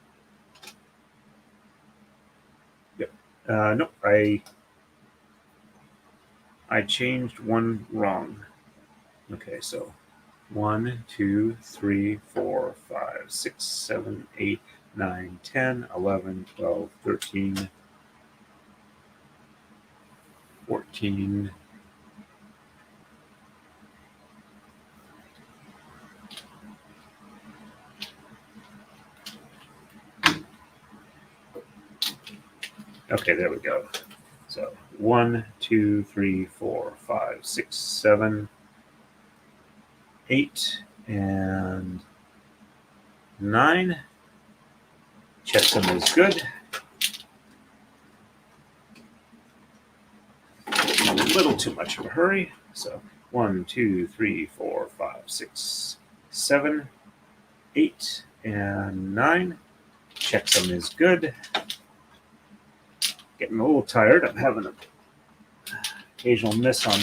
Yep. Nope. I changed one wrong. Okay, so 1, 2, 3, 4, 5, 6, 7, 8, 9, 10, 11, 12, 13, 14. Okay, there we go. So 1, 2, 3, 4, 5, 6, 7, 8, and 9. Checksum is good. A little too much of a hurry. So 1, 2, 3, 4, 5, 6, 7, 8, and 9. Checksum is good. Getting a little tired. I'm having an occasional miss on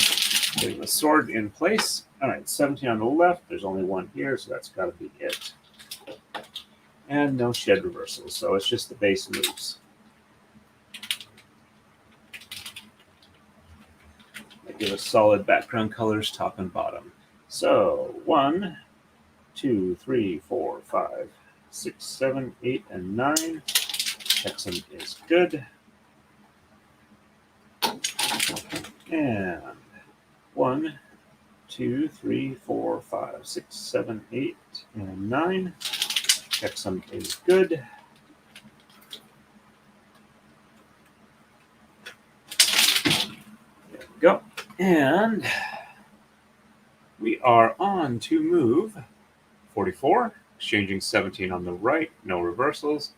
getting the sword in place. All right, 17 on the left. There's only one here, so that's got to be it. And no shed reversals, so it's just the base moves. I give us solid background colors, top and bottom. So 1, 2, 3, 4, 5, 6, 7, 8, and 9. Checksum is good. And 1, 2, 3, 4, 5, 6, 7, 8, and 9. Checksum is good. There we go. And we are on to move 44, exchanging 17 on the right, no reversals.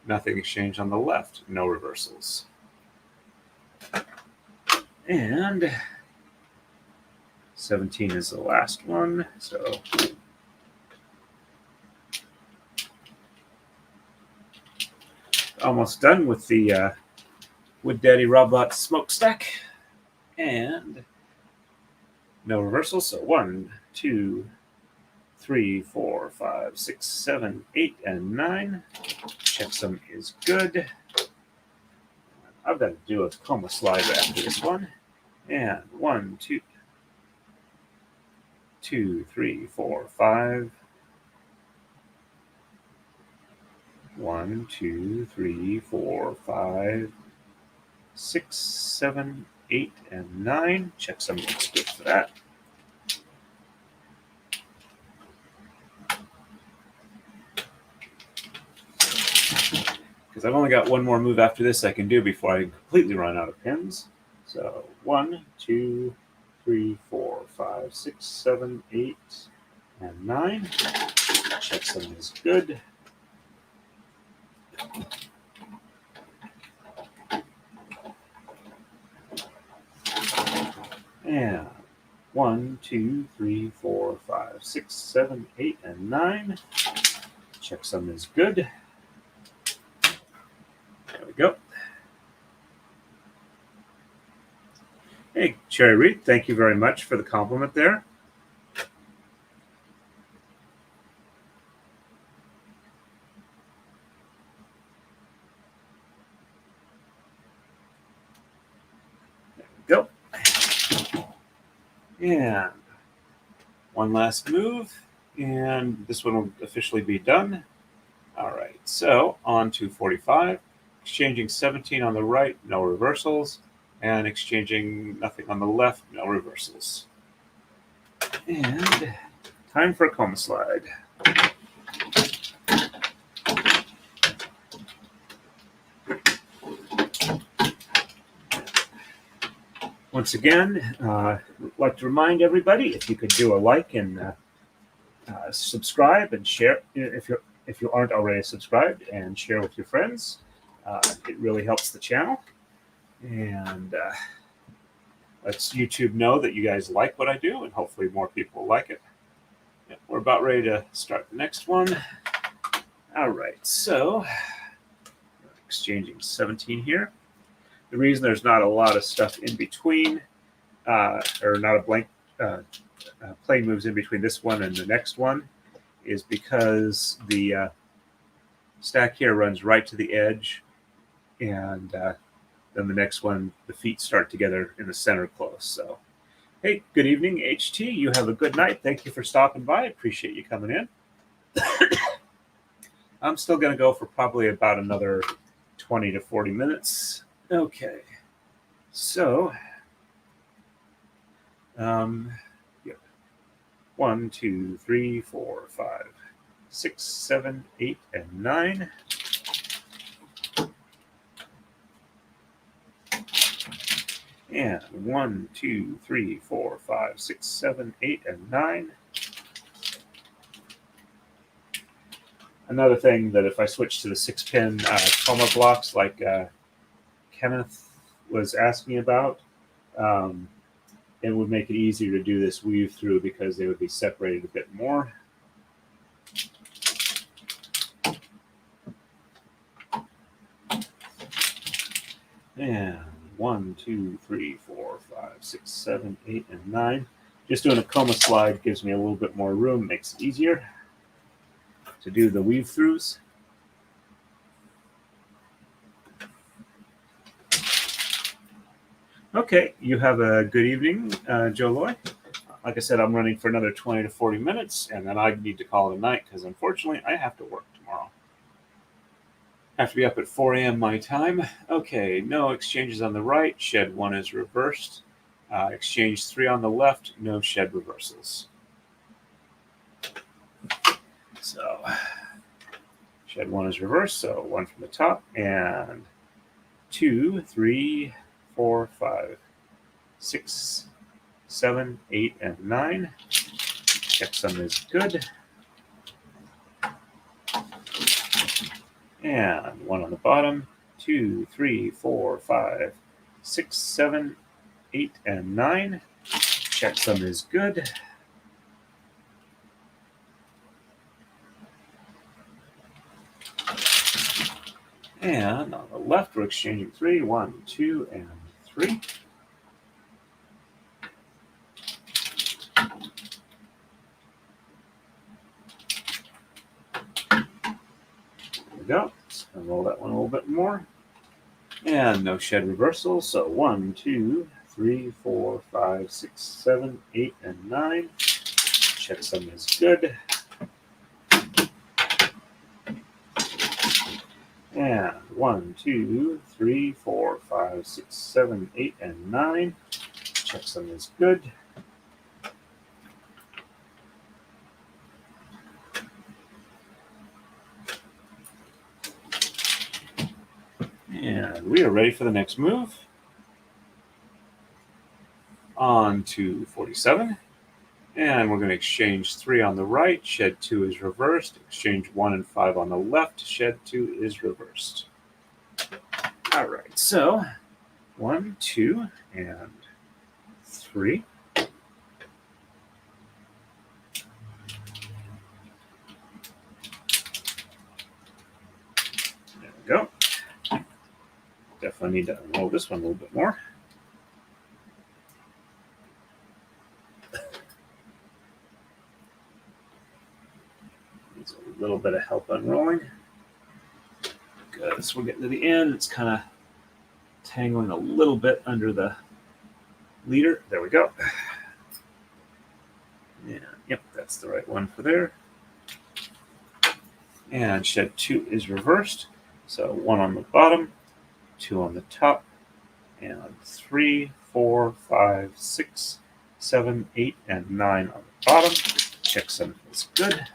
Nothing exchanged on the left, no reversals. And 17 is the last one, so almost done with the Wood Daddy Robot smokestack. And no reversals, so 1, 2, 3, 4, 5, 6, 7, 8, and 9. Checksum is good. I've got to do a coma slide after this one. And 1, 2, 2, 3, 4, 5. 1, 2, 3, 4, 5, 6, 7, 8, and 9. Checksum looks good for that. Because I've only got one more move after this I can do before I completely run out of pins. So 1, 2, 3, 4, 5, 6, 7, 8, and 9. Checksum is good. And 1, 2, 3, 4, 5, 6, 7, 8, and 9. Checksum is good. There we go. Hey, Cherry Reed, thank you very much for the compliment there. There we go. And one last move, and this one will officially be done. All right, so on to 45, exchanging 17 on the right, no reversals, and exchanging nothing on the left, no reversals. And time for a coma slide. Once again, I'd like to remind everybody, if you could do a like and subscribe and share if you aren't already subscribed, and share with your friends. It really helps the channel, and lets YouTube know that you guys like what I do, and hopefully more people like it. Yep, we're about ready to start the next one. All right, so exchanging 17 here. The reason there's not a lot of stuff in between, or not a blank play moves in between this one and the next one, is because the stack here runs right to the edge, and then the next one, the feet start together in the center close. So, hey, good evening, HT. You have a good night. Thank you for stopping by. Appreciate you coming in. I'm still going to go for probably about another 20 to 40 minutes. Okay, so, yep. 1, 2, 3, 4, 5, 6, 7, 8, and 9. And 1, 2, 3, 4, 5, 6, 7, 8, and 9. Another thing that if I switch to the 6-pin coma blocks like Kenneth was asking about, it would make it easier to do this weave through because they would be separated a bit more. And 1, 2, 3, 4, 5, 6, 7, 8, and 9. Just doing a coma slide gives me a little bit more room, makes it easier to do the weave throughs. Okay, you have a good evening, Joe Loy. Like I said, I'm running for another 20 to 40 minutes, and then I need to call it a night because unfortunately I have to work tomorrow. I have to be up at 4 a.m. my time. Okay, no exchanges on the right. Shed 1 is reversed. Exchange 3 on the left. No shed reversals. So shed 1 is reversed. So 1 from the top and 2, 3, 4, 5, 6, 7, 8, and 9. Checksum is good. And 1 on the bottom. 2, 3, 4, 5, 6, 7, 8, and 9. Checksum is good. And on the left, we're exchanging 3, 1, 2, and 3. There we go. Let's unroll that one a little bit more. And no shed reversal. So 1, 2, 3, 4, 5, 6, 7, 8, and 9. Checksum is good. And 1, 2, 3, 4, 5, 6, 7, 8, and 9. Checksum is good. And we are ready for the next move. On to 47. And we're going to exchange 3 on the right. Shed 2 is reversed. Exchange 1 and 5 on the left. Shed 2 is reversed. All right, so 1, 2, and 3. There we go. Definitely need to unroll this one a little bit more. Needs a little bit of help unrolling. Good. So we're getting to the end. It's kind of tangling a little bit under the leader. There we go. Yeah, yep, that's the right one for there. And shed 2 is reversed. So 1 on the bottom, 2 on the top, and 3, 4, 5, 6, 7, 8, and 9 on the bottom. Checksum is good.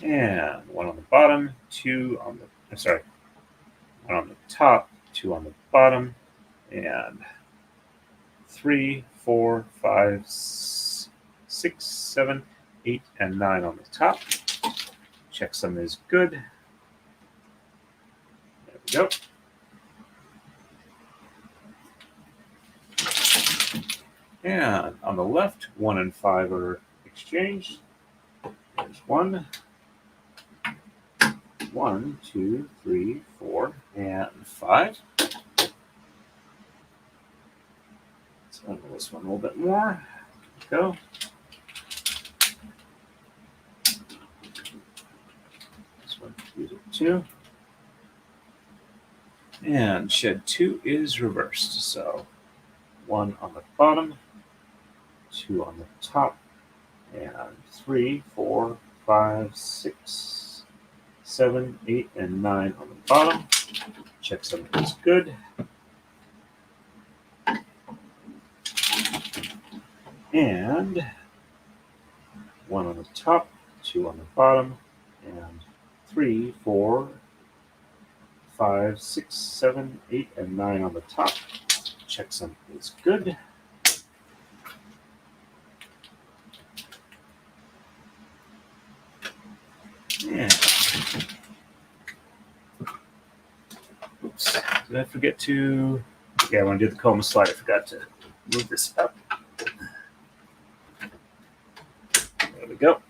And 1 on the bottom, 2 on the, 1 on the top, 2 on the bottom, and 3, 4, 5, 6, 7, 8, and 9 on the top. Checksum is good. There we go. And on the left, 1 and 5 are exchanged. There's 1, 1, 2, 3, 4, and 5. Let's unroll this one a little bit more. There we go. This one, use it 2. And shed 2 is reversed. So 1 on the bottom, 2 on the top, and 3, 4, 5, 6, 7, 8, and 9 on the bottom. Checksum is good. And 1 on the top, 2 on the bottom, and 3, 4, 5, 6, 7, 8, and 9 on the top. Checksum is good. Yeah. Oops. Did I forget to? Yeah, when I did the coma slide, I forgot to move this up. There we go.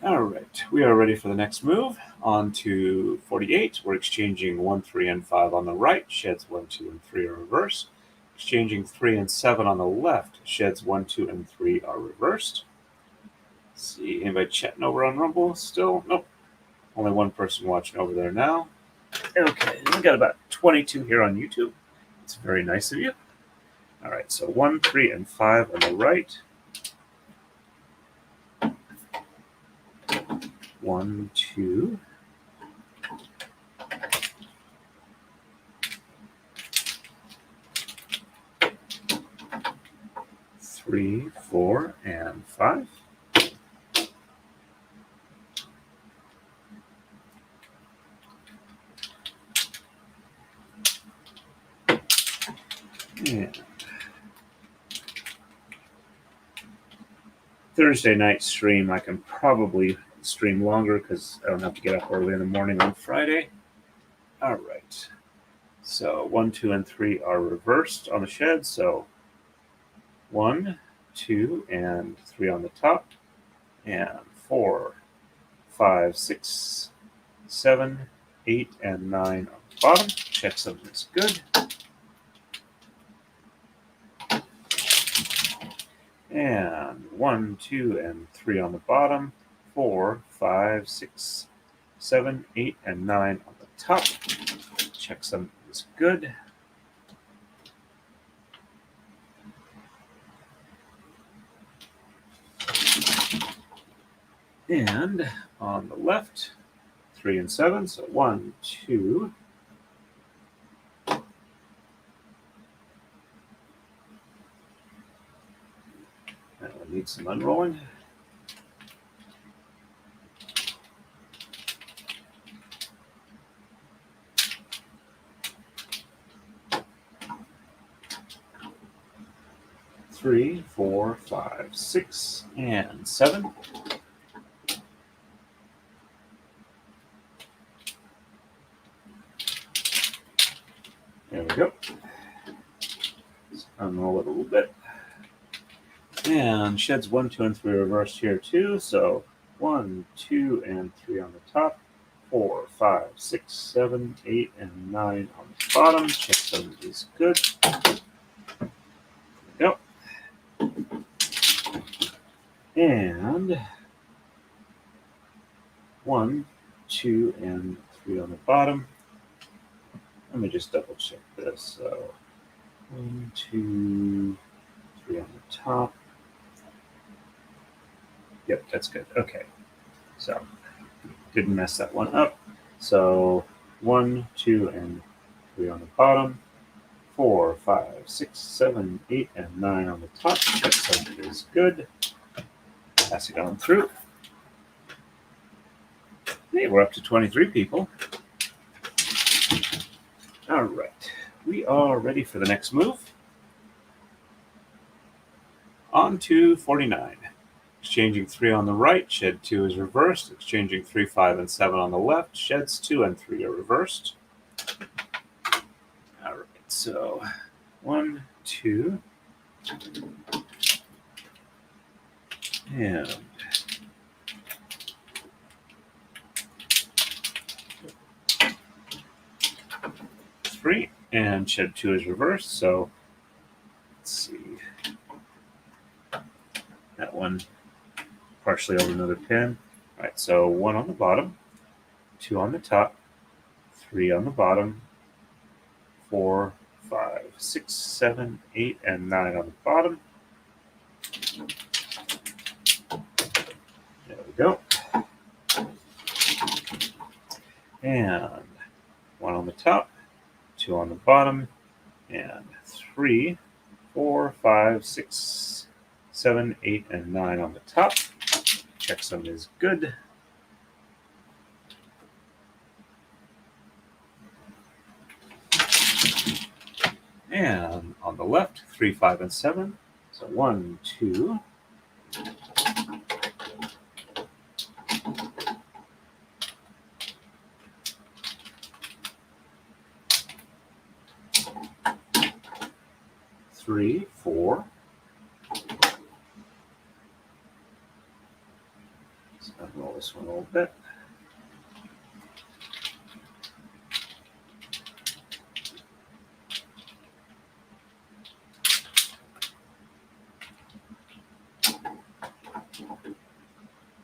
All right, we are ready for the next move. On to 48. We're exchanging 1, 3, and 5 on the right. Sheds 1, 2, and 3 are reversed. Exchanging 3 and 7 on the left. Sheds 1, 2, and 3 are reversed. Let's see, anybody chatting over on Rumble still? Nope. Only one person watching over there now. Okay, we got about 22 here on YouTube. It's very nice of you. All right, so 1, 3, and 5 on the right. 1, 2. 3, 4, and 5. And Thursday night stream, I can probably stream longer because I don't have to get up early in the morning on Friday. All right. So 1, 2, and 3 are reversed on the shed. So 1, 2, and 3 on the top, and 4, 5, 6, 7, 8, and 9 on the bottom. Checksum is good. And 1, 2, and 3 on the bottom, 4, 5, 6, 7, 8, and 9 on the top. Checksum is good. And on the left, 3 and 7. So 1, 2. That one needs some unrolling. Three, 4, 5, 6, and 7. There we go. Let's unroll it a little bit. And sheds 1, 2, and 3 reversed here too. So 1, 2, and 3 on the top. 4, 5, 6, 7, 8, and 9 on the bottom. Checksum is good. There we go. And 1, 2, and 3 on the bottom. Let me just double check this. So 1, 2, 3 on the top. Yep, that's good. Okay. So didn't mess that one up. So 1, 2, and 3 on the bottom. 4, 5, 6, 7, 8, and 9 on the top. Checksum is good. Pass it on through. Hey, we're up to 23 people. All right. We are ready for the next move. On to 49. Exchanging 3 on the right, shed 2 is reversed. Exchanging 3, 5, and 7 on the left, sheds 2 and 3 are reversed. All right, so 1, 2, and 3, and shed 2 is reversed. So let's see. That one partially over another pin. All right, so 1 on the bottom, 2 on the top, 3 on the bottom, 4, 5, 6, 7, 8, and 9 on the bottom. There we go. And 1 on the top, 2 on the bottom, and 3, 4, 5, 6, 7, 8, and 9 on the top. Checksum is good. the left, 3, 5, and 7. So 1, 2. 3, 4. Let's unroll this one a little bit.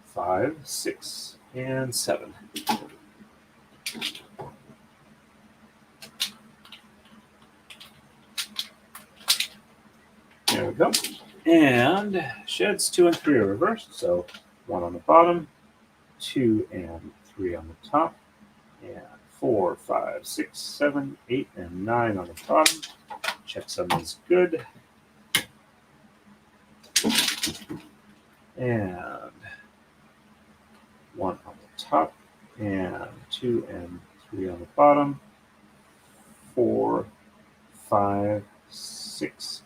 5, 6, and 7. There we go. And sheds 2 and 3 are reversed. So 1 on the bottom, 2 and 3 on the top, and 4, 5, 6, 7, 8, and 9 on the bottom. Checksum is good. And 1 on the top, and 2 and 3 on the bottom, 4, 5, 6,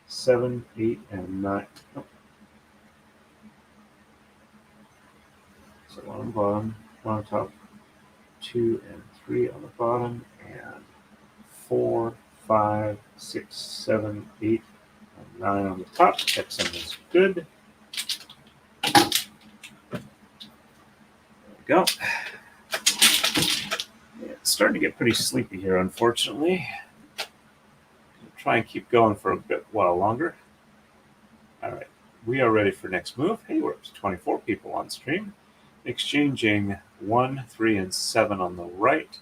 7, 8, and 9. Oh. So 1 on the bottom, 1 on the top, 2 and 3 on the bottom, and 4, 5, 6, 7, 8, and 9 on the top. Checksum is good. There we go. Yeah, it's starting to get pretty sleepy here, unfortunately. I'll try and keep going for a while longer. All right, we are ready for next move. Hey, we're up to 24 people on stream. Exchanging 1, 3, and 7 on the right.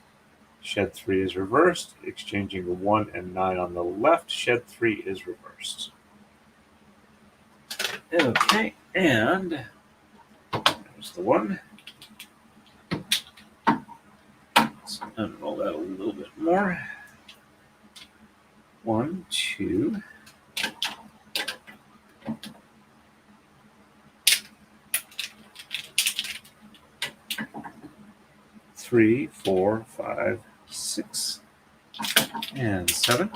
Shed 3 is reversed. Exchanging 1 and 9 on the left. Shed 3 is reversed. Okay, and there's the 1. Let's unroll that a little bit more. 1, 2. 3, 4, 5, 6, and 7.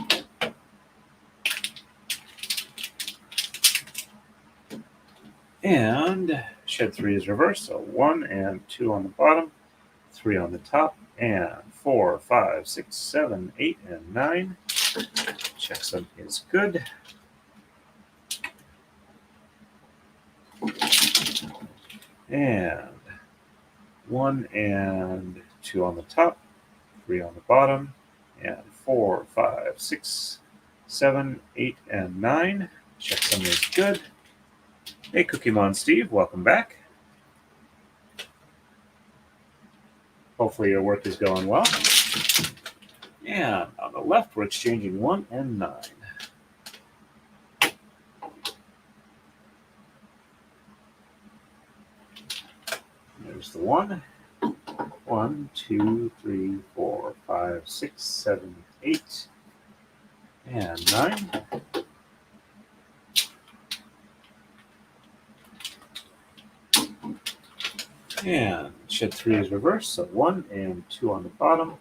And shed 3 is reversed, so 1 and 2 on the bottom, 3 on the top, and 4, 5, 6, 7, 8, and 9. Checksum is good. And 1 and 2 on the top, 3 on the bottom, and 4, 5, 6, 7, 8, and 9. Checksum is good. Hey, Kumihimo Steve, welcome back. Hopefully your work is going well. And on the left, we're exchanging 1 and 9. There's the 1. 1, 2, 3, 4, 5, 6, 7, 8, and 9. And shed 3 is reversed, so 1 and 2 on the bottom,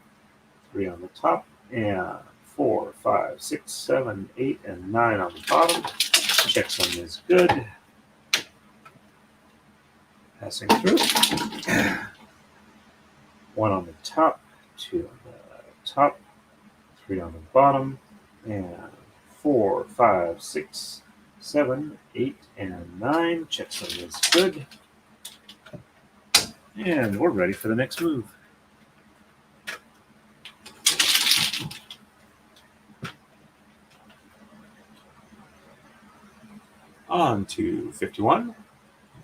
3 on the top, and 4, 5, 6, 7, 8, and 9 on the bottom. Checksum is good. Passing through. 1 on the top, 2 on the top, 3 on the bottom, and 4, 5, 6, 7, 8, and 9. Checksum is good. And we're ready for the next move. On to 51.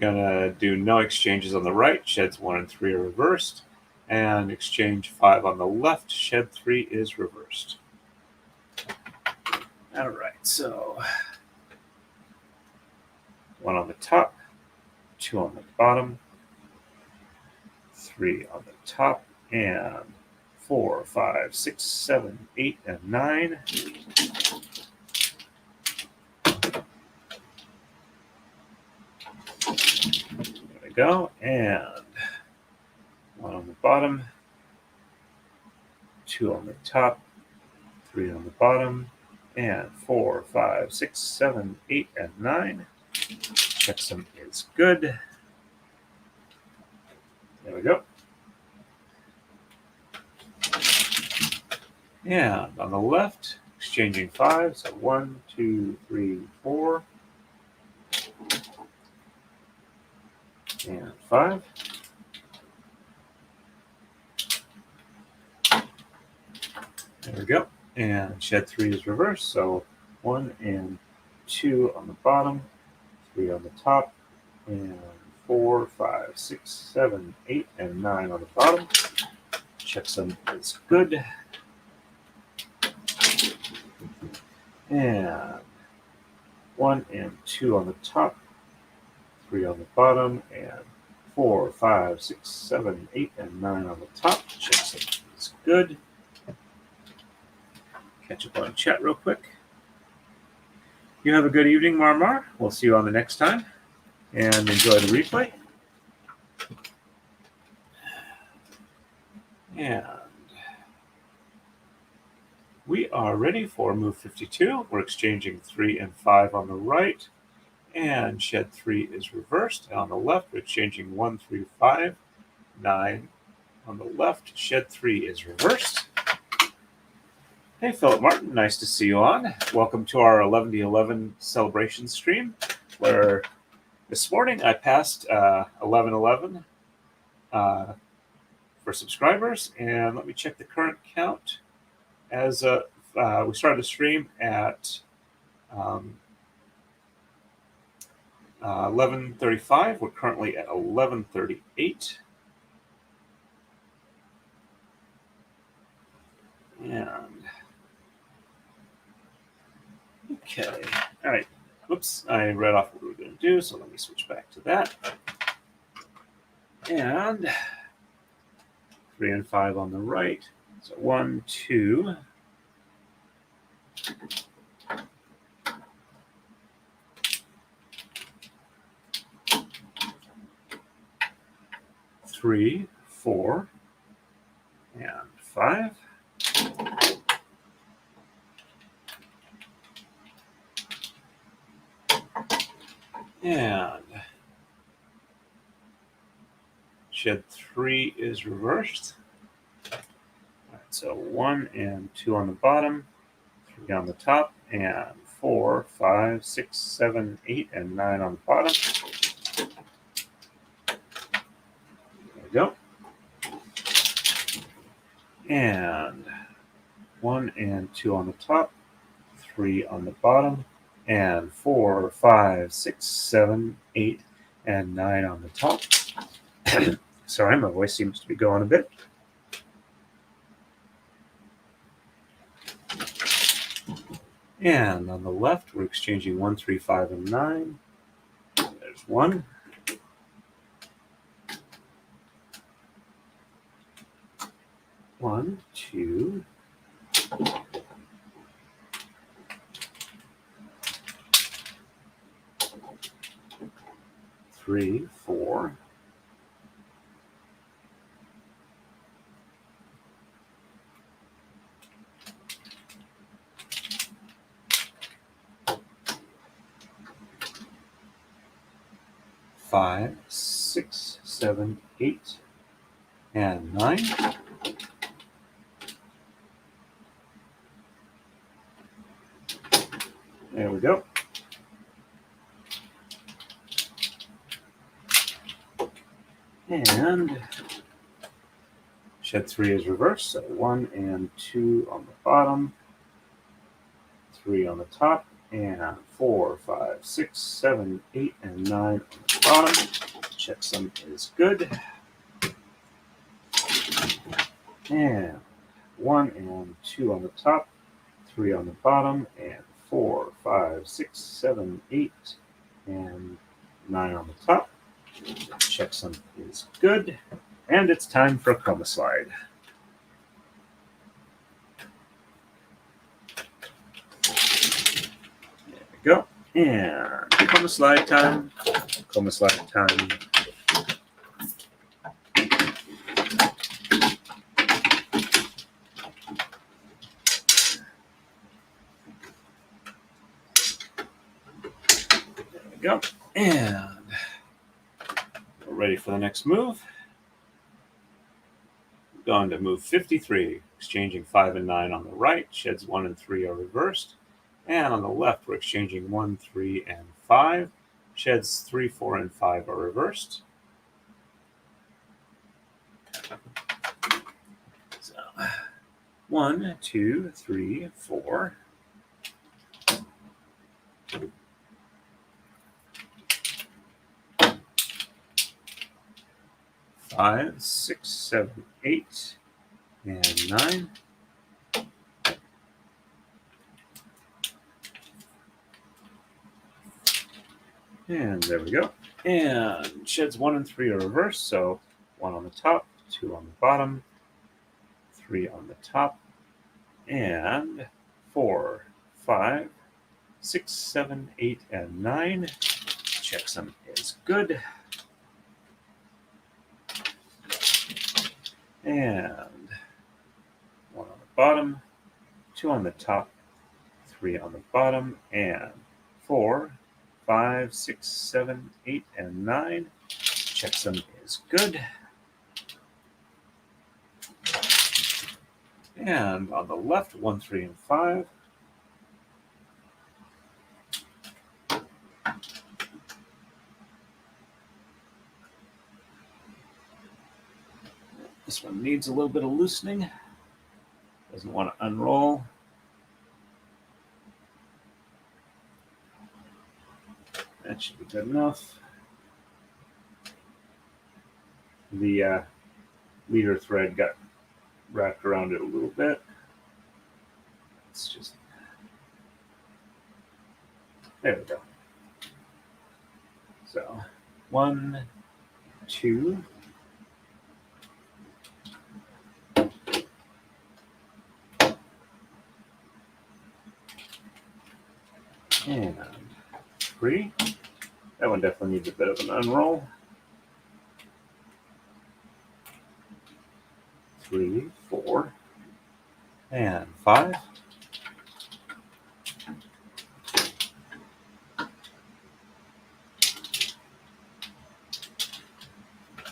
Gonna do no exchanges on the right. Sheds 1 and 3 are reversed. And exchange 5 on the left. Shed 3 is reversed. All right, so 1 on the top, 2 on the bottom, 3 on the top, and 4, 5, 6, 7, 8, and 9. There we go. And 1 on the bottom, 2 on the top, 3 on the bottom, and 4, 5, 6, 7, 8, and 9. Checksum is good. There we go. And on the left, exchanging 5. So 1, 2, 3, 4, and 5. There we go. And shed 3 is reversed. So 1 and 2 on the bottom, 3 on the top, and 4, 5, 6, 7, 8, and 9 on the bottom. Checksum is good. And 1 and 2 on the top, 3 on the bottom, and 4, 5, 6, 7, 8, and 9 on the top. Checksum is good. Catch up on chat real quick. You have a good evening, Marmar. We'll see you on the next time. And enjoy the replay. And we are ready for move 52. We're exchanging 3 and 5 on the right. And shed 3 is reversed. And on the left, we're exchanging 1, 3, 5, 9. On the left, shed 3 is reversed. Hey, Philip Martin, nice to see you on. Welcome to our 11-11 celebration stream, where this morning I passed 11-11 for subscribers, and let me check the current count. As we started the stream at 11:35, we're currently at 11:38. And okay, all right. Oops, I read off what we were going to do, so let me switch back to that. And 3 and 5 on the right. So 1, 2. 3, 4, and 5. And shed 3 is reversed. All right, so 1 and 2 on the bottom, 3 on the top, and 4, 5, 6, 7, 8, and 9 on the bottom. There we go. And 1 and 2 on the top, 3 on the bottom, and 4, 5, 6, 7, 8, and 9 on the top. Sorry, my voice seems to be going a bit. And on the left, we're exchanging 1, 3, 5, and 9. There's 1. One, 2. 3, 4. 5, 6, 7, 8, and 9. There we go. And shed 3 is reversed. So 1 and 2 on the bottom, 3 on the top, and 4, 5, 6, 7, 8, and 9 on the bottom. Checksum is good. And 1 and 2 on the top, 3 on the bottom, and 4, 5, 6, 7, 8, and 9 on the top. Checksum is good. And it's time for a chroma slide. There we go. And chroma slide time. Chroma slide time. go. And we're ready for the next move. Going to move 53, exchanging 5 and 9 on the right. Sheds 1 and 3 are reversed. And on the left, we're exchanging 1, 3, and 5. Sheds 3, 4, and 5 are reversed. So 1, 2, 3, 4. 5, 6, 7, 8, and 9. And there we go. And sheds 1 and 3 are reversed, so 1 on the top, 2 on the bottom, 3 on the top, and 4, 5, 6, 7, 8, and 9. Checksum is good. And 1 on the bottom, 2 on the top, 3 on the bottom, and 4, 5, 6, 7, 8, and 9. Checksum is good. And on the left, 1, 3, and 5. This one needs a little bit of loosening. Doesn't want to unroll. That should be good enough. The leader thread got wrapped around it a little bit. It's just, there we go. So 1, 2, and 3. That one definitely needs a bit of an unroll. 3, 4, and 5.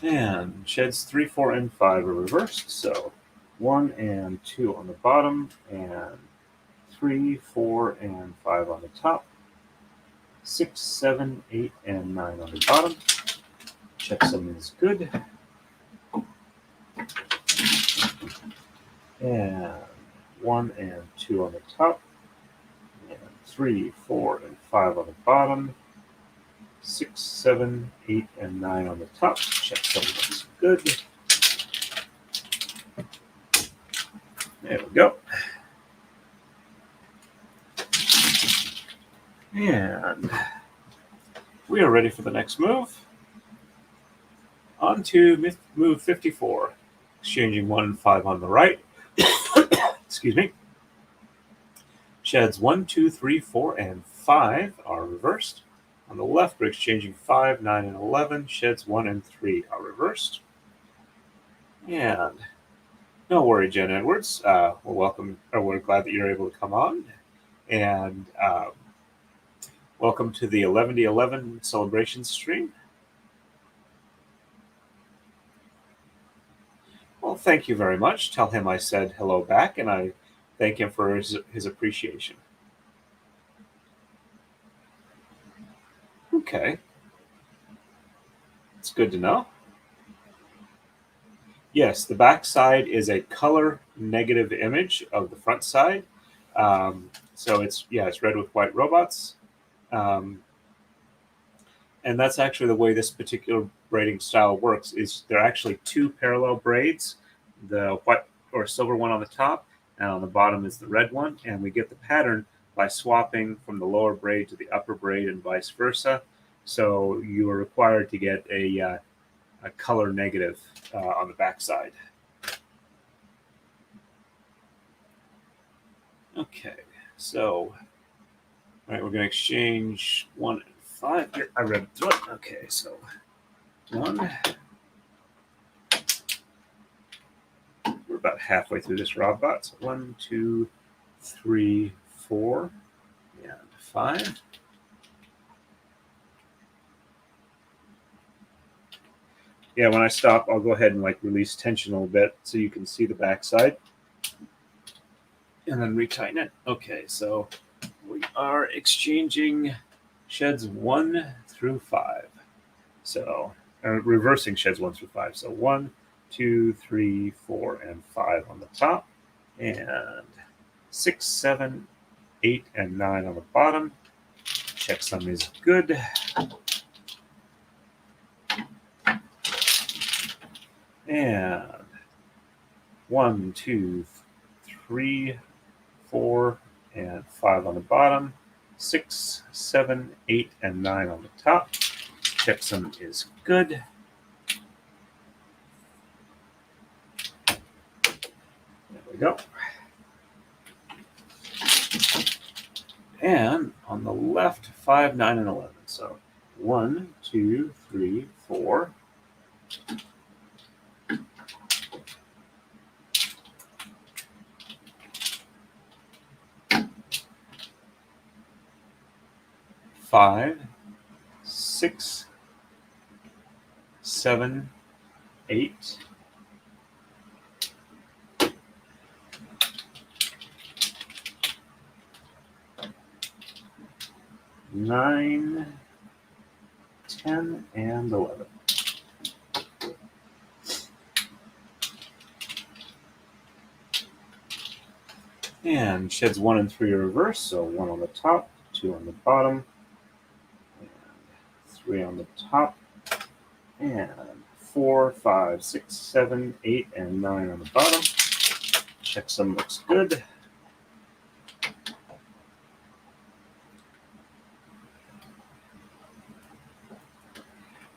And sheds 3, 4, and 5 are reversed. So 1 and 2 on the bottom, and 3, 4, and 5 on the top. 6, 7, 8, and 9 on the bottom. Checksum is good. And 1 and 2 on the top. And 3, 4, and 5 on the bottom. 6, 7, 8, and 9 on the top. Checksum is good. There we go. And we are ready for the next move. On to move 54. Exchanging 1 and 5 on the right. Excuse me. Sheds 1, 2, 3, 4, and 5 are reversed. On the left, we're exchanging 5, 9, and 11. Sheds 1 and 3 are reversed. And no worry, Jen Edwards. We're glad that you're able to come on. And welcome to the 11:11 celebration stream. Well, thank you very much. Tell him I said hello back, and I thank him for his appreciation. Okay. It's good to know. Yes, the back side is a color negative image of the front side. So it's red with white robots. And that's actually the way this particular braiding style works. Is there are actually 2 parallel braids, the white or silver one on the top, and on the bottom is the red one. And we get the pattern by swapping from the lower braid to the upper braid and vice versa. So you are required to get a color negative on the back side. Okay, so all right, we're going to exchange 1 and 5. Here, I read through it. Okay, so 1. We're about halfway through this robot. So 1, 2, 3, 4, and 5. yeah, when I stop, I'll go ahead and like release tension a little bit so you can see the backside. And then retighten it. Okay, so we are exchanging sheds 1 through 5. So reversing sheds 1 through 5. So 1, 2, 3, 4, and 5 on the top, and 6, 7, 8, and 9 on the bottom. Checksum is good. And 1, 2, 3, 4, and 5 on the bottom. 6, 7, 8, and 9 on the top. Checksum is good. There we go. And on the left, 5, 9, and 11. So 1, 2, 3, 4. 5, 6, 7, 8. 9, 10, and 11. And sheds 1 and 3 are reversed, so 1 on the top, 2 on the bottom, and 3 on the top, and 4, 5, 6, 7, 8, and 9 on the bottom. Checksum looks good.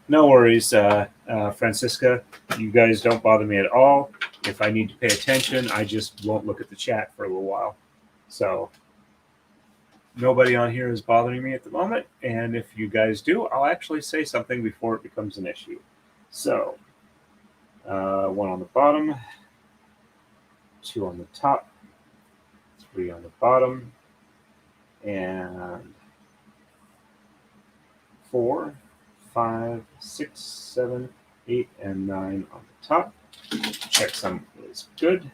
No worries, Francisca. You guys don't bother me at all. If I need to pay attention, I just won't look at the chat for a little while. So nobody on here is bothering me at the moment. And if you guys do, I'll actually say something before it becomes an issue. So 1 on the bottom, 2 on the top, 3 on the bottom, and 4, 5, 6, 7, 8, and 9 on the top. Checksum is good.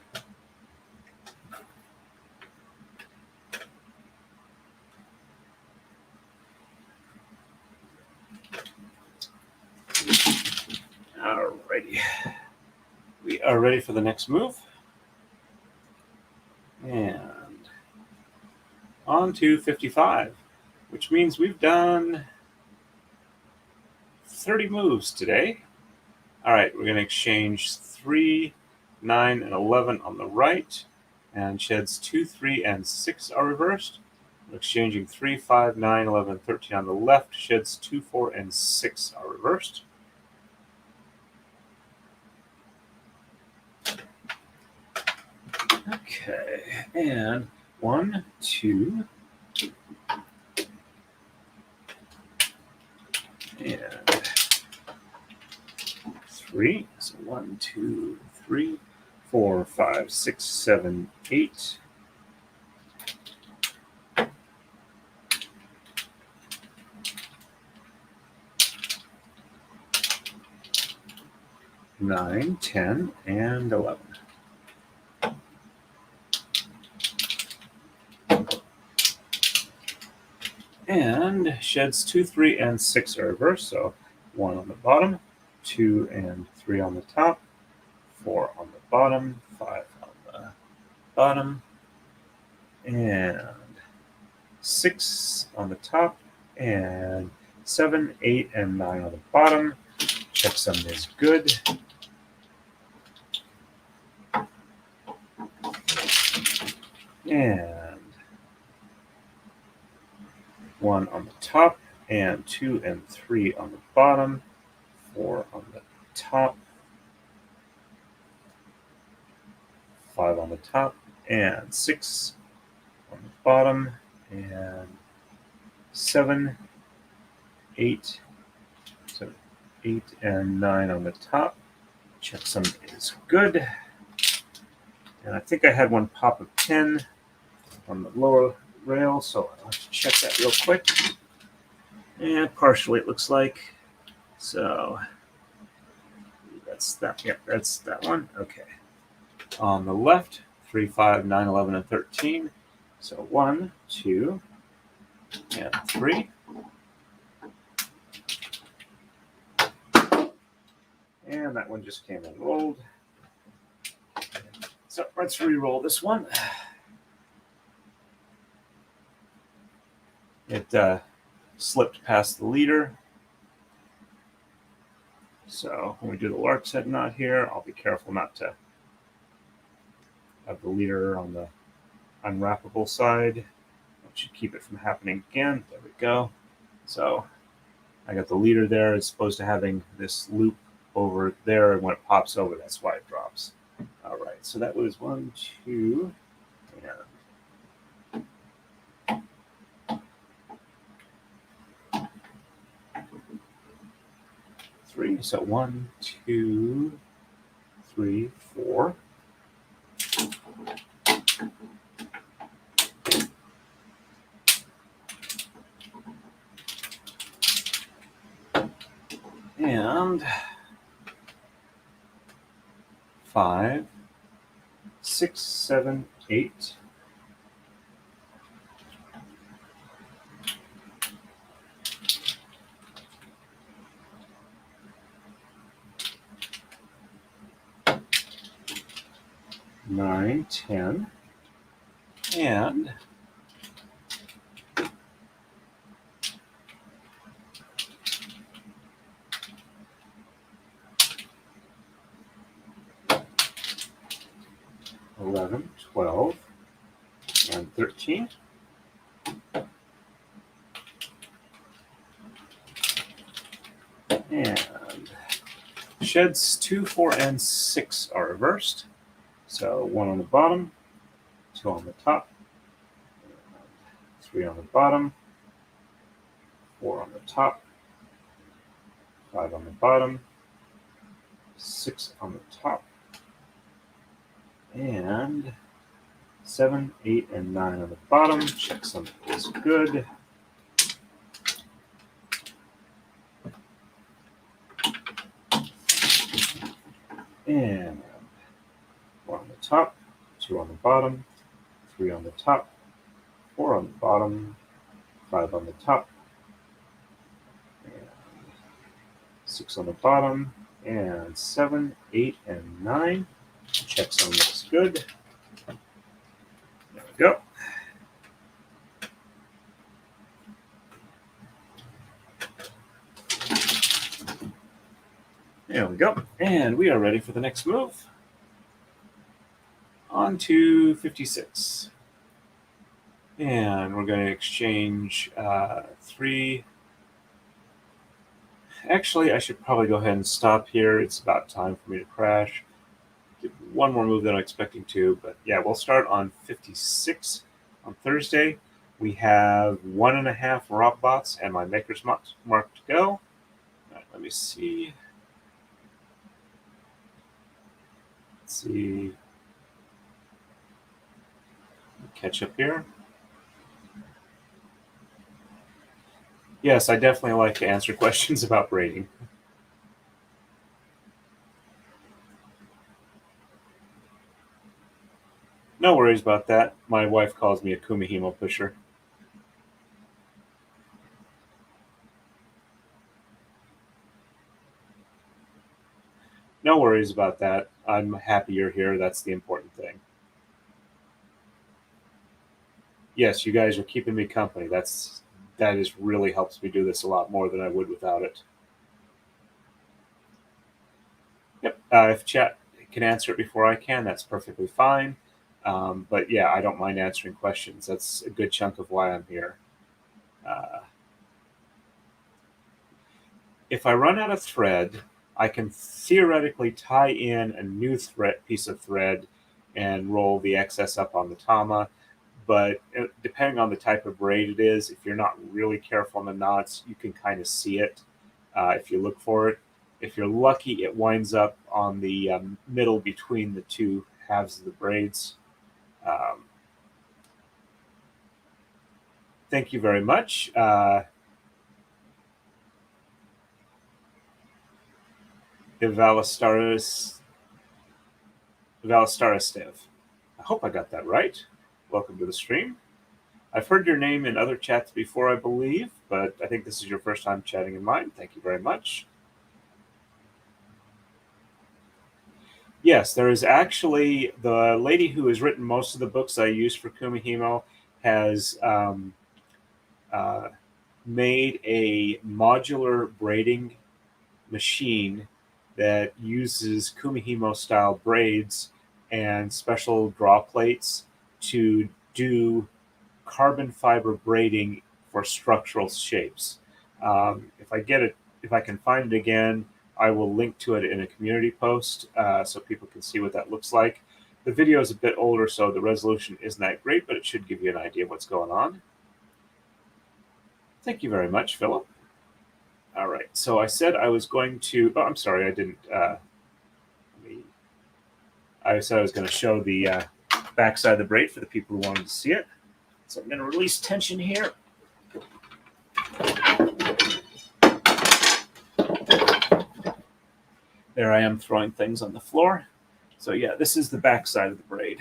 Alrighty. We are ready for the next move. And on to 55, which means we've done 30 moves today. All right, we're going to exchange 3, 9, and 11 on the right, and sheds 2, 3, and 6 are reversed. We're exchanging 3, 5, 9, 11, 13 on the left, sheds 2, 4, and 6 are reversed. Okay, and 1, 2, and 3. So 1, 2, 3, 4, 5, 6, 7, 8. 9, 10, and 11. And sheds 2, 3, and 6 are reversed. So 1 on the bottom, 2 and 3 on the top, 4 on the bottom, 5 on the bottom, and 6 on the top, and 7, 8, and 9 on the bottom. Checksum is good. And 1 on the top, and 2 and 3 on the bottom, 4 on the top, 5 on the top, and 6 on the bottom, and 7, 8, 8, and 9 on the top. Checksum is good. And I think I had one pop of 10 on the lower rail, so I'll have to check that real quick. And partially it looks like. So that's that. Yep, that's that one. Okay. On the left, 3, 5, 9, 11, and 13. So 1, 2, and 3. And that one just came unrolled. So let's re-roll this one. It slipped past the leader. So when we do the lark's head knot here, I'll be careful not to have the leader on the unwrappable side. That should keep it from happening again. There we go. So I got the leader there. It's supposed to having this loop over there, and when it pops over, that's why it drops. All right, so that was 1, 2, and 3. So 1, 2, 3, 4. And 5, 6, 7, 8. Nine, 10, and 11, 12, and 13. And sheds 2, 4, and 6 are reversed. So 1 on the bottom, 2 on the top, 3 on the bottom, 4 on the top, 5 on the bottom, 6 on the top, and 7, 8, and 9 on the bottom. Checksum is good. And 4 on the top, 2 on the bottom, 3 on the top, 4 on the bottom, 5 on the top, and 6 on the bottom, and 7, 8, and 9. Checksum looks good. There we go. There we go. And we are ready for the next move. On to 56. And we're going to exchange 3. Actually, I should probably go ahead and stop here. It's about time for me to crash. Did one more move than I'm expecting to, but yeah, we'll start on 56 on Thursday. We have 1.5 rock bots and my maker's mark to go. All right, let me see. Let's see. Catch up here. Yes, I definitely like to answer questions about braiding. No worries about that. My wife calls me a Kumihimo pusher. No worries about that. I'm happy you're here. That's the important thing. Yes, you guys are keeping me company. That is really helps me do this a lot more than I would without it. Yep. If chat can answer it before I can, that's perfectly fine. But yeah, I don't mind answering questions. That's a good chunk of why I'm here. If I run out of thread, I can theoretically tie in a new piece of thread and roll the excess up on the tama. But depending on the type of braid it is, if you're not really careful on the knots, you can kind of see it if you look for it. If you're lucky, it winds up on the middle between the two halves of the braids. Thank you very much. Ivalistaris Stev. I hope I got that right. Welcome to the stream. I've heard your name in other chats before, I believe, but I think this is your first time chatting in mine. Thank you very much. Yes, there is actually the lady who has written most of the books I use for Kumihimo has made a modular braiding machine that uses Kumihimo style braids and special draw plates to do carbon fiber braiding for structural shapes. If I can find it again, I will link to it in a community post so people can see what that looks like. The video is a bit older, so the resolution isn't that great, but it should give you an idea of what's going on. Thank you very much, Philip. All right, so I said I was going to, oh, I'm sorry, I didn't, I said I was going to show the backside of the braid for the people who wanted to see it. So I'm going to release tension here. There I am throwing things on the floor. So yeah, this is the back side of the braid.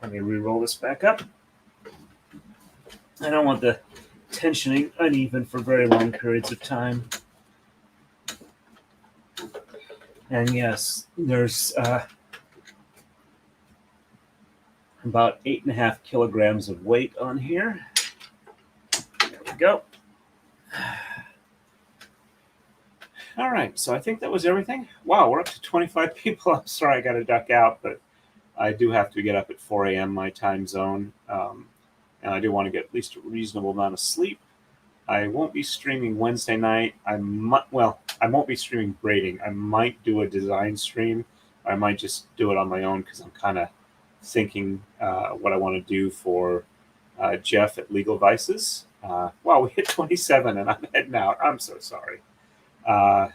Let me re-roll this back up. I don't want the tensioning uneven for very long periods of time. And yes, there's about 8.5 kilograms of weight on here. There we go. All right, so I think that was everything. Wow, we're up to 25 people. I'm sorry I got to duck out, but I do have to get up at 4 a.m. my time zone, and I do want to get at least a reasonable amount of sleep. I won't be streaming Wednesday night. I won't be streaming braiding. I might do a design stream. I might just do it on my own because I'm kind of thinking what I want to do for Jeff at Legal Vices. Wow, we hit 27 and I'm heading out. I'm so sorry. Let's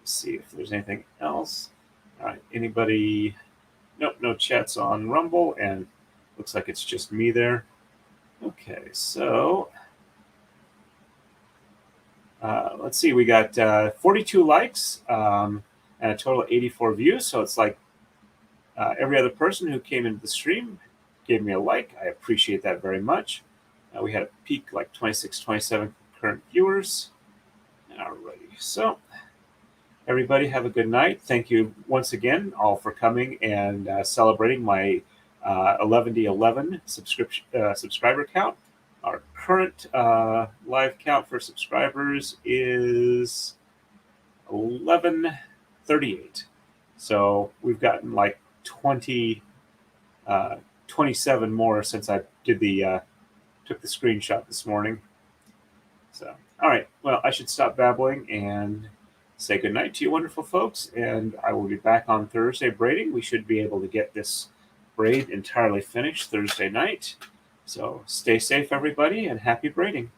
see if there's anything else. All right, anybody? Nope, no chats on Rumble, and looks like it's just me there. Okay, so let's see. We got 42 likes and a total of 84 views. So it's like every other person who came into the stream gave me a like. I appreciate that very much. We had a peak like 26, 27 current viewers. Alrighty, so everybody have a good night. Thank you once again all for coming and celebrating my 11-11 subscriber count. Our current live count for subscribers is 1138. So we've gotten like 27 more since I did took the screenshot this morning. So, all right. Well, I should stop babbling and say goodnight to you wonderful folks. And I will be back on Thursday braiding. We should be able to get this braid entirely finished Thursday night. So stay safe, everybody, and happy braiding.